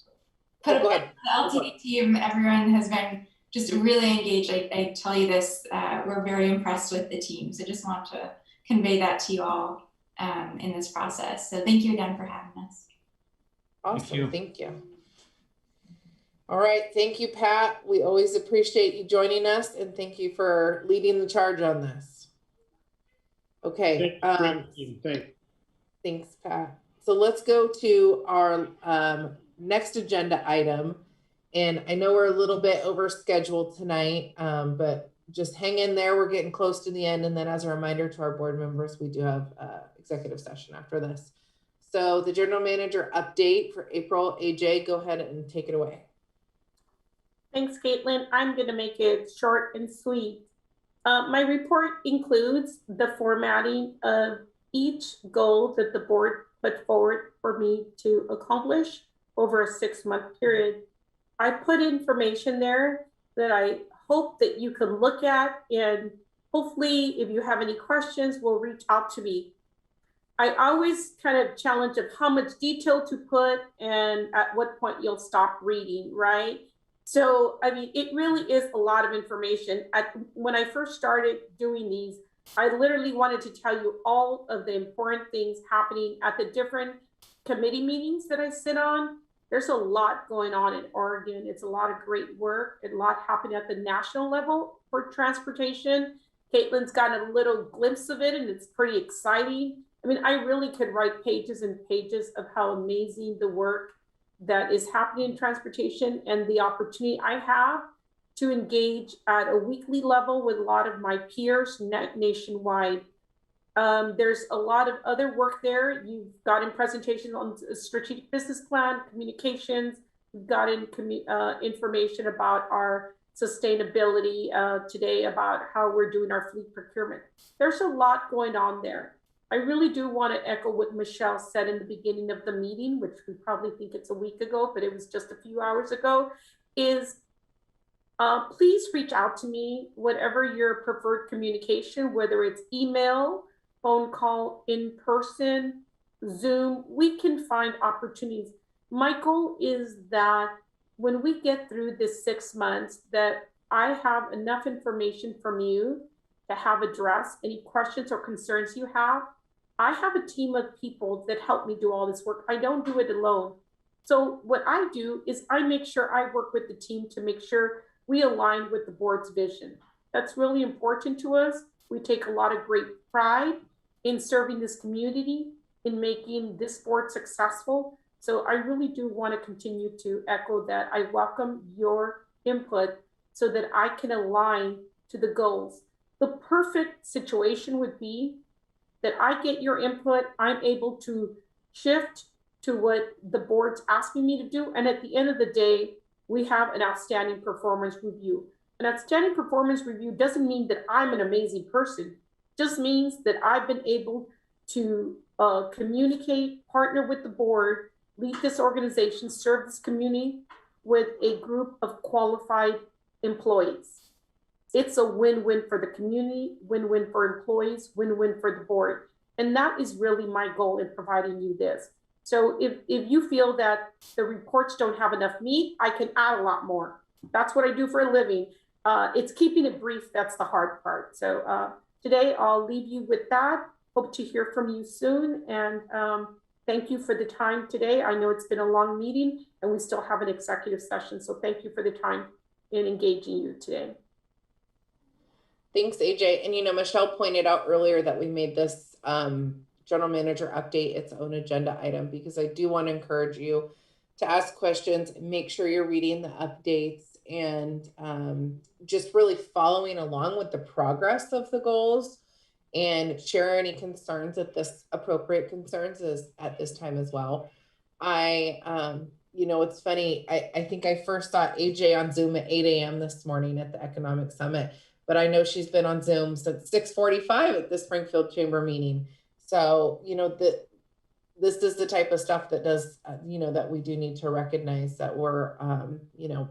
put the LTD team, everyone has been just really engaged. I tell you this, we're very impressed with the team. So just want to convey that to you all in this process. So thank you again for having us. Awesome, thank you. All right, thank you, Pat. We always appreciate you joining us, and thank you for leading the charge on this. Okay. Thanks, Pat. So let's go to our next agenda item. And I know we're a little bit over scheduled tonight, but just hang in there. We're getting close to the end. And then as a reminder to our board members, we do have executive session after this. So the general manager update for April. AJ, go ahead and take it away. Thanks, Caitlin. I'm going to make it short and sweet. My report includes the formatting of each goal that the board put forward for me to accomplish over a 6-month period. I put information there that I hope that you can look at, and hopefully if you have any questions, will reach out to me. I always kind of challenge of how much detail to put and at what point you'll stop reading, right? So, I mean, it really is a lot of information. When I first started doing these, I literally wanted to tell you all of the important things happening at the different committee meetings that I sit on. There's a lot going on in Oregon. It's a lot of great work, a lot happening at the national level for transportation. Caitlin's gotten a little glimpse of it, and it's pretty exciting. I mean, I really could write pages and pages of how amazing the work that is happening in transportation and the opportunity I have to engage at a weekly level with a lot of my peers nationwide. There's a lot of other work there. You've gotten presentations on a strategic business plan, communications. You've gotten information about our sustainability today, about how we're doing our fleet procurement. There's a lot going on there. I really do want to echo what Michelle said in the beginning of the meeting, which we probably think it's a week ago, but it was just a few hours ago, is please reach out to me, whatever your preferred communication, whether it's email, phone call, in person, Zoom, we can find opportunities. My goal is that when we get through this 6 months, that I have enough information from you to have addressed any questions or concerns you have. I have a team of people that help me do all this work. I don't do it alone. So what I do is I make sure I work with the team to make sure we align with the board's vision. That's really important to us. We take a lot of great pride in serving this community, in making this board successful. So I really do want to continue to echo that. I welcome your input so that I can align to the goals. The perfect situation would be that I get your input, I'm able to shift to what the board's asking me to do. And at the end of the day, we have an outstanding performance review. An outstanding performance review doesn't mean that I'm an amazing person. It just means that I've been able to communicate, partner with the board, lead this organization, serve this community with a group of qualified employees. It's a win-win for the community, win-win for employees, win-win for the board. And that is really my goal in providing you this. So if you feel that the reports don't have enough meat, I can add a lot more. That's what I do for a living. It's keeping it brief. That's the hard part. So today I'll leave you with that. Hope to hear from you soon. And thank you for the time today. I know it's been a long meeting and we still have an executive session. So thank you for the time in engaging you today. Thanks, AJ. And, you know, Michelle pointed out earlier that we made this general manager update its own agenda item, because I do want to encourage you to ask questions, make sure you're reading the updates, and just really following along with the progress of the goals, and share any concerns at this appropriate concerns is at this time as well. You know, it's funny. I think I first saw AJ on Zoom at 8 a.m. this morning at the Economic Summit, but I know she's been on Zoom since 6:45 at the Springfield Chamber meeting. So, you know, this is the type of stuff that does, you know, that we do need to recognize that we're, you know,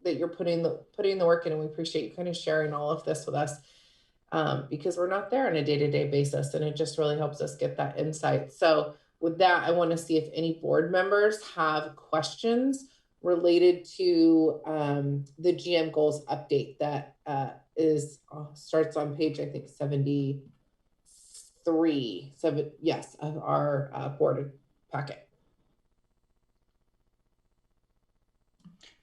that you're putting the work in, and we appreciate you kind of sharing all of this with us, because we're not there on a day-to-day basis, and it just really helps us get that insight. So with that, I want to see if any board members have questions related to the GM goals update that starts on page, I think, 73, yes, of our board packet.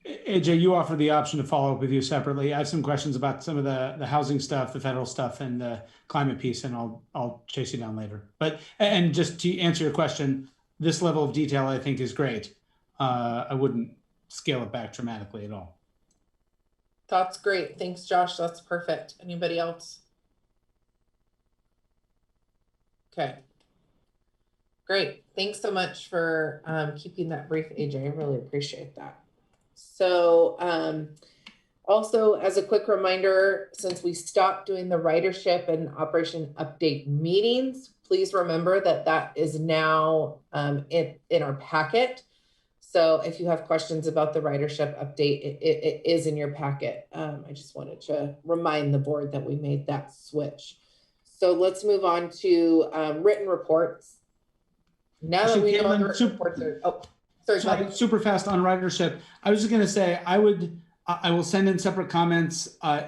AJ, you offer the option to follow up with you separately. I have some questions about some of the housing stuff, the federal stuff, and the climate piece, and I'll chase you down later. But, and just to answer your question, this level of detail I think is great. I wouldn't scale it back dramatically at all. That's great. Thanks, Josh. That's perfect. Anybody else? Okay. Great. Thanks so much for keeping that brief, AJ. I really appreciate that. So also, as a quick reminder, since we stopped doing the ridership and operation update meetings, please remember that that is now in our packet. So if you have questions about the ridership update, it is in your packet. I just wanted to remind the board that we made that switch. So let's move on to written reports. Now that we know the written reports are, sorry, super fast on ridership. I was just going to say, I will send in separate comments. I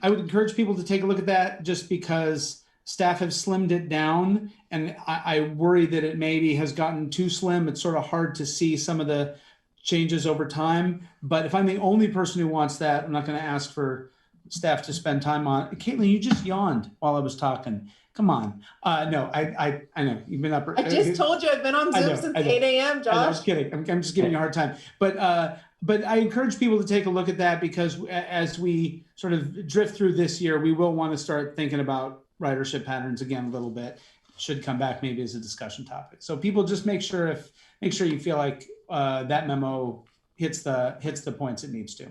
would encourage people to take a look at that, just because staff have slimmed it down, and I worry that it maybe has gotten too slim. It's sort of hard to see some of the changes over time. But if I'm the only person who wants that, I'm not going to ask for staff to spend time on. Caitlin, you just yawned while I was talking. Come on. No, I know you've been up. I just told you I've been on Zoom since 8 a.m., Josh. I was kidding. I'm just giving you a hard time. But I encourage people to take a look at that, because as we sort of drift through this year, we will want to start thinking about ridership patterns again a little bit. Should come back maybe as a discussion topic. So people just make sure you feel like that memo hits the points it needs to.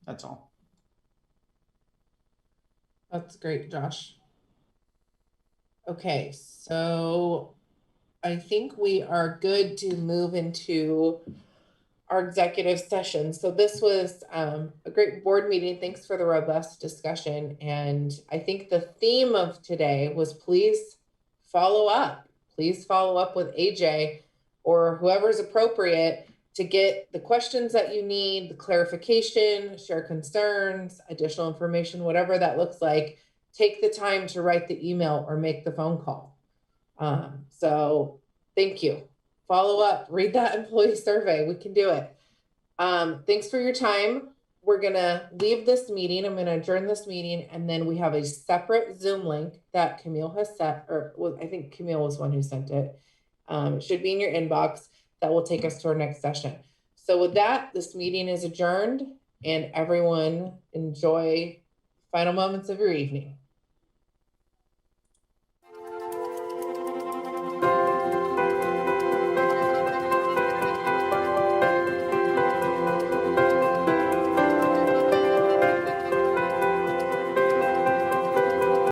That's all. That's great, Josh. Okay, so I think we are good to move into our executive session. So this was a great board meeting. Thanks for the robust discussion. And I think the theme of today was please follow up. Please follow up with AJ or whoever's appropriate to get the questions that you need, the clarification, share concerns, additional information, whatever that looks like. Take the time to write the email or make the phone call. So thank you. Follow up, read that employee survey. We can do it. Thanks for your time. We're going to leave this meeting. I'm going to adjourn this meeting, and then we have a separate Zoom link that Camille has set, or I think Camille was one who sent it. It should be in your inbox. That will take us to our next session. So with that, this meeting is adjourned, and everyone enjoy final moments of your evening.